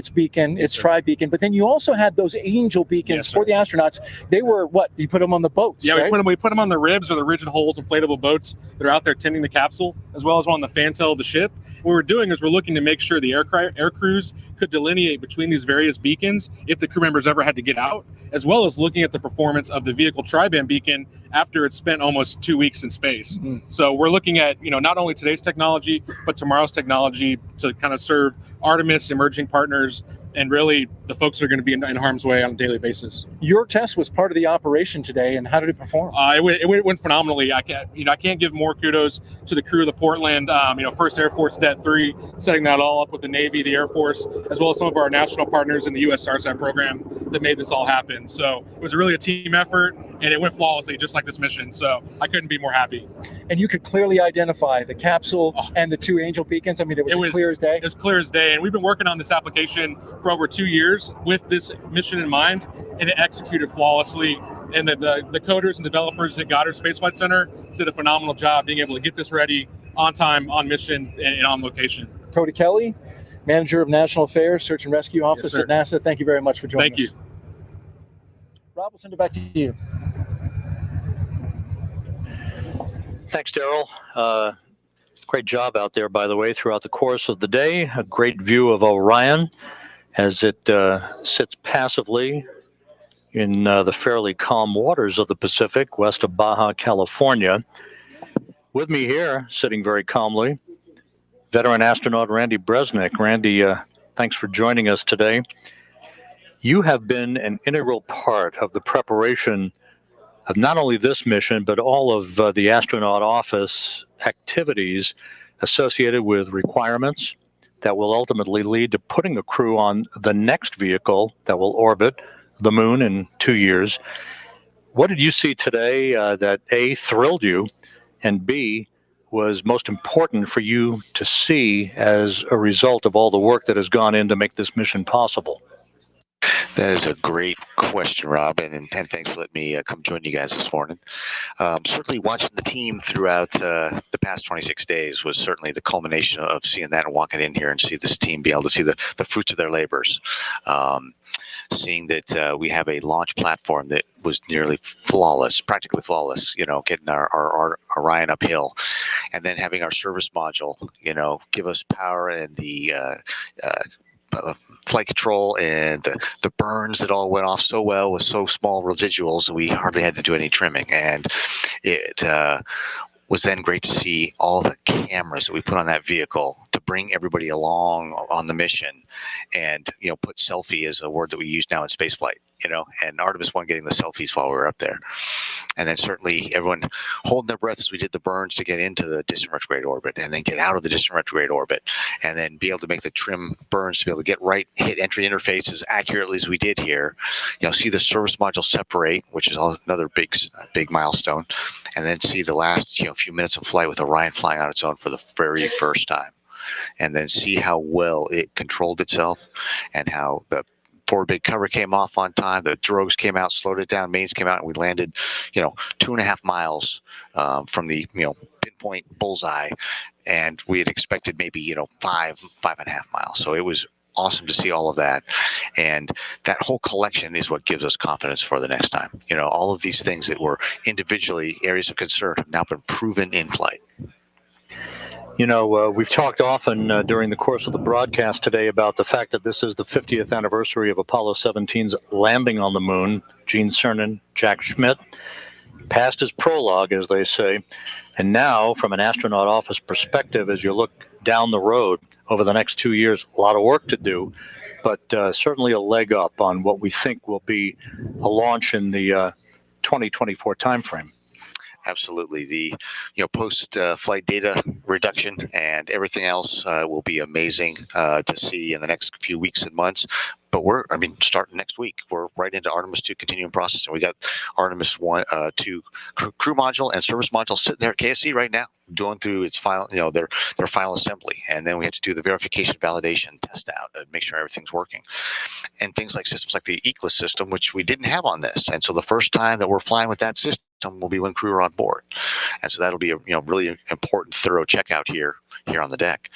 beacon, its tri-beacon, but then you also had those Angel beacons for the astronauts. They were what? You put them on the boats, yeah, right? we put them on the ribs or the rigid hulls inflatable boats that are out there tending the capsule, as well as on the fantail of the ship. What we're doing is we're looking to make sure the air crews could delineate between these various beacons if the crew members ever had to get out, as well as looking at the performance of the vehicle tri-band beacon after it's spent almost 2 weeks in space. Mm-hmm. So we're looking at not only today's technology, but tomorrow's technology to kind of serve Artemis emerging partners and really the folks that are going to be in harm's way on a daily basis. Your test was part of the operation today, and how did it perform? It went phenomenally. I can't give more kudos to the crew of the Portland, First Air Force Det 3, setting that all up with the Navy, the Air Force, as well as some of our national partners in the U.S. SARSAT program that made this all happen. So it was really a team effort, and it went flawlessly, just like this mission. So I couldn't be more happy. And you could clearly identify the capsule and the two Angel beacons. I mean, it was clear as day. It was clear as day, and we've been working on this application for over 2 years with this mission in mind, and it executed flawlessly. And the coders and developers at Goddard Space Flight Center did a phenomenal job being able to get this ready on time, on mission, and on location. Cody Kelly, Manager of National Affairs, Search and Rescue Office at NASA. Thank you very much for joining us. Thank you. Rob, we'll send it back to you. Thanks, Daryl. Great job out there, by the way, throughout the course of the day. A great view of Orion as it sits passively in the fairly calm waters of the Pacific west of Baja California. With me here, sitting very calmly, veteran astronaut Randy Bresnik. Randy, thanks for joining us today. You have been an integral part of the preparation of not only this mission, but all of the astronaut office activities associated with requirements that will ultimately lead to putting a crew on the next vehicle that will orbit the moon in 2 years. What did you see today that A, thrilled you, and B, was most important for you to see as a result of all the work that has gone in to make this mission possible? That is a great question, Rob, and thanks for letting me come join you guys this morning. Certainly watching the team throughout the past 26 days was certainly the culmination of seeing that and walking in here and see this team be able to see the fruits of their labors. Seeing that we have a launch platform that was nearly flawless, practically flawless, getting our Orion uphill, and then having our service module, give us power and the flight control and the burns that all went off so well with so small residuals that we hardly had to do any trimming. And it was then great to see all the cameras that we put on that vehicle to bring everybody along on the mission, and put selfie as a word that we use now in spaceflight, and Artemis 1 getting the selfies while we were up there. And then certainly everyone holding their breath as we did the burns to get into the distant retrograde orbit and then get out of the distant retrograde orbit, and then be able to make the trim burns to be able to get right, hit entry interface as accurately as we did here. See the service module separate, which is another big milestone, and then see the last few minutes of flight with Orion flying on its own for the very first time, and then see how well it controlled itself and how the forward big cover came off on time, the drogues came out, slowed it down, mains came out, and we landed 2.5 miles from the pinpoint bullseye, and we had expected maybe 5.5 miles. So it was awesome to see all of that, and that whole collection is what gives us confidence for the next time. All of these things that were individually areas of concern have now been proven in flight. We've talked often during the course of the broadcast today about the fact that this is the 50th anniversary of Apollo 17's landing on the moon. Gene Cernan, Jack Schmitt, past his prologue, as they say. And now, from an astronaut office perspective, as you look down the road over the next 2 years, a lot of work to do, but certainly a leg up on what we think will be a launch in the 2024 timeframe. Absolutely. The post-flight data reduction and everything else will be amazing to see in the next few weeks and months. But starting next week, we're right into Artemis 2 continuum processing. We got Artemis 2 crew module and service module sitting there at KSC right now, going through its final, their final assembly. And then we have to do the verification, validation, test out, and make sure everything's working. And things like systems like the ECLIS system, which we didn't have on this. And so the first time that we're flying with that system will be when crew are on board. And so that'll be a really important, thorough checkout here on the deck.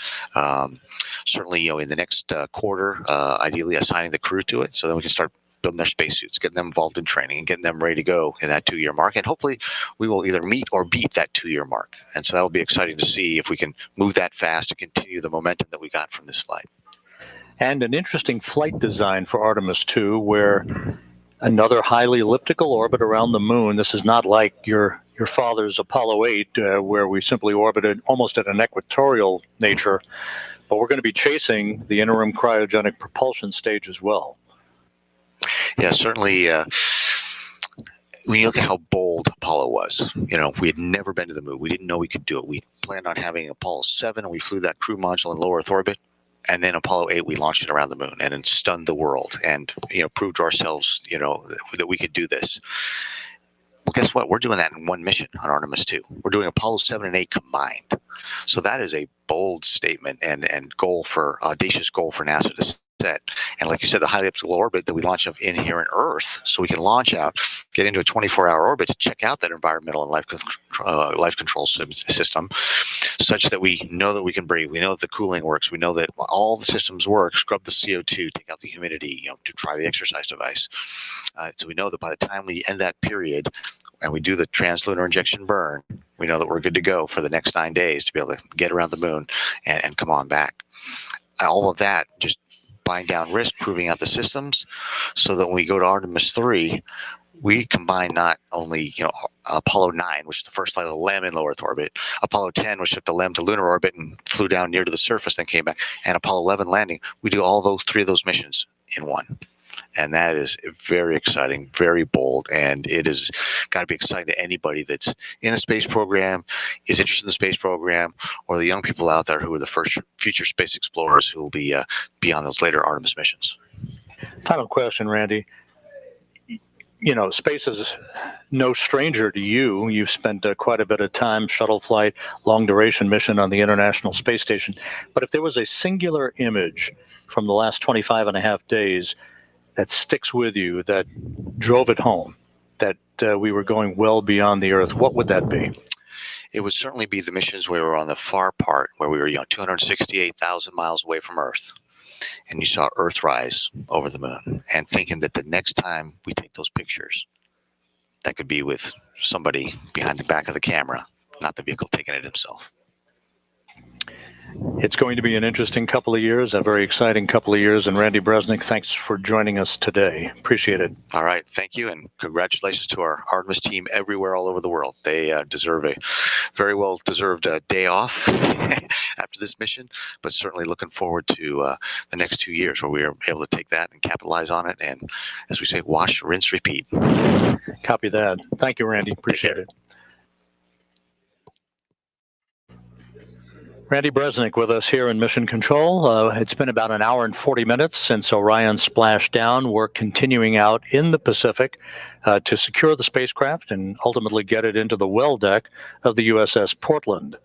Certainly, in the next quarter, ideally assigning the crew to it, so then we can start building their spacesuits, getting them involved in training, and getting them ready to go in that 2-year mark. And hopefully we will either meet or beat that 2-year mark. And so that'll be exciting to see if we can move that fast to continue the momentum that we got from this flight. And an interesting flight design for Artemis 2, where another highly elliptical orbit around the moon. This is not like your father's Apollo 8, where we simply orbited almost at an equatorial nature, but we're going to be chasing the interim cryogenic propulsion stage as well. Yeah, certainly. When you look at how bold Apollo was, we had never been to the moon. We didn't know we could do it. We planned on having Apollo 7, and we flew that crew module in low Earth orbit. And then Apollo 8, we launched it around the moon and it stunned the world and, proved to ourselves, that we could do this. Well, guess what? We're doing that in one mission on Artemis 2. We're doing Apollo 7 and 8 combined. So that is a bold statement and audacious goal for NASA to set. And like you said, the highly elliptical orbit that we launch of inherent Earth, so we can launch out, get into a 24-hour orbit to check out that environmental and life control system, such that we know that we can breathe. We know that the cooling works. We know that all the systems work. Scrub the CO2, take out the humidity, to try the exercise device. So we know that by the time we end that period and we do the translunar injection burn, we know that we're good to go for the next 9 days to be able to get around the moon and come on back. All of that just buying down risk, proving out the systems, so that when we go to Artemis 3, we combine not only, Apollo 9, which is the first flight of the LEM in low Earth orbit, Apollo 10, which took the LEM to lunar orbit and flew down near to the surface, then came back, and Apollo 11 landing. We do all those 3 of those missions in one. And that is very exciting, very bold, and it is got to be exciting to anybody that's in the space program, is interested in the space program, or the young people out there who are the first future space explorers who will be on those later Artemis missions. Final question, Randy. Space is no stranger to you. You've spent quite a bit of time, shuttle flight, long duration mission on the International Space Station. But if there was a singular image from the last 25 and a half days that sticks with you, that drove it home, that we were going well beyond the Earth, what would that be? It would certainly be the missions where we were on the far part, where we were 268,000 miles away from Earth. And you saw Earthrise over the moon, and thinking that the next time we take those pictures, that could be with somebody behind the back of the camera, not the vehicle taking it himself. It's going to be an interesting couple of years, a very exciting couple of years. And Randy Bresnik, thanks for joining us today. Appreciate it. All right. Thank you. And congratulations to our Artemis team everywhere all over the world. They deserve a very well-deserved day off after this mission, but certainly looking forward to the next 2 years where we are able to take that and capitalize on it. And as we say, wash, rinse, repeat. Copy that. Thank you, Randy. Appreciate it. Randy Bresnik with us here in Mission Control. It's been about an hour and 40 minutes since Orion splashed down. We're continuing out in the Pacific to secure the spacecraft and ultimately get it into the well deck of the USS Portland.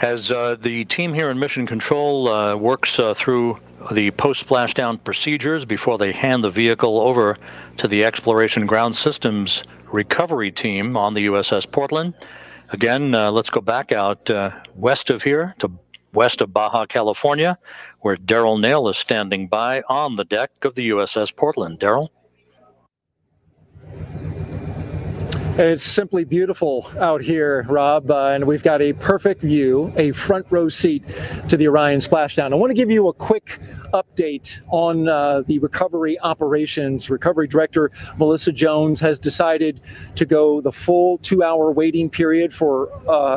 As the team here in Mission Control works through the post-splashdown procedures before they hand the vehicle over to the Exploration Ground Systems recovery team on the USS Portland. Again, let's go back out west of here to west of Baja, California, where Daryl Nail is standing by on the deck of the USS Portland. Daryl? And it's simply beautiful out here, Rob, and we've got a perfect view, a front row seat to the Orion splashdown. I want to give you a quick update on the recovery operations. Recovery Director Melissa Jones has decided to go the full 2-hour waiting period for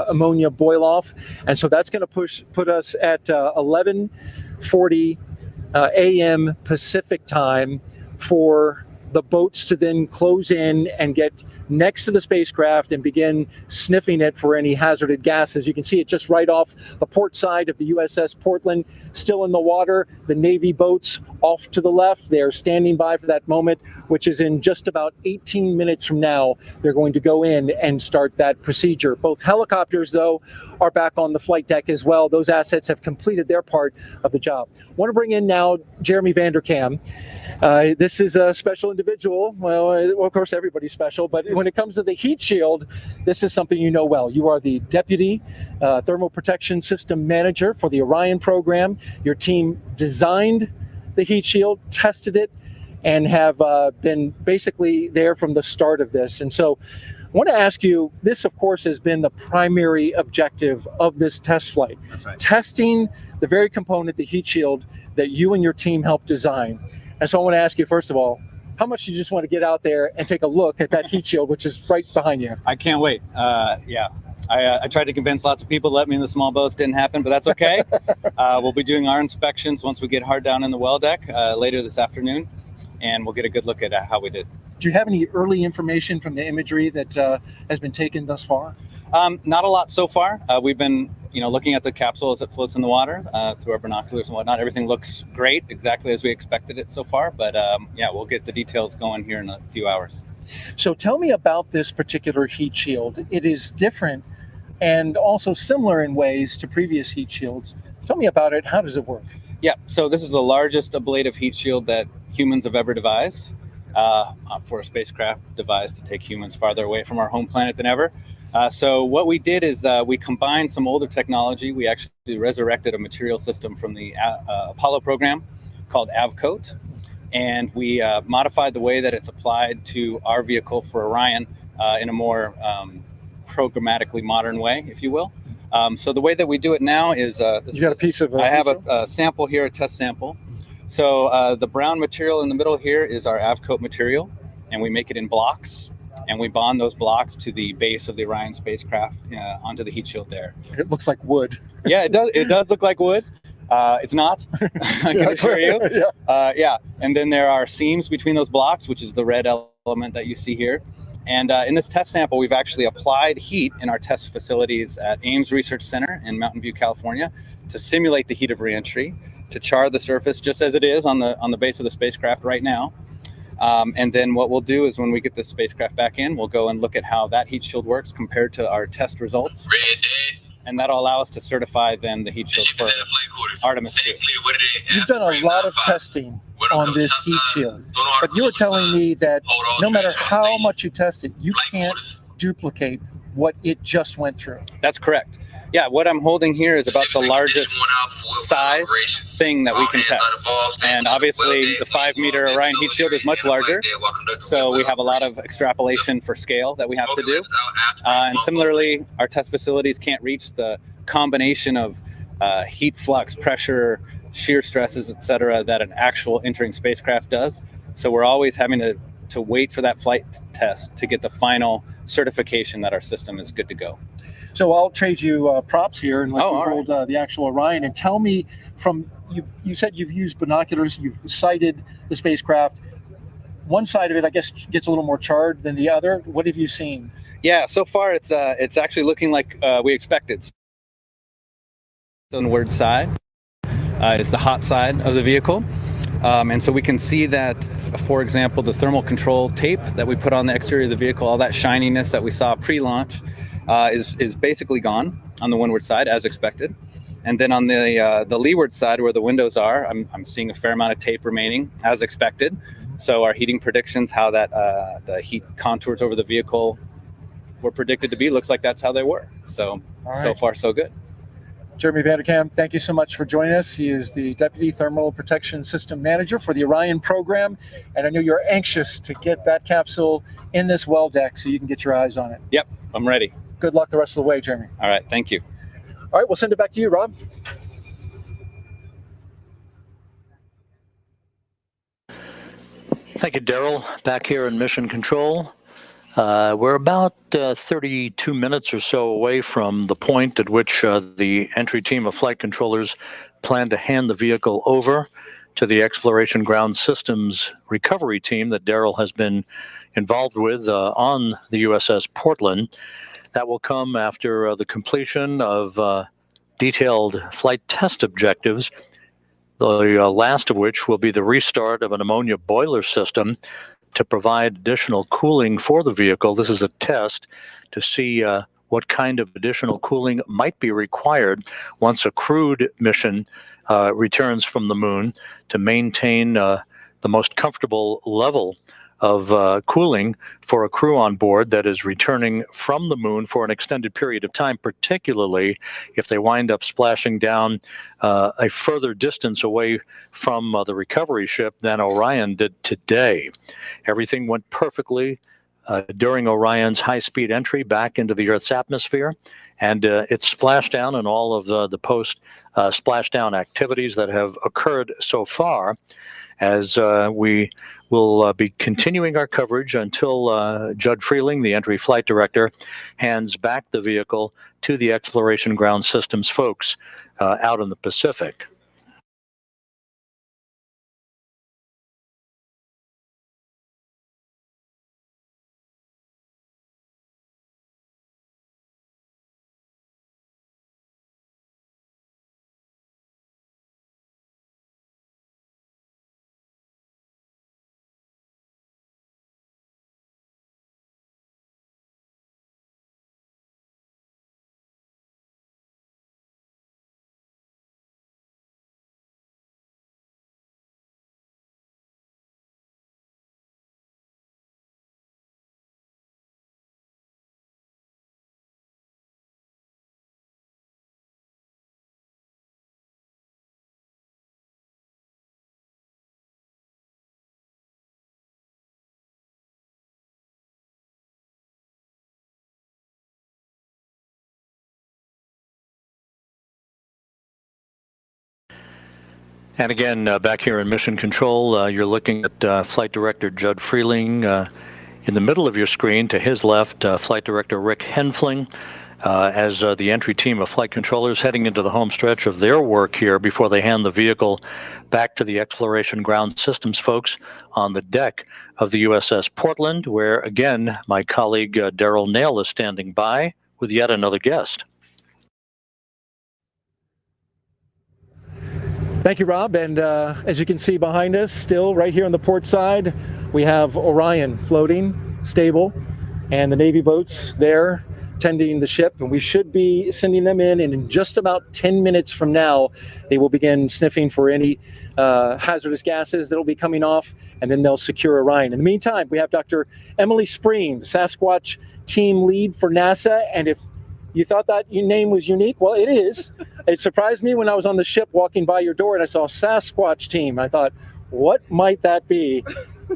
ammonia boil-off, and so that's going to put us at 11:40 a.m. Pacific time for the boats to then close in and get next to the spacecraft and begin sniffing it for any hazardous gases. You can see it just right off the port side of the USS Portland, still in the water. The Navy boats off to the left, they're standing by for that moment, which is in just about 18 minutes from now. They're going to go in and start that procedure. Both helicopters, though, are back on the flight deck as well. Those assets have completed their part of the job. I want to bring in now Jeremy Vanderkam. This is a special individual. Well, of course, everybody's special, but when it comes to the heat shield, this is something you know well. You are the Deputy Thermal Protection System Manager for the Orion program. Your team designed the heat shield, tested it, and have been basically there from the start of this. And so I want to ask you, this, of course, has been the primary objective of this test flight. That's right. Testing the very component, the heat shield, that you and your team helped design. And so I want to ask you, first of all, how much do you just want to get out there and take a look at that heat shield, which is right behind you? I can't wait. Yeah. I tried to convince lots of people to let me in the small boats. Didn't happen, but that's okay. We'll be doing our inspections once we get hard down in the well deck later this afternoon, and we'll get a good look at how we did. Do you have any early information from the imagery that has been taken thus far? Not a lot so far. We've been, looking at the capsule as it floats in the water through our binoculars and whatnot. Everything looks great, exactly as we expected it so far. But yeah, we'll get the details going here in a few hours. So tell me about this particular heat shield. It is different and also similar in ways to previous heat shields. Tell me about it. How does it work? Yeah, so this is the largest ablative heat shield that humans have ever devised for a spacecraft devised to take humans farther away from our home planet than ever. So what we did is we combined some older technology. We actually resurrected a material system from the Apollo program called AVCOAT, and we modified the way that it's applied to our vehicle for Orion in a more programmatically modern way, if you will. So the way that we do it now is You got a piece of I have a sample here, a test sample. So the brown material in the middle here is our AVCOAT material, and we make it in blocks, and we bond those blocks to the base of the Orion spacecraft onto the heat shield there. It looks like wood. Yeah, it does. It does look like wood. It's not. I can assure you. Yeah. And then there are seams between those blocks, which is the red element that you see here. And in this test sample, we've actually applied heat in our test facilities at Ames Research Center in Mountain View, California, to simulate the heat of reentry, to char the surface just as it is on the base of the spacecraft right now. And then what we'll do is when we get the spacecraft back in, we'll go and look at how that heat shield works compared to our test results. And that'll allow us to certify then the heat shield for Artemis 2. You've done a lot of testing on this heat shield, but you were telling me that no matter how much you test it, you can't duplicate what it just went through. That's correct. Yeah, what I'm holding here is about the largest size thing that we can test. And obviously the 5-meter Orion heat shield is much larger. So we have a lot of extrapolation for scale that we have to do. And similarly, our test facilities can't reach the combination of heat flux, pressure, shear stresses, etc., that an actual entering spacecraft does. So we're always having to wait for that flight test to get the final certification that our system is good to go. So I'll trade you props here and let you hold right. the actual Orion and tell me from, you said you've used binoculars, you've sighted the spacecraft. One side of it, I guess, gets a little more charred than the other. What have you seen? Yeah, so far it's actually looking like we expected. Onward side is the hot side of the vehicle. And so we can see that, for example, the thermal control tape that we put on the exterior of the vehicle, all that shininess that we saw pre-launch is basically gone on the windward side as expected. And then on the leeward side where the windows are, I'm seeing a fair amount of tape remaining as expected. So our heating predictions, how that the heat contours over the vehicle were predicted to be, looks like that's how they were. So, so far so good. Jeremy Vanderkam, thank you so much for joining us. He is the Deputy Thermal Protection System Manager for the Orion program. And I know you're anxious to get that capsule in this well deck so you can get your eyes on it. Yep, I'm ready. Good luck the rest of the way, Jeremy. All right, thank you. All right, we'll send it back to you, Rob. Thank you, Daryl. Back here in Mission Control. We're about 32 minutes or so away from the point at which the entry team of flight controllers plan to hand the vehicle over to the Exploration Ground Systems recovery team that Daryl has been involved with on the USS Portland. That will come after the completion of detailed flight test objectives, the last of which will be the restart of an ammonia boiler system to provide additional cooling for the vehicle. This is a test to see what kind of additional cooling might be required once a crewed mission returns from the moon to maintain the most comfortable level of cooling for a crew on board that is returning from the moon for an extended period of time, particularly if they wind up splashing down a further distance away from the recovery ship than Orion did today. Everything went perfectly during Orion's high-speed entry back into the Earth's atmosphere, and it splashed down and all of the post-splashdown activities that have occurred so far, as we will be continuing our coverage until Judd Freeling, the entry flight director, hands back the vehicle to the Exploration Ground Systems folks out in the Pacific. And again, back here in Mission Control, you're looking at Flight Director Judd Freeling in the middle of your screen. To his left, Flight Director Rick Henfling, as the entry team of flight controllers heading into the home stretch of their work here before they hand the vehicle back to the Exploration Ground Systems folks on the deck of the USS Portland, where, again, my colleague Daryl Nail is standing by with yet another guest. Thank you, Rob. And as you can see behind us, still right here on the port side, we have Orion floating, stable, and the Navy boats there tending the ship. And we should be sending them in. And in just about 10 minutes from now, they will begin sniffing for any hazardous gases that will be coming off, and then they'll secure Orion. In the meantime, we have Dr. Emily Spreen, the Sasquatch team lead for NASA. And if you thought that your name was unique, well, it is. It surprised me when I was on the ship walking by your door and I saw Sasquatch team. I thought, what might that be?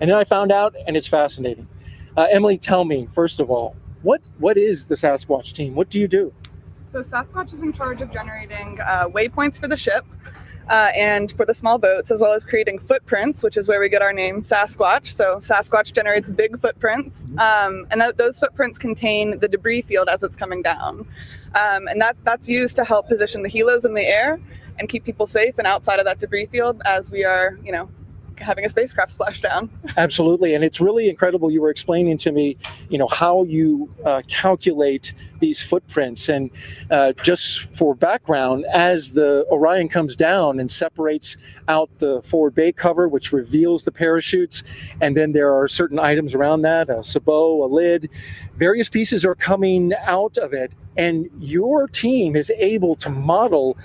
And then I found out, and it's fascinating. Emily, tell me, first of all, what is the Sasquatch team? What do you do? So Sasquatch is in charge of generating waypoints for the ship and for the small boats, as well as creating footprints, which is where we get our name Sasquatch. So Sasquatch generates big footprints, and those footprints contain the debris field as it's coming down. And that's used to help position the helos in the air and keep people safe and outside of that debris field as we are, having a spacecraft splash down. Absolutely. And it's really incredible. You were explaining to me, how you calculate these footprints. And just for background, as the Orion comes down and separates out the forward bay cover, which reveals the parachutes, and then there are certain items around that, a sabot, a lid, various pieces are coming out of it. And your team is able to model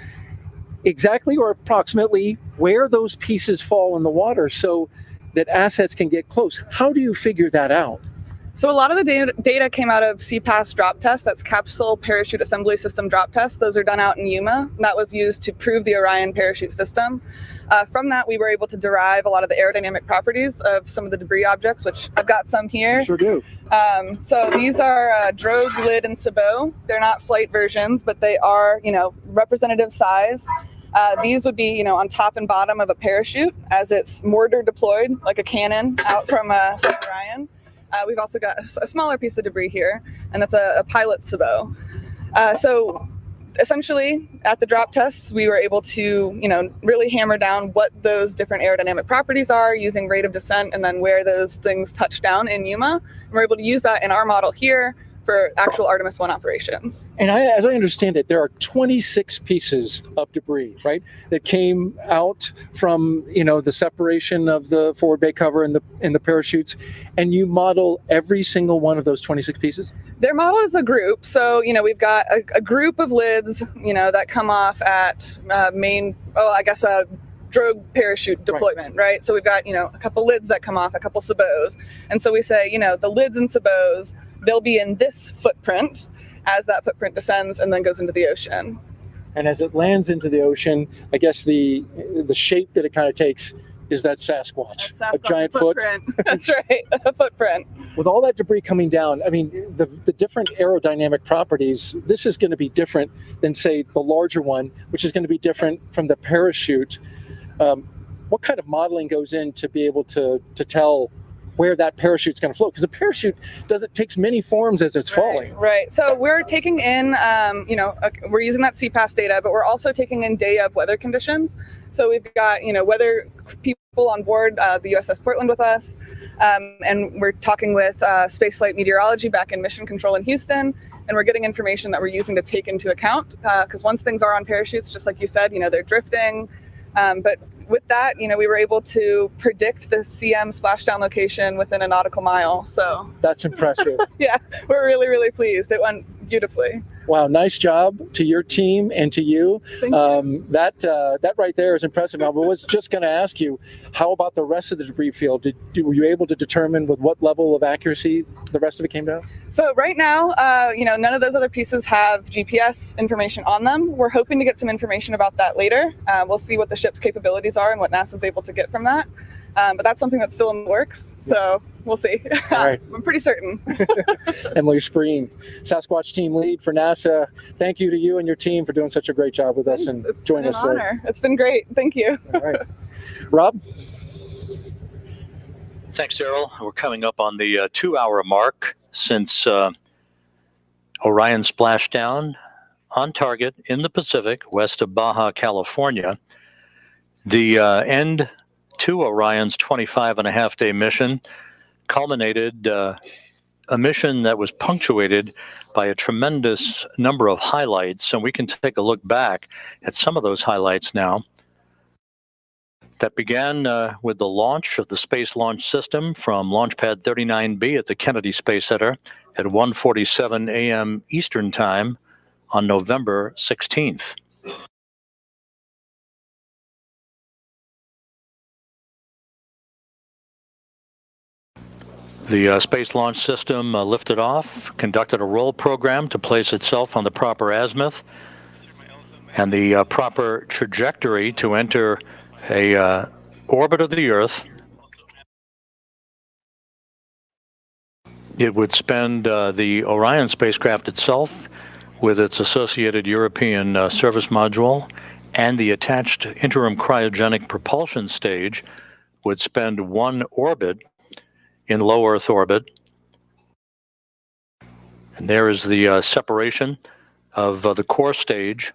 exactly or approximately where those pieces fall in the water so that assets can get close. How do you figure that out? So a lot of the data came out of CPAS drop test. That's Capsule Parachute Assembly System drop test. Those are done out in Yuma. That was used to prove the Orion parachute system. From that, we were able to derive a lot of the aerodynamic properties of some of the debris objects, which I've got some here. Sure do. So these are drogue, lid, and sabot. They're not flight versions, but they are, representative size. These would be, on top and bottom of a parachute as it's mortar deployed, like a cannon out from Orion. We've also got a smaller piece of debris here, and that's a pilot sabot. So essentially, at the drop tests, we were able to, really hammer down what those different aerodynamic properties are using rate of descent and then where those things touch down in Yuma. And we're able to use that in our model here for actual Artemis 1 operations. And as I understand it, there are 26 pieces of debris, right, that came out from, the separation of the forward bay cover and the parachutes, and you model every single one of those 26 pieces? Their model is a group. So, we've got a group of lids, that come off at drogue parachute deployment, right? So we've got, a couple lids that come off, a couple sabots. And so we say, the lids and sabots, they'll be in this footprint as that footprint descends and then goes into the ocean. And as it lands into the ocean, I guess the shape that it kind of takes is that Sasquatch, a giant footprint. That's right, a footprint. With all that debris coming down, I mean, the different aerodynamic properties, this is going to be different than, say, the larger one, which is going to be different from the parachute. What kind of modeling goes in to be able to tell where that parachute's going to float? Because the parachute takes many forms as it's falling. Right. So we're taking in, we're using that CPAS data, but we're also taking in day of weather conditions. So we've got, weather people on board the USS Portland with us, and we're talking with spaceflight meteorology back in Mission Control in Houston, and we're getting information that we're using to take into account. Because once things are on parachutes, just like you said, they're drifting, but with that, we were able to predict the CM splashdown location within a nautical mile. So that's impressive. Yeah, we're really, really pleased. It went beautifully. Wow, nice job to your team and to you. Thank you. That right there is impressive. I was just going to ask you, how about the rest of the debris field? Were you able to determine with what level of accuracy the rest of it came down? So right now, none of those other pieces have GPS information on them. We're hoping to get some information about that later. We'll see what the ship's capabilities are and what NASA's able to get from that. but that's something that's still in the works. So we'll see. All right. I'm pretty certain. Emily Spreen, Sasquatch team lead for NASA. Thank you to you and your team for doing such a great job with us and joining us. It's been an honor. It's been great. Thank you. All right. Rob? Thanks, Errol. We're coming up on the 2-hour mark since Orion splashdown on target in the Pacific, west of Baja, California. The end to Orion's 25-and-a-half-day mission culminated a mission that was punctuated by a tremendous number of highlights, and we can take a look back at some of those highlights now. That began with the launch of the Space Launch System from Launch Pad 39B at the Kennedy Space Center at 1:47 a.m. Eastern Time on November 16th. The Space Launch System lifted off, conducted a roll program to place itself on the proper azimuth and the proper trajectory to enter a orbit of the Earth. It would spend the Orion spacecraft itself with its associated European service module and the attached interim cryogenic propulsion stage would spend one orbit in low Earth orbit. And there is the separation of the core stage.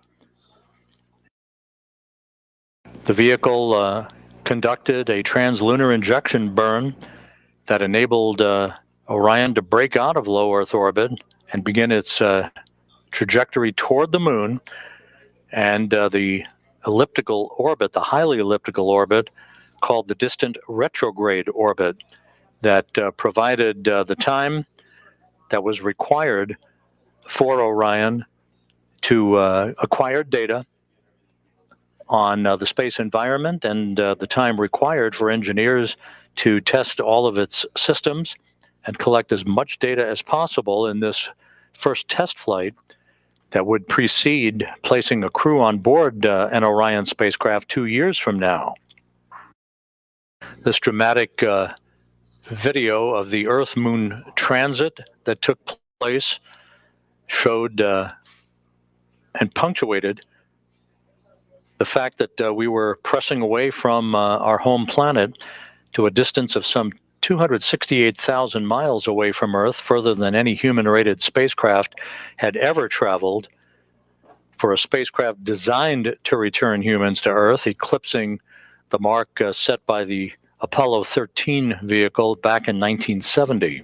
The vehicle conducted a translunar injection burn that enabled Orion to break out of low Earth orbit and begin its trajectory toward the moon. And the elliptical orbit, the highly elliptical orbit, called the distant retrograde orbit, that provided the time that was required for Orion to acquire data on the space environment and the time required for engineers to test all of its systems and collect as much data as possible in this first test flight that would precede placing a crew on board an Orion spacecraft 2 years from now. This dramatic video of the Earth-Moon transit that took place showed and punctuated the fact that we were pressing away from our home planet to a distance of some 268,000 miles away from Earth, further than any human-rated spacecraft had ever traveled, for a spacecraft designed to return humans to Earth, eclipsing the mark set by the Apollo 13 vehicle back in 1970.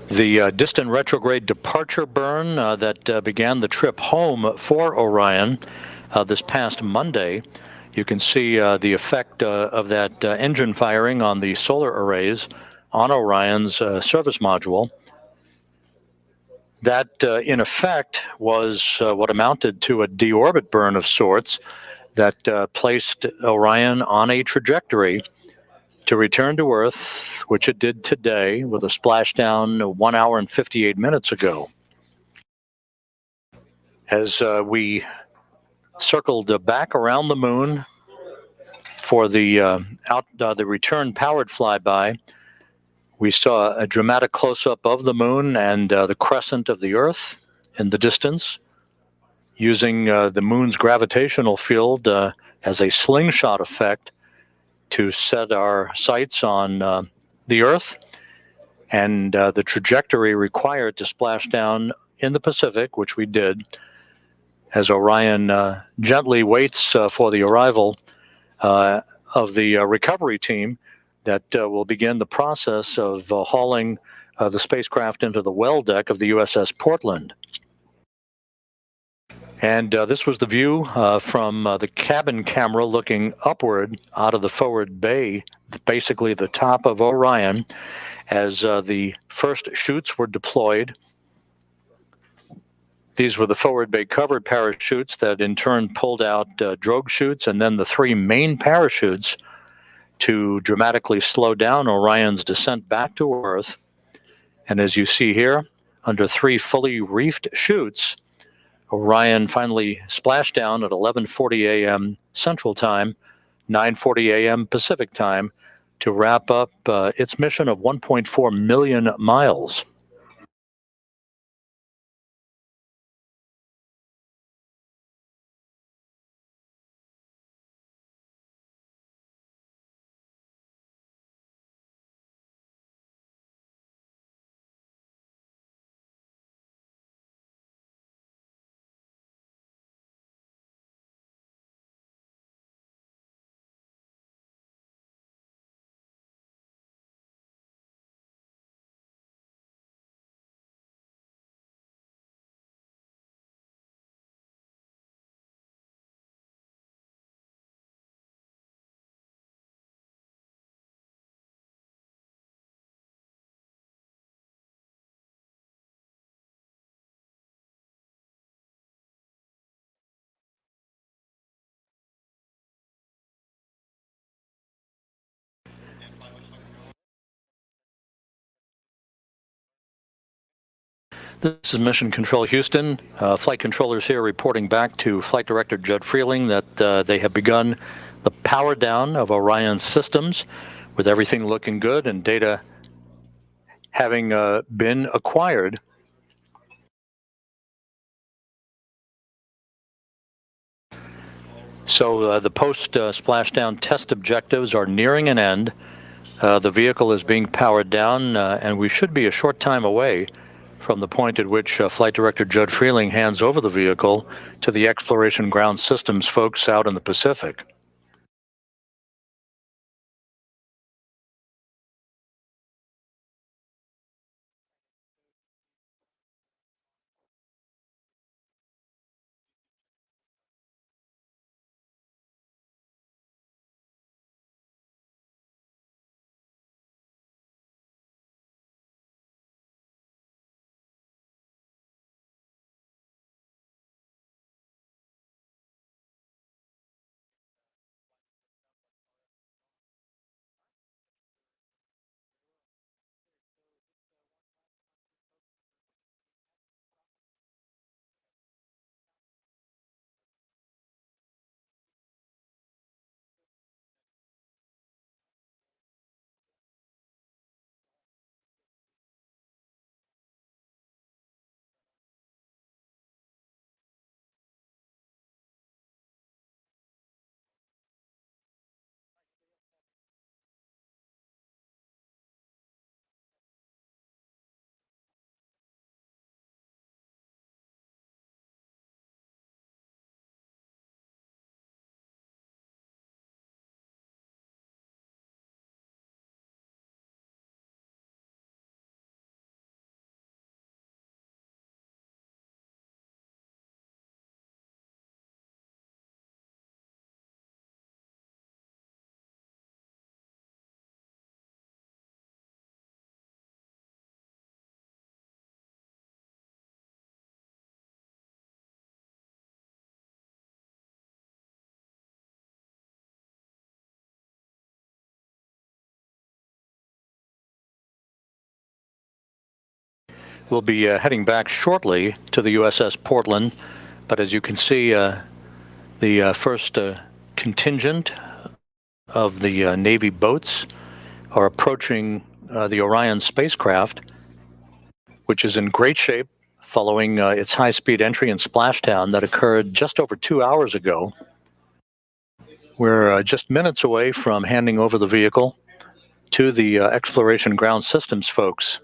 The distant retrograde departure burn that began the trip home for Orion this past Monday. You can see the effect of that engine firing on the solar arrays on Orion's service module. That, in effect, was what amounted to a deorbit burn of sorts that placed Orion on a trajectory to return to Earth, which it did today with a splashdown 1 hour and 58 minutes ago. As we circled back around the moon for the return powered flyby, we saw a dramatic close-up of the moon and the crescent of the Earth in the distance, using the moon's gravitational field as a slingshot effect to set our sights on the Earth and the trajectory required to splash down in the Pacific, which we did, as Orion gently waits for the arrival of the recovery team that will begin the process of hauling the spacecraft into the well deck of the USS Portland. And this was the view from the cabin camera looking upward out of the forward bay, basically the top of Orion. as the first chutes were deployed. These were the forward bay covered parachutes that in turn pulled out drogue chutes and then the three main parachutes to dramatically slow down Orion's descent back to Earth. And as you see here, under three fully reefed chutes, Orion finally splashed down at 11:40 a.m. Central Time, 9:40 a.m. Pacific Time, to wrap up its mission of 1.4 million miles. This is Mission Control Houston. Flight controllers here reporting back to Flight Director Judd Freeling that they have begun the power down of Orion's systems, with everything looking good and data having been acquired. So the post-splashdown test objectives are nearing an end. The vehicle is being powered down, and we should be a short time away from the point at which Flight Director Judd Freeling hands over the vehicle to the Exploration Ground Systems folks out in the Pacific. We'll be heading back shortly to the USS Portland, but as you can see, the first contingent of the Navy boats are approaching the Orion spacecraft, which is in great shape following its high-speed entry and splashdown that occurred just over 2 hours ago. We're just minutes away from handing over the vehicle to the Exploration Ground Systems folks.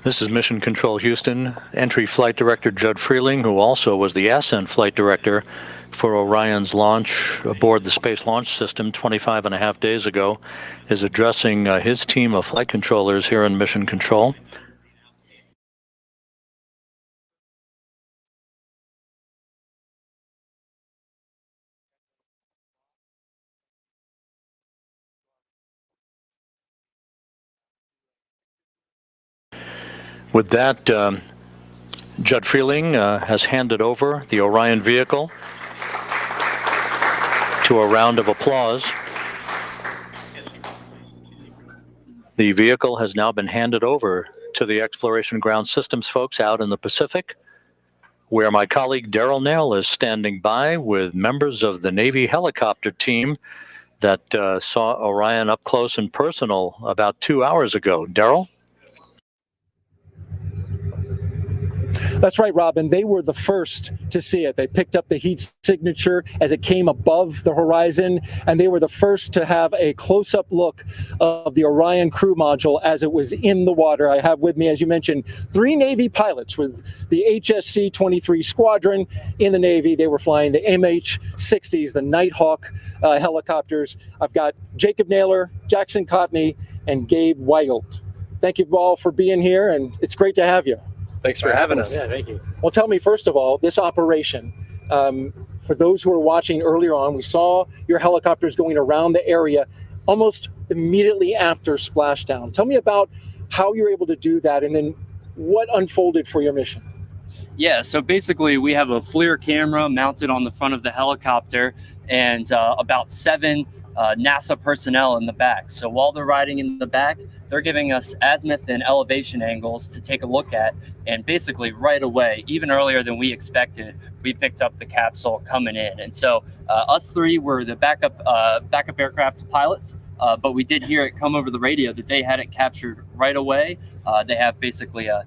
This is Mission Control Houston. Entry Flight Director Judd Freeling, who also was the Ascent Flight Director for Orion's launch aboard the Space Launch System 25 and a half days ago, is addressing his team of flight controllers here in Mission Control. With that, Judd Freeling has handed over the Orion vehicle to a round of applause. The vehicle has now been handed over to the Exploration Ground Systems folks out in the Pacific, where my colleague Daryl Nail is standing by with members of the Navy helicopter team that saw Orion up close and personal about 2 hours ago. Daryl? That's right, Robin. They were the first to see it. They picked up the heat signature as it came above the horizon, and they were the first to have a close-up look of the Orion crew module as it was in the water. I have with me, as you mentioned, 3 Navy pilots with the HSC-23 squadron in the Navy. They were flying the MH-60s, the Nighthawk helicopters. I've got Jacob Naylor, Jackson Cotney, and Gabe Weigelt. Thank you all for being here, and it's great to have you. Thanks for having us. Yeah, thank you. Well, tell me, first of all, this operation, for those who were watching earlier on, we saw your helicopters going around the area almost immediately after splashdown. Tell me about how you were able to do that and then what unfolded for your mission. Yeah, so basically we have a FLIR camera mounted on the front of the helicopter and about 7 NASA personnel in the back. So while they're riding in the back, they're giving us azimuth and elevation angles to take a look at. And basically right away, even earlier than we expected, we picked up the capsule coming in. And so us 3 were the backup aircraft pilots, but we did hear it come over the radio that they had it captured right away. They have basically a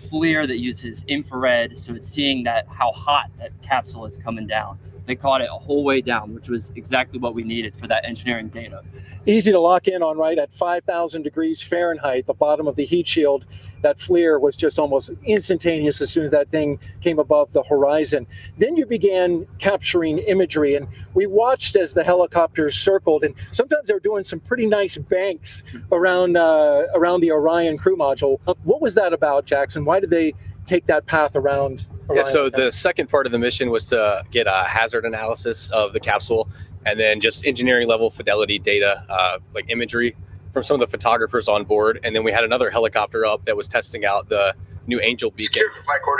FLIR that uses infrared, so it's seeing how hot that capsule is coming down. They caught it a whole way down, which was exactly what we needed for that engineering data. Easy to lock in on, right? At 5,000 degrees Fahrenheit, the bottom of the heat shield, that FLIR was just almost instantaneous as soon as that thing came above the horizon. Then you began capturing imagery, and we watched as the helicopters circled, and sometimes they were doing some pretty nice banks around the Orion crew module. What was that about, Jackson? Why did they take that path around Orion? Yeah, so the second part of the mission was to get a hazard analysis of the capsule and then just engineering level fidelity data, like imagery from some of the photographers on board. And then we had another helicopter up that was testing out the new Angel beacon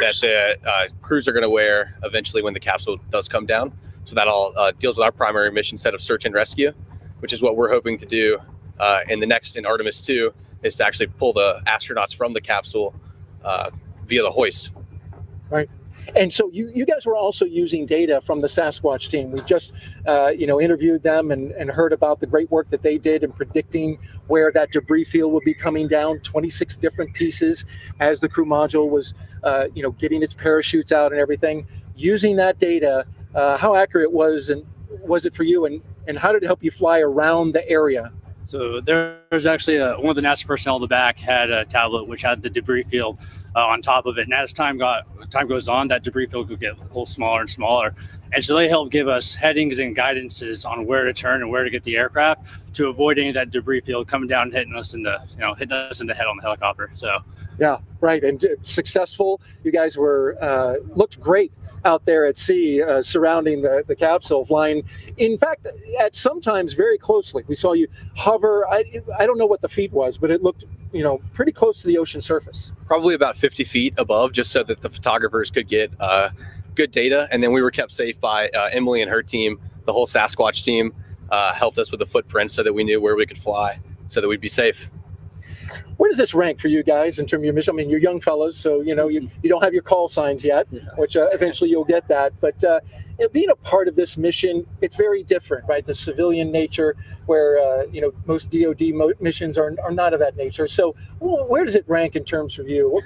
that the crews are going to wear eventually when the capsule does come down. So that all deals with our primary mission set of search and rescue, which is what we're hoping to do in Artemis 2, is to actually pull the astronauts from the capsule via the hoist. Right. And so you guys were also using data from the Sasquatch team. We just interviewed them and heard about the great work that they did in predicting where that debris field would be coming down, 26 different pieces as the crew module was getting its parachutes out and everything. Using that data, how accurate was it for you, and how did it help you fly around the area? So there's actually one of the NASA personnel in the back had a tablet which had the debris field on top of it, and as time goes on, that debris field could get a little smaller and smaller, and so they help give us headings and guidances on where to turn and where to get the aircraft to avoid any of that debris field coming down and hitting us in the head on the helicopter. So yeah, right. And successful. You guys were looked great out there at sea, surrounding the capsule, flying, in fact, at sometimes very closely. We saw you hover. I don't know what the feet was, but it looked pretty close to the ocean surface. Probably about 50 feet above, just so that the photographers could get good data. And then we were kept safe by Emily and her team. The whole Sasquatch team helped us with the footprints so that we knew where we could fly so that we'd be safe. Where does this rank for you guys in terms of your mission? I mean, you're young fellows, so you don't have your call signs yet, which eventually you'll get that. But being a part of this mission, it's very different, right? The civilian nature, where most DoD missions are not of that nature. So, where does it rank in terms of you? What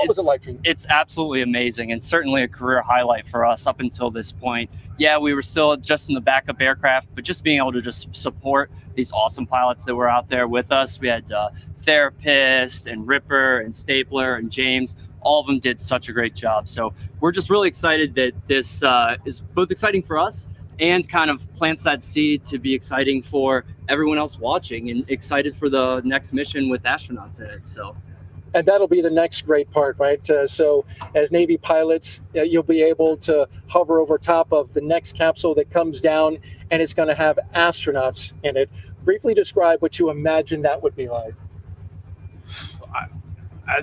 was it like for you? It's absolutely amazing, and certainly a career highlight for us up until this point. Yeah, we were still just in the backup aircraft, but just being able to just support these awesome pilots that were out there with us. We had Therapist and Ripper and Stapler and James. All of them did such a great job. So we're just really excited that this is both exciting for us and kind of plants that seed to be exciting for everyone else watching, and excited for the next mission with astronauts in it. So. And that'll be the next great part, right? So as Navy pilots, you'll be able to hover over top of the next capsule that comes down, and it's going to have astronauts in it. Briefly describe what you imagine that would be like.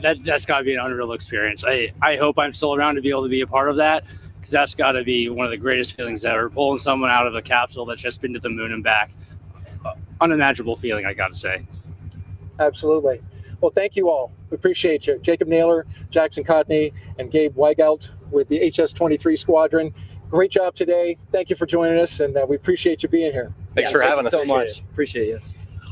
That's got to be an unreal experience. I hope I'm still around to be able to be a part of that, because that's got to be one of the greatest feelings ever, pulling someone out of a capsule that's just been to the moon and back. Unimaginable feeling, I got to say. Absolutely. Well, thank you all. We appreciate you. Jacob Naylor, Jackson Cotney, and Gabe Weigelt with the HS-23 Squadron. Great job today. Thank you for joining us, and we appreciate you being here. Thanks for having us. So much. Appreciate you.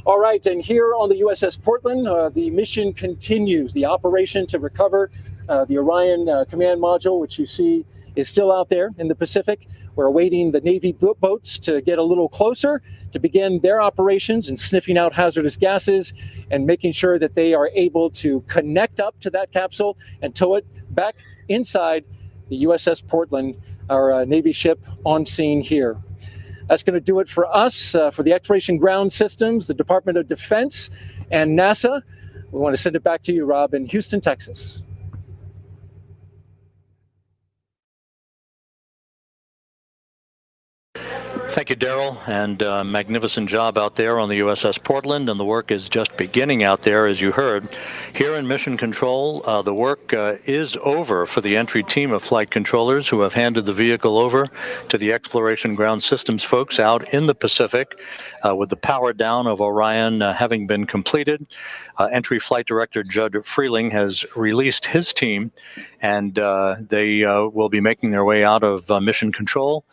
All right, and here on the USS Portland, the mission continues. The operation to recover the Orion command module, which you see is still out there in the Pacific. We're awaiting the Navy boats to get a little closer to begin their operations and sniffing out hazardous gases and making sure that they are able to connect up to that capsule and tow it back inside the USS Portland, our Navy ship on scene here. That's going to do it for us, for the Exploration Ground Systems, the Department of Defense, and NASA. We want to send it back to you, Rob, in Houston, Texas. Thank you, Daryl, and magnificent job out there on the USS Portland, and the work is just beginning out there, as you heard. Here in Mission Control, the work is over for the entry team of flight controllers who have handed the vehicle over to the Exploration Ground Systems folks out in the Pacific, with the power down of Orion having been completed. Entry Flight Director Judd Freeling has released his team, and they will be making their way out of Mission Control,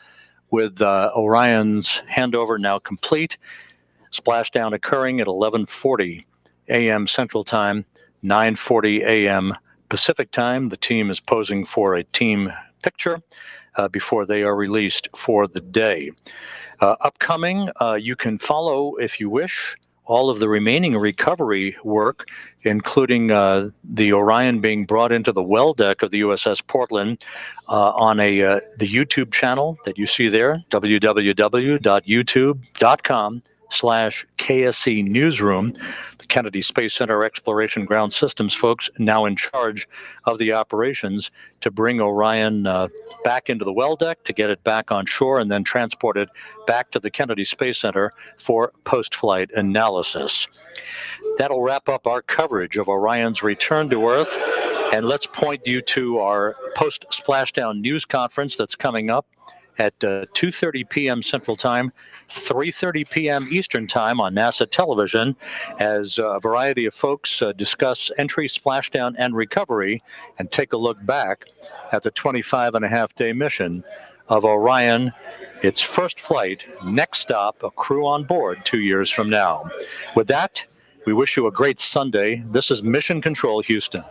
with Orion's handover now complete. Splashdown occurring at 11:40 a.m. Central Time, 9:40 a.m. Pacific Time. The team is posing for a team picture before they are released for the day. Upcoming, you can follow, if you wish, all of the remaining recovery work, including the Orion being brought into the well deck of the USS Portland on the YouTube channel that you see there, www.youtube.com/KSC Newsroom. The Kennedy Space Center Exploration Ground Systems folks now in charge of the operations to bring Orion back into the well deck, to get it back on shore, and then transport it back to the Kennedy Space Center for post-flight analysis. That'll wrap up our coverage of Orion's return to Earth. And let's point you to our post-splashdown news conference that's coming up at 2:30 p.m. Central Time, 3:30 p.m. Eastern Time on NASA television, as a variety of folks discuss entry, splashdown, and recovery, and take a look back at the 25-and-a-half-day mission of Orion, its first flight, next stop, a crew on board 2 years from now. With that, we wish you a great Sunday. This is Mission Control, Houston.